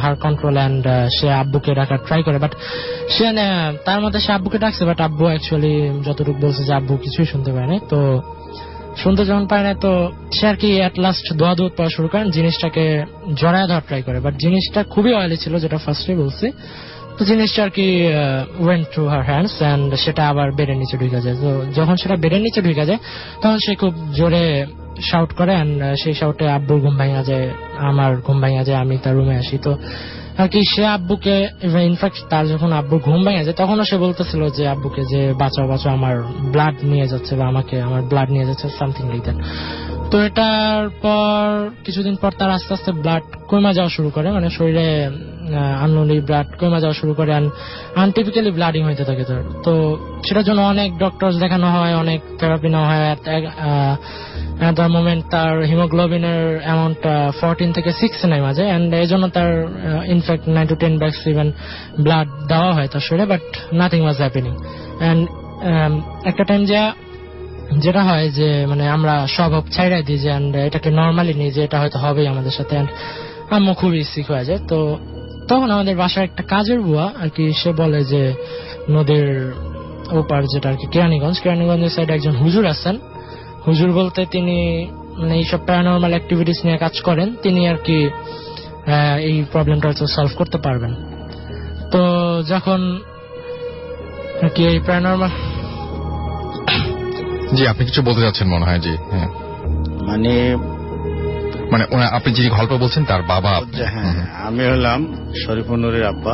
her control, and সে আব্বুকে ডাকার ট্রাই করে। বাট সে তার মধ্যে সে আব্বুকে ডাকছে, বাট আব্বু অ্যাকচুয়ালি যতটুকু বলছে যে আব্বু কিছুই শুনতে পায় না। তো শুনতে যখন পায় না, তো সে আর কি অ্যাট লাস্ট দোয়া পড়া শুরু করেন, জিনিসটাকে জড়ায় ধরার ট্রাই করে। বাট জিনিসটা খুবই অয়েলি ছিল, যেটা ফার্স্টে বলছি। তো জিনিসটা আর কি went through her hands, and সেটা আবার বেডের নিচে ঢুকে যায়। তো যখন সেটা বেডের নিচে ঢুকে যায়, তখন সে খুব জোরে শাউট করে, এন্ড সেই শাউটে আব্বুর ঘুম ভাঙা যায়, আমার ঘুম ভাঙা যায়, আমি তার রুমে আসি। তো আর কি সে আব্বুকে, ইনফ্যাক্ট তার যখন আব্বুর ঘুম ভেঙে যায়, তখনও সে বলতেছিল যে আব্বুকে যে বাঁচাও, আমার ব্লাড নিয়ে যাচ্ছে, বা আমার ব্লাড নিয়ে যাচ্ছে, সামথিং লাইক দ্যাট। তো এটার পর কিছুদিন পর তার আস্তে আস্তে ব্লাড কমে যাওয়া শুরু করে, মানে শরীরে আননোনলি ব্লাড কমে যাওয়া শুরু করে, আনটিপিক্যালি ব্লাডিং হইতে থাকে তার। তো সেটার জন্য অনেক ডক্টর দেখানো হয়, অনেক থেরাপি নেওয়া হয়। at the moment তার হিমোগ্লোবিনের অ্যামাউন্ট 14 থেকে 6 নেই মাঝে, এন্ড এই জন্য তার in fact 9 to 10 bags even blood দেওয়া হয় তার শরীরে, but nothing was happening. And একটা টাইম যেটা হয় যে মানে আমরা সব ছাইড়াই দিই যে, এন্ড এটাকে নর্মালি নিই যে এটা হয়তো হবেই আমাদের সাথে, এন্ড আম্মু খুবই সিক হয়ে যায়। তো তখন আমাদের বাসার একটা কাজের বুয়া আর কি, সে বলে যে নদীর ওপার, যেটা আর কি কেরানীগঞ্জের সাইডে একজন হুজুর আছেন। হুজুর বলতে তিনি মানে এইসব প্যারানর্মাল অ্যাক্টিভিটিস নিয়ে কাজ করেন, তিনি আর কি এই প্রবলেমটা সলভ করতে পারবেন। তো যখন আর কি এই প্যারানর্মাল, জি আপনি কিছু বলতে যাচ্ছেন মনে হয়। জি হ্যাঁ, মানে আপনি যিনি গল্প বলছেন তার বাবা। হ্যাঁ, আমি হলাম শরীফুন্নূরের আব্বা।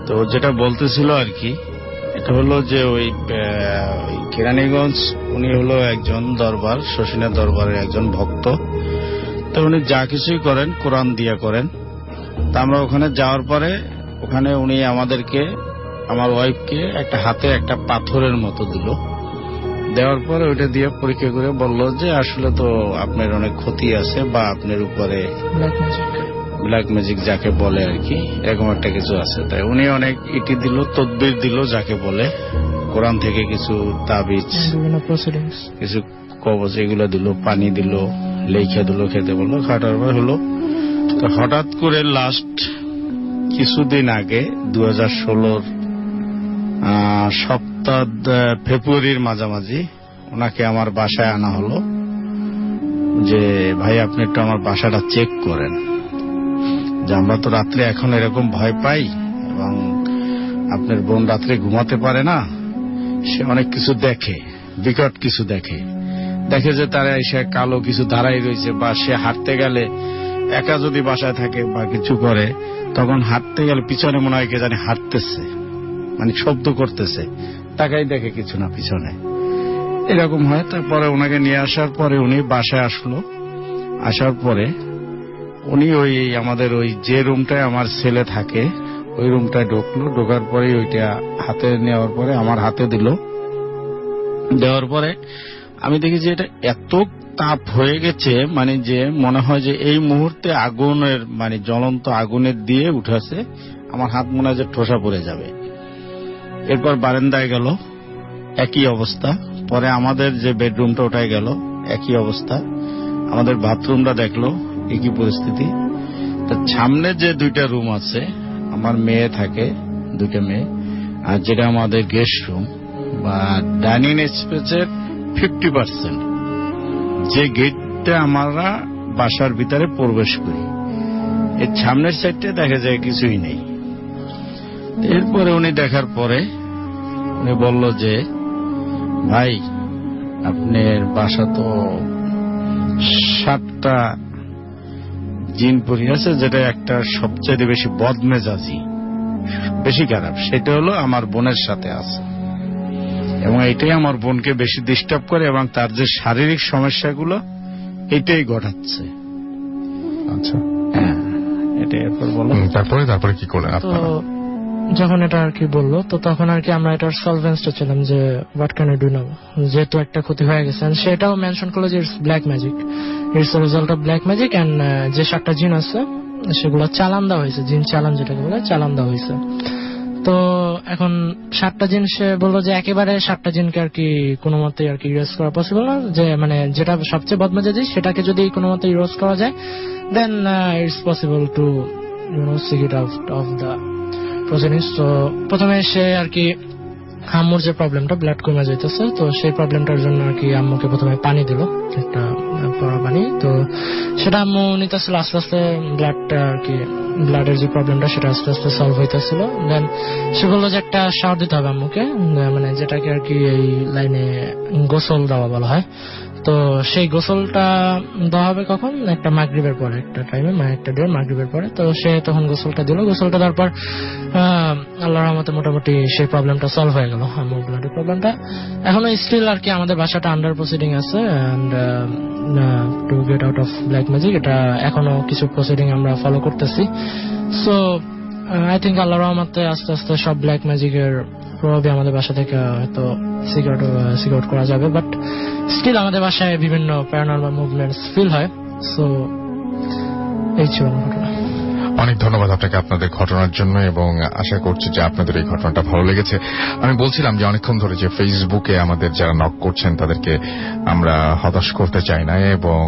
তো যেটা বলতেছিল আর কি, এটা হলো যে ওই কেরানীগঞ্জ, উনি হলো একজন দরবার, শশীনা দরবারের একজন ভক্ত। তো উনি যা কিছুই করেন কোরআন দিয়া করেন। তা আমরা ওখানে যাওয়ার পরে ওখানে উনি আমাদেরকে, আমার ওয়াইফকে একটা হাতে একটা পাথরের মতো দিল। দেওয়ার পরে ওইটা দিয়ে পরীক্ষা করে বলল যে আসলে তো আপনার অনেক ক্ষতি আছে, বা আপনার উপরে ব্ল্যাক ম্যাজিক যাকে বলে আর কি, এরকম একটা কিছু আছে। তাই উনি অনেক ইটি দিল, তদবির দিল যাকে বলে, কোরআন থেকে কিছু তাবিজ, কিছু কবজ এগুলো দিল, পানি দিল, লেখা দিল, খেতে বললো। খাটার পর হলো তো হঠাৎ করে লাস্ট কিছুদিন আগে 2016 সপ্তাহ ফেব্রুয়ারির মাঝামাঝি ওনাকে আমার বাসায় আনা হলো যে ভাই আপনি একটু আমার বাসাটা চেক করেন, যে আমরা তো রাত্রে এখন এরকম ভয় পাই এবং আপনার বোন রাত্রে ঘুমাতে পারে না, সে অনেক কিছু দেখে, বিকট কিছু দেখে যে তারা এসে কালো কিছু দাঁড়াই রয়েছে, বা সে হাঁটতে গেলে একা যদি বাসায় থাকে বা কিছু করে তখন হাঁটতে গেলে পিছনে মনে হয় কে জানি হাঁটতেছে, মানে শব্দ করতেছে, তাকাই দেখে কিছু না পিছনে, এরকম হয়। তারপরে ওনাকে নিয়ে আসার পরে উনি বাসায় আসলো, আসার পরে উনি ওই আমাদের ওই যে রুমটায় আমার ছেলে থাকে ওই রুমটায় ঢুকলো, ঢোকার পরে ওইটা হাতে নেওয়ার পরে আমার হাতে দিল, দেওয়ার পরে আমি দেখি যে এটা এত তাপ হয়ে গেছে, মানে যে মনে হয় যে এই মুহূর্তে আগুনের মানে জ্বলন্ত আগুনের দিয়ে উঠেছে, আমার হাত মনে হয় যে ঠোসা পড়ে যাবে। এরপর বারান্দায় গেল, একই অবস্থা। পরে আমাদের যে বেডরুমটা ওটাই গেল, একই অবস্থা। আমাদের বাথরুমটা দেখলো, একই পরিস্থিতি। তার সামনে যে দুইটা রুম আছে, আমার মেয়ে থাকে, দুইটা মেয়ে, আর যেটা আমাদের গেস্ট রুম বা ডাইনিং স্পেসের 50% যে গেটটা আমরা বাসার ভিতরে প্রবেশ করি, এর সামনের সাইডটা দেখা যায় কিছুই নেই। এরপরে উনি দেখার পরে উনি বলল যে ভাই আপনার বাসা তো 7টা জিন পরি আছে, যেটা একটা সবচেয়ে বেশি বদমেজাজি, বেশি খারাপ, সেটা হলো আমার বোনের সাথে আছে, এবং এটাই আমার বোনকে বেশি ডিস্টার্ব করে এবং তার যে শারীরিক সমস্যাগুলো এটাই ঘটাচ্ছে। আচ্ছা, এটাই। এরপর বলো তারপরে কি করলেন তো আপনারা? যখন এটা আর কি বললো, তো তখন আর কি আমরা এটার সলভেন্সটা ছিলাম যে what can I do now, যেহেতু একটা ক্ষতি হয়ে গেছে। সেটাও মেনশন করলো যে it's black magic, it's a result of black magic, and যে 7টা জিন আছে সেগুলো চালান দেওয়া হয়েছে, জিন চালান যেটাকে বলে চালান দেওয়া হয়েছে। তো এখন 7টা জিন, সে বললো যে একেবারে 7টা জিনকে আর কি কোনো মতে আর কি ইউজ করা পসিবল না, যে মানে যেটা সবচেয়ে বদমেজাজি সেটাকে যদি কোনো মতে ইউজ করা যায় then it's possible to seek it out of the proceedings. তো প্রথমে সে আর কি আম্মুর যে প্রবলেমটা, ব্লাড কমে যাইতেছে, তো সেই প্রবলেমটার জন্য আর কি আম্মুকে প্রথমে পানি দিল, একটা পড়া পানি। তো সেটা আম্মু নিতেছিল, আস্তে আস্তে ব্লাডটা আর কি, ব্লাডের যে প্রবলেমটা সেটা আস্তে আস্তে সলভ হইতেছিল। দেন সে বললো যে একটা শাওয়ার দিতে হবে আম্মুকে, মানে যেটাকে আর কি এই লাইনে গোসল দেওয়া বলা হয়। তো সেই গোসলটা দেওয়া হবে কখন, একটা মাগরিবের পরে, একটা টাইমে, একটা ডে মাগরিবের পরে। তো সে তখন গোসলটা দিল, গোসলটা দেওয়ার পর আল্লাহর রহমতে মোটামুটি সেই প্রবলেমটা সলভ হয়ে গেল, আমার ব্লাডের প্রবলেমটা। এখনো স্টিল আর কি আমাদের বাসাটা আন্ডার প্রসিডিং আছে, and to get out of black magic এটা এখনো কিছু প্রসিডিং আমরা ফলো করতেছি। সো আই থিঙ্ক আল্লাহর রহমতে আস্তে আস্তে সব ব্ল্যাক ম্যাজিকের প্রভাবে আমাদের বাসা থেকে হয়তো সিকিউর করা যাবে, বাট স্টিল আমাদের বাসায় বিভিন্ন প্যারানরমাল মুভমেন্টস ফিল হয়। সো এই ছিল ঘটনা। অনেক ধন্যবাদ আপনাকে আপনাদের ঘটনার জন্য, এবং আশা করছি যে আপনাদের এই ঘটনাটা ভালো লেগেছে। আমি বলছিলাম যে অনেকক্ষণ ধরে যে ফেসবুকে আমাদের যারা নক করছেন তাদেরকে আমরা হতাশ করতে চাই না, এবং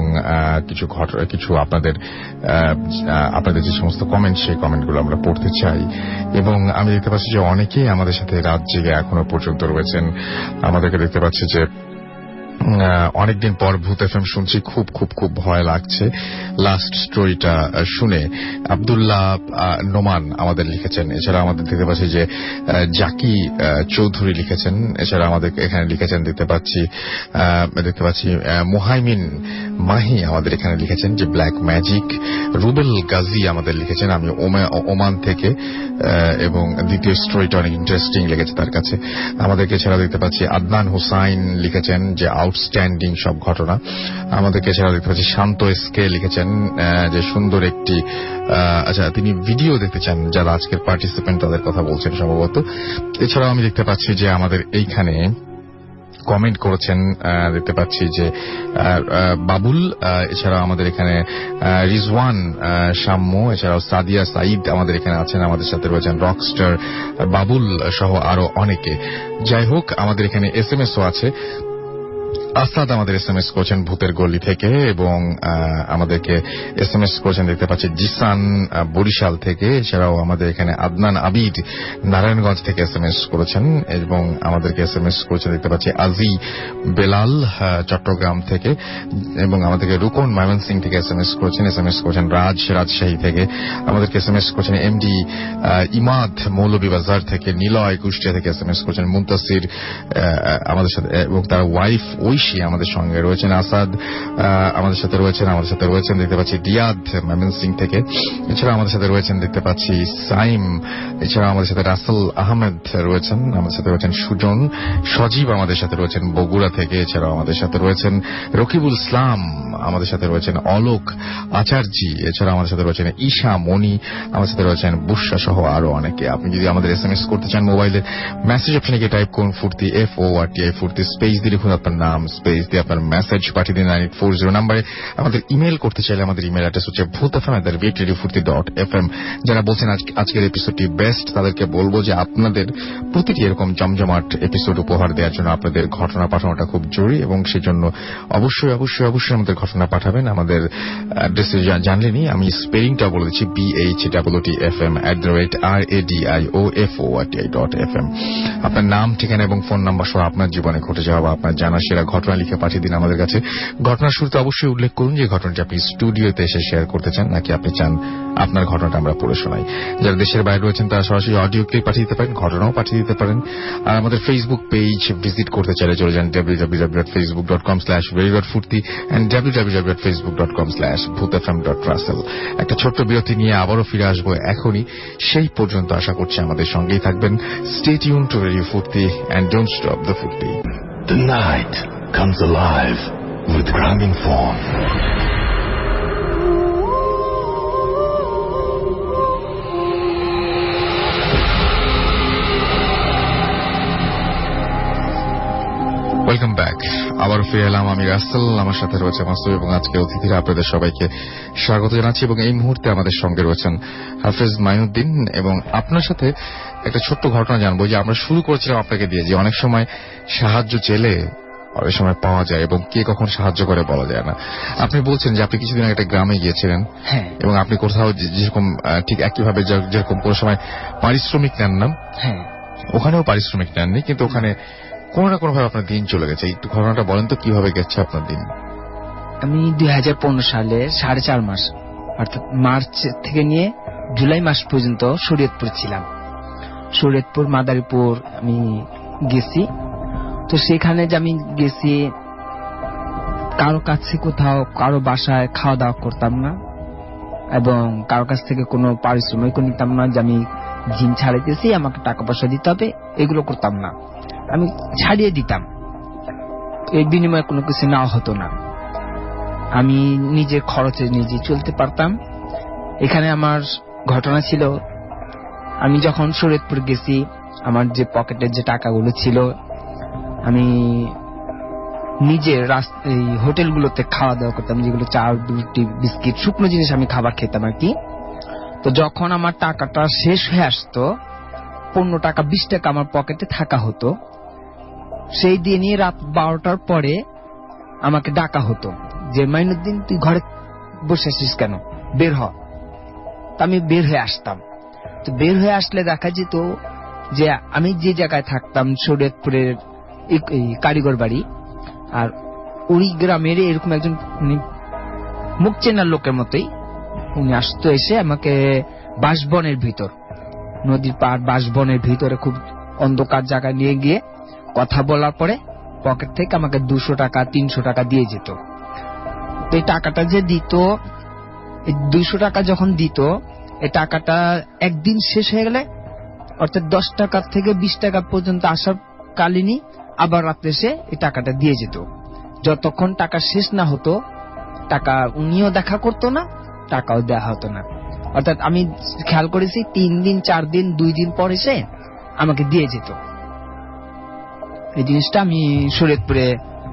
কিছু আপনাদের যে সমস্ত কমেন্ট, সেই কমেন্টগুলো আমরা পড়তে চাই। এবং আমি দেখতে পাচ্ছি যে অনেকেই আমাদের সাথে রাত জেগে এখনো পর্যন্ত রয়েছেন। আমাদেরকে দেখতে পাচ্ছি যে অনেকদিন পর ভূত এফএম শুনছি, খুব খুব খুব ভয় লাগছে লাস্ট স্টোরিটা শুনে। আব্দুল্লাহ নোমান আমাদের লিখেছেন। এছাড়া আমাদের দেখতে পাচ্ছি যে জাকি চৌধুরী লিখেছেন। এছাড়া আমাদের এখানে লিখেছেন দেখতে পাচ্ছি মুহাইমিন মাহি আমাদের এখানে লিখেছেন যে ব্ল্যাক ম্যাজিক। রুবেল গাজী আমাদের লিখেছেন আমি ওমান থেকে, এবং দ্বিতীয় স্টোরিটা অনেক ইন্টারেস্টিং লেগেছে তার কাছে। আমাদেরকে এছাড়া দেখতে পাচ্ছি আদনান হুসাইন লিখেছেন যে আউটস্ট্যান্ডিং সব ঘটনা। আমাদেরকে এছাড়া দেখতে পাচ্ছি শান্ত এসকে লিখেছেন যে সুন্দর একটি, আচ্ছা তিনি ভিডিও দেখতে চান যারা আজকের পার্টিসিপেন্ট তাদের কথা বলছেন সম্ভবত। এছাড়াও আমি দেখতে পাচ্ছি যে আমাদের এইখানে কমেন্ট করেছেন, দেখতে পাচ্ছি যে বাবুল, এছাড়া আমাদের এখানে রিজওয়ান শাম্য, এছাড়াও সাদিয়া সাইদ আমাদের এখানে আছেন, আমাদের সাথে রয়েছেন রকস্টার বাবুল সহ আরো অনেকে। যাই হোক, আমাদের এখানে এসএমএসও আছে। আসাদ আমাদের SMS করেছেন ভূতের গলি থেকে, এবং আমাদেরকে SMS করেছেন দেখতে পাচ্ছি জিসান বরিশাল থেকে। এছাড়াও আমাদের এখানে আদনান আবিদ নারায়ণগঞ্জ থেকে SMS করেছেন, এবং আমাদেরকে SMS করেছেন দেখতে পাচ্ছি আজি বেলাল চট্টগ্রাম থেকে, এবং আমাদেরকে রুকন ময়মনসিং থেকে SMS করেছেন রাজ রাজশাহী থেকে। আমাদেরকে SMS করেছেন MD ইমাদ মৌলভীবাজার থেকে, নিলয় কুষ্টিয়া থেকে SMS করেছেন মুনতাসির আমাদের সাথে, এবং তার ওয়াইফ ঐশী আমাদের সঙ্গে রয়েছেন। আসাদ আমাদের সাথে রয়েছেন দেখতে পাচ্ছি রিয়াদ ময়মনসিং থেকে। এছাড়া আমাদের সাথে রয়েছেন দেখতে পাচ্ছি সাইম, এছাড়া আমাদের সাথে রাসেল আহমেদ রয়েছেন, আমাদের সাথে রয়েছেন সুজন, সজীব আমাদের সাথে রয়েছেন বগুড়া থেকে। এছাড়াও আমাদের সাথে রয়েছেন রকিবুল ইসলাম, আমাদের সাথে রয়েছেন অলোক আচার্যী, এছাড়া আমাদের সাথে রয়েছেন ঈশা মনি, আমাদের সাথে রয়েছেন বুশরা সহ আরো অনেকে। আপনি যদি আমাদের SMS করতে চান মোবাইলে মেসেজ অপশনে গিয়ে টাইপ করুন ফুর্তি FORTI ফুর্তি, স্পেস দিয়ে লিখুন আপনার নাম, স্পেস দিয়ে আপনার মেসেজ পাঠিয়ে দিন 9840 নাম্বারে। আমাদের ইমেল করতে চাইলে আমাদের ইমেল অ্যাড্রেস হচ্ছে bhutfm@radiofurti.fm। যারা বলছেন আজকের এপিসোডটি বেস্ট, তাদেরকে বলবো যে আপনাদের প্রতিটি এরকম জমজমাট এপিসোড উপহার দেওয়ার জন্য আপনাদের ঘটনা পাঠানোটা খুব জরুরি, এবং সেজন্য অবশ্যই আমাদের ঘটনা পাঠাবেন। আমাদের অ্যাড্রেসে জানলেনি, আমি স্পেলিংটা বলে দিচ্ছি BHWTFM@radioforti.fm। আপনার নাম, ঠিকানা এবং ফোন নাম্বার সহ আপনার জীবনে ঘটে যাওয়া বা আপনার জানা সেরা ঘটনা লিখে পাঠিয়ে দিন আমাদের কাছে। ঘটনার শুরুতে অবশ্যই উল্লেখ করুন যে ঘটনাটি আপনি স্টুডিওতে এসে শেয়ার করতে চান, নাকি আপনি চান আপনার ঘটনাটা আমরা পড়ে শোনাই। যারা দেশের বাইরে রয়েছেন তারা সরাসরি অডিও ক্লিপ পাঠিয়ে দিতে পারেন, ঘটনাও পাঠিয়ে দিতে পারেন। আর আমাদের ফেসবুক পেজ ভিজিট করতে চাইলে চলে যান www.facebook.com/radiofurti and www.facebook.com/bhutfm.russell। একটা ছোট্ট বিরতি নিয়ে আবারও ফিরে আসবো এখনই। সেই পর্যন্ত আশা করছি আমাদের সঙ্গেই থাকবেন। Stay tuned to Radio Furti and don't stop the Furti. The night comes alive with gramophone. Welcome back. আবার ফিরে এলাম, আমি রাসেল, আমার সাথে রয়েছে মাসুদ, এবং আজকে অতিথিরা আপনাদের সবাইকে স্বাগত জানাচ্ছি। এবং এই মুহূর্তে আমাদের সঙ্গে রয়েছেন হাফেজ মাইনুদ্দিন, এবং আপনার সাথে একটা ছোট্ট ঘটনা জানবো যে আমরা শুরু করেছিলাম আপনাকে দিয়ে, যে অনেক সময় সাহায্য চেলে অনেক সময় পাওয়া যায়, এবং কে কখন সাহায্য করে বলা যায় না। আপনি বলছেন যে আপনি কিছুদিন আগে একটা গ্রামে গিয়েছিলেন, এবং আপনি কোথাও যেরকম ঠিক একইভাবে যেরকম কোনো সময় পারিশ্রমিক নেন না, ওখানেও পারিশ্রমিক নেননি, কিন্তু ওখানে কোনো না কোনো ভাবে আপনার দিন চলে গেছে। একটু ঘটনাটা বলেন তো, কিভাবে গেছে আপনার দিন? আমি 2015 সালে 4.5 মাস, অর্থাৎ মার্চ থেকে নিয়ে জুলাই মাস পর্যন্ত শরীয়তপুর ছিলাম। শরীয়তপুর মাদারীপুর আমি গেছি। তো সেখানে যে আমি গেছি, কারো কাছে কোথাও কারো বাসায় খাওয়া দাওয়া করতাম না, এবং কারো কাছ থেকে কোনো পারিশ্রমিক নিতাম না, যে আমি জিন ছাড়াইতেছি আমাকে টাকা পয়সা দিতে হবে, এগুলো করতাম না। আমি ছাড়িয়ে দিতাম, এর বিনিময়ে কোনো কিছু নেওয়া হতো না। আমি নিজের খরচে নিজে চলতে পারতাম। এখানে আমার ঘটনা ছিল, আমি যখন শরীয়তপুর গেছি, আমার যে পকেটের যে টাকাগুলো ছিল, আমি নিজের এই হোটেলগুলোতে খাওয়া দাওয়া করতাম, যেগুলো চা, রুটি, বিস্কিট, শুকনো জিনিস আমি খাবার খেতাম আর কি। তো যখন আমার টাকাটা শেষ হয়ে আসতো, 15 টাকা 20 টাকা আমার পকেটে থাকা হতো, সেই দিনই রাত 12টার পরে আমাকে ডাকা হতো যে মাইনুদ্দিন তুই ঘরে বসে আছিস কেন, বের হ। তা আমি বের হয়ে আসতাম। তো বের হয়ে আসলে দেখা যেত যে আমি যে জায়গায় থাকতাম, শরীয়তপুরের কারিগর বাড়ি, আর ওই গ্রামের এরকম একজন মুখ চেনার লোকের মতোই উনি আসতো, এসে আমাকে বাঁশবনের ভিতর, নদীর পাড় বাঁশবনের ভিতরে খুব অন্ধকার জায়গায় নিয়ে গিয়ে কথা বলার পরে পকেট থেকে আমাকে 200 টাকা 300 টাকা দিয়ে যেত। তো এই টাকাটা যে দিত, 200 টাকা যখন দিত, এই টাকাটা একদিন শেষ হয়ে গেলে, অর্থাৎ 10 টাকা থেকে 20 টাকা পর্যন্ত আসার কালীনই আবার রাত্রে এসে এই টাকাটা দিয়ে যেত। যতক্ষণ টাকা শেষ না হতো, টাকা উনিও দেখা করতো না, টাকাও দেওয়া হতো না। অর্থাৎ আমি খেয়াল করেছি 3 দিন 4 দিন 2 দিন পর এসে আমাকে দিয়ে যেত। এই জিনিসটা আমি শরীয়তপুরে।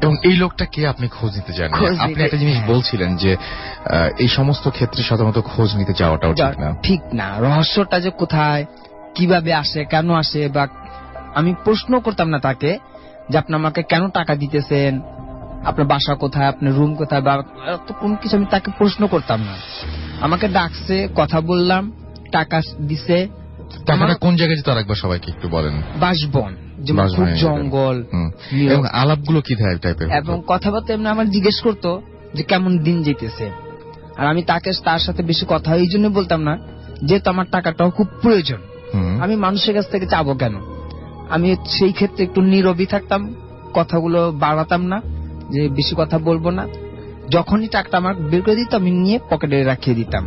এবং এই লোকটা কে, আপনি খোঁজ নিতে যান? আপনি একটা জিনিস বলছিলেন যে এই সমস্ত ক্ষেত্রে সাধারণত খোঁজ নিতে যাওয়াটাও ঠিক না। রহস্যটা যে কোথায়, কিভাবে আসে, কেন আসে, বা আমি প্রশ্ন করতাম না তাকে যে আপনি আমাকে কেন টাকা দিতেছেন, আপনার বাসা কোথায়, আপনার রুম কোথায়, বা তো কোন কিছু আমি তাকে প্রশ্ন করতাম না। আমাকে ডাকছে, কথা বললাম, টাকা দিছে। টাকাটা কোন জায়গায় যেত আরেকবার সবাইকে একটু বলেন। বাসবন, যেমন খুব জঙ্গল, এবং আলাপগুলো কি টাইপের, এবং কথাবার্তা এমনি আমার জিজ্ঞেস করতো যে কেমন দিন যেতেছে। আর আমি তার সাথে বেশি কথা এই জন্য বলতাম না, যেহেতু আমার টাকাটাও খুব প্রয়োজন। আমি মানুষের কাছ থেকে চাবো কেন? আমি সেই ক্ষেত্রে একটু নীরবই থাকতাম, কথাগুলো বাড়াতাম না, যে বেশি কথা বলবো না। যখনই টাকাটা আমার বের করে দিত আমি নিয়ে পকেটে রাখিয়ে দিতাম,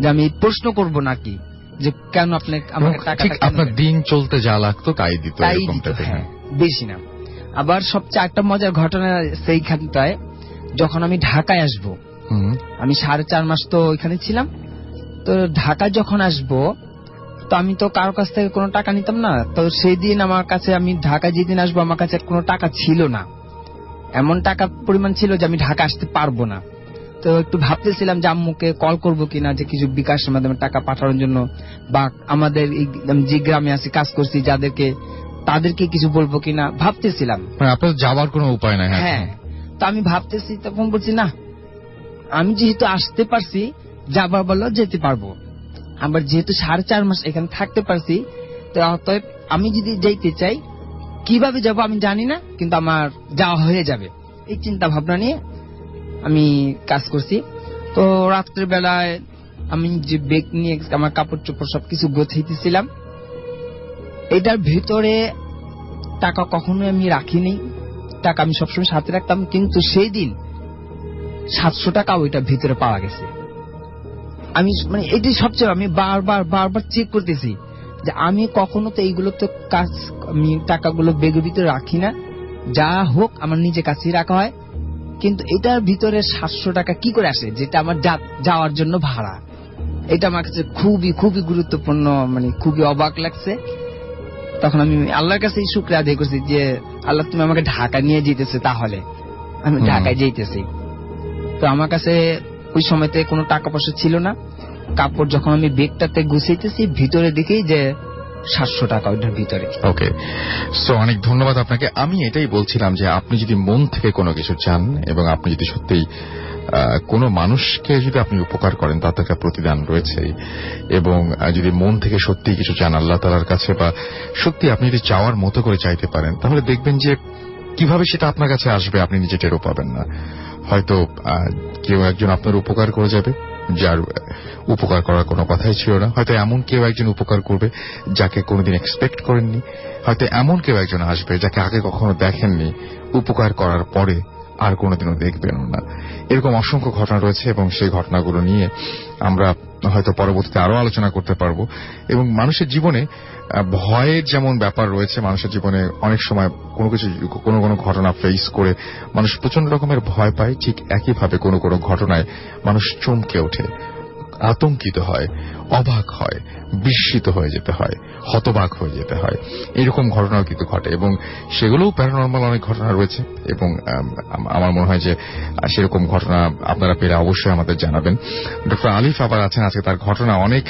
যে আমি প্রশ্ন করবো নাকি যে কেন আপনি আমাকে টাকাটা। আপনার দিন চলতে যা লাগতো তাই দিত, হ্যাঁ, বেশি না। আবার সবচেয়ে একটা মজার ঘটনা সেইখানটায়, যখন আমি ঢাকায় আসবো, আমি 4.5 মাস তো ওইখানে ছিলাম, তো ঢাকা যখন আসবো তো আমি তো কারোর কাছ থেকে কোনো টাকা নিতাম না। তো সেই দিন আমার কাছে, আমি ঢাকা যেদিন আসবো আমার কাছে কোনো টাকা ছিল না, এমন টাকা পরিমাণ ছিল যে আমি ঢাকা আসতে পারবো না। তো একটু ভাবতেছিলাম যে আম্মুকে কল করবো কিনা, যে কিছু বিকাশের মাধ্যমে টাকা পাঠানোর জন্য, বা আমাদের যে গ্রামে আছি কাজ করছি যাদেরকে, তাদেরকে কিছু বলবো কিনা ভাবতেছিলাম। আপনার যাওয়ার কোনো উপায় নাই। হ্যাঁ, তো আমি ভাবতেছি, তখন বলছি না, আমি যেহেতু আসতে পারছি, যাবার বললেও যেতে পারবো। আবার যেহেতু 4.5 মাস এখানে থাকতে পারছি, তো অতএব আমি যদি যাইতে চাই, কিভাবে যাব আমি জানি না, কিন্তু আমার যাওয়া হয়ে যাবে, এই চিন্তা ভাবনা নিয়ে আমি কাজ করছি। তো রাত্রের বেলায় আমি যে ব্যাগ নিয়ে আমার কাপড় চোপড় সবকিছু গোছাইতেছিলাম, এটার ভিতরে টাকা কখনোই আমি রাখিনি। টাকা আমি সবসময় সাথে রাখতাম, কিন্তু সেই দিন 700 টাকা ওইটার ভিতরে পাওয়া গেছে। আমি মানে এটি সবচেয়ে আমি বারবার চেক করতেছি যে আমি কখনো তো এইগুলো তো কাজ, আমি টাকাগুলো ব্যাগের ভিতরে রাখি না, যা হোক আমার নিজের কাছেই রাখা হয়। কিন্তু এটার ভিতরে 700 টাকা কি করে আসে, যেটা আমার যাওয়ার জন্য ভাড়া। এটা আমার কাছে খুবই খুবই গুরুত্বপূর্ণ, মানে খুবই অবাক লাগছে। তখন আমি আল্লাহর কাছে শুকরিয়া আদায় করছি যে আল্লাহ তুমি আমাকে ঢাকা নিয়ে যেতেছে, তাহলে আমি ঢাকায় যেতেছি। তো আমার কাছে ওই সময়তে কোনো টাকা পয়সা ছিল না। কাপড় যখন আমি ব্যাগটাতে গুছাইতেছি, ভিতরে দেখি যে 700 টাকা ওইটার ভিতরে। ওকে, সো অনেক ধন্যবাদ আপনাকে। আমি এটাই বলছিলাম যে আপনি যদি মন থেকে কোনো কিছু চান, এবং আপনি যদি সত্যি কোনো মানুষকে যদি আপনি উপকার করেন, তার একটা প্রতিদান রয়েছে, এবং যদি মন থেকে সত্যি কিছু চান আল্লাহ তাআলার কাছে, বা সত্যি আপনি যদি চাওয়ার মতো করে চাইতে পারেন, তাহলে দেখবেন যে কিভাবে সেটা আপনার কাছে আসবে আপনি নিজে টেরও পাবেন না। হয়তো কেউ একজন আপনার উপকার করে যাবে, যার উপকার করার কোনো কথাই ছিল না। হয়তো এমন কেউ একজন উপকার করবে যাকে কোনোদিন এক্সপেক্ট করেননি। হয়তো এমন কেউ একজন আসবে যাকে আগে কখনো দেখেননি, উপকার করার পরে আর কোনোদিনও দেখবেন না। এরকম অসংখ্য ঘটনা রয়েছে, এবং সেই ঘটনাগুলো নিয়ে আমরা হয়তো পরবর্তীতে আরো আলোচনা করতে পারবো। এবং মানুষের জীবনে ভয়ের যেমন ব্যাপার রয়েছে, মানুষের জীবনে অনেক সময় কোনো ঘটনা ফেস করে মানুষ প্রচন্ড রকমের ভয় পায়, ঠিক একইভাবে কোনো ঘটনায় মানুষ চমকে ওঠে, আতঙ্কিত হয়, অবাক হয়, বিস্মিত হয়ে যেতে হয়, হতবাক হয়ে যেতে হয়। এরকম ঘটনাও কিন্তু ঘটে, এবং সেগুলোও প্যারানরমাল অনেক ঘটনা রয়েছে। এবং আমার মনে হয় যে সেরকম ঘটনা আপনারা পেলে অবশ্যই আমাদের জানাবেন। ডক্টর আলিফ আবার আছেন আজকে, তার ঘটনা অনেক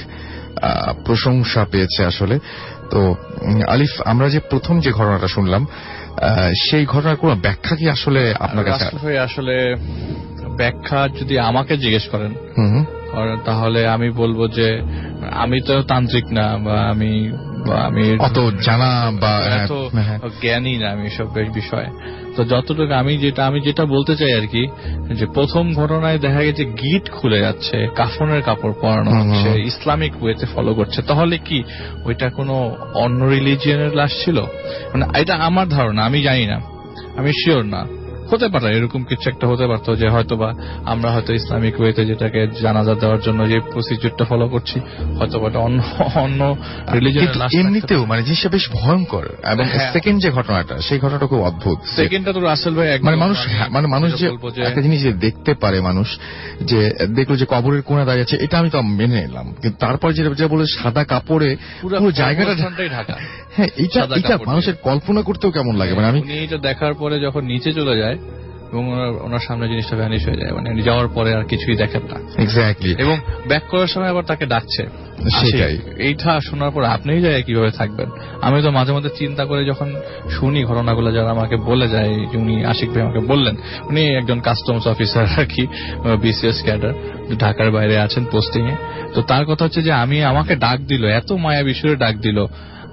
প্রশংসা পেয়েছে আসলে। তো আলিফ, আমরা যে প্রথম যে ঘটনাটা শুনলাম, সেই ঘটনার কোনো ব্যাখ্যা কি আসলে আপনার কাছে? আসলে ব্যাখ্যা যদি আমাকে জিজ্ঞেস করেন, তাহলে আমি বলবো যে আমি তো তান্ত্রিক না, বা আমি অত জানা বা এত জ্ঞানী না আমি সব বিষয়ে। তো যতটুকু আমি যেটা বলতে চাই আর কি, যে প্রথম ঘটনায় দেখা গেছে গিট খুলে যাচ্ছে, কাফনের কাপড় পরানো হচ্ছে, ইসলামিক ওয়েতে ফলো করছে, তাহলে কি ওইটা কোনো অন্য রিলিজিয়নের লাশ ছিল? মানে এটা আমার ধারণা, আমি জানি না, আমি শিওর না। হতে পারে এরকম কিছু একটা হতে পারতো, যে হয়তোবা আমরা হয়তো ইসলামিক ওয়েতে যেটাকে জানাজা দেওয়ার জন্য যে প্রসিডিউরটা ফলো করছি, হয়তো অন্য রিলিজিয়নের লাশ। এমনিতেও মানে জিনিসটা বেশ ভয়ঙ্কর। এবং সেকেন্ড যে ঘটনাটা, সেই ঘটনাটা খুব অদ্ভুত। সেকেন্ডটা তো রাসেল ভাই মানে মানুষ যে একটা জিনিস দেখতে পারে, মানুষ যে দেখলো যে কবরের কোণে দাঁড়িয়ে আছে, এটা আমি তো মেনে নিলাম, কিন্তু তারপর যেটা বলে সাদা কাপড়ে পুরো জায়গাটা ঢাকা, হ্যাঁ, এটা মানুষের কল্পনা করতেও কেমন লাগে। মানে আমি এটা দেখার পরে যখন নিচে চলে যায়, এবং ওনার সামনে জিনিসটা ভ্যানিশ হয়ে যায়, মানে উনি যাওয়ার পরে আর কিছুই দেখেন না। এক্স্যাক্টলি। এবং ব্যাক করার সময় আবার তাকে ডাকছে, সেটাই। এইটা শোনার পর আপনিই যায় কিভাবে থাকবেন। আমি তো মাঝে মধ্যে চিন্তা করে যখন শুনি ঘটনাগুলো, যারা আমাকে বলে যায় যে উনি আশিক ভাই আমাকে বললেন, উনি একজন কাস্টমস অফিসার আর কি, বিসিএস ক্যাডার, ঢাকার বাইরে আছেন পোস্টিং এ। তো তার কথা হচ্ছে যে আমাকে ডাক দিল, এত মায়াবী সুরে ডাক দিল,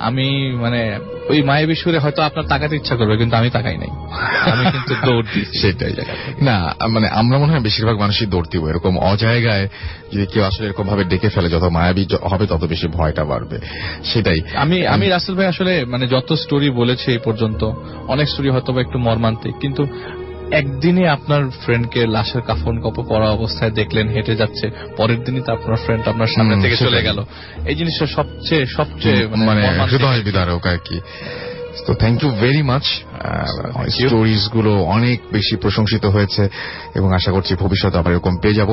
আমি মানে ওই মায়াবী সুরে হয়তো আপনার তাকাতে ইচ্ছা করবে, কিন্তু আমি তাকাই নাই, আমি কিন্তু দৌড় দিই। সেটাই না, মানে আমরা মনে হয় বেশিরভাগ মানুষই দৌড় দিব এরকম অজায়গায়। যদি কেউ আসলে এরকম ভাবে ডেকে ফেলে, যত মায়াবী হবে তত বেশি ভয়টা বাড়বে। সেটাই। আমি রাসেল ভাই আসলে মানে যত স্টোরি বলেছে এই পর্যন্ত, অনেক স্টোরি হয়তো বা একটু মর্মান্তিক, কিন্তু একদিনে আপনার ফ্রেন্ডকে লাশের কাফন কাপড় পরা অবস্থায় দেখলেন হেঁটে যাচ্ছে, পরের দিনই তো আপনার ফ্রেন্ড আপনার সামনে থেকে চলে গেল, এই জিনিসটা সবচেয়ে মানে হৃদয় বিদারক আর কি। তো thank you very much. Stories গুলো অনেক বেশি প্রশংসিত হয়েছে এবং আশা করছি ভবিষ্যতে আবার এরকম পেয়ে যাব।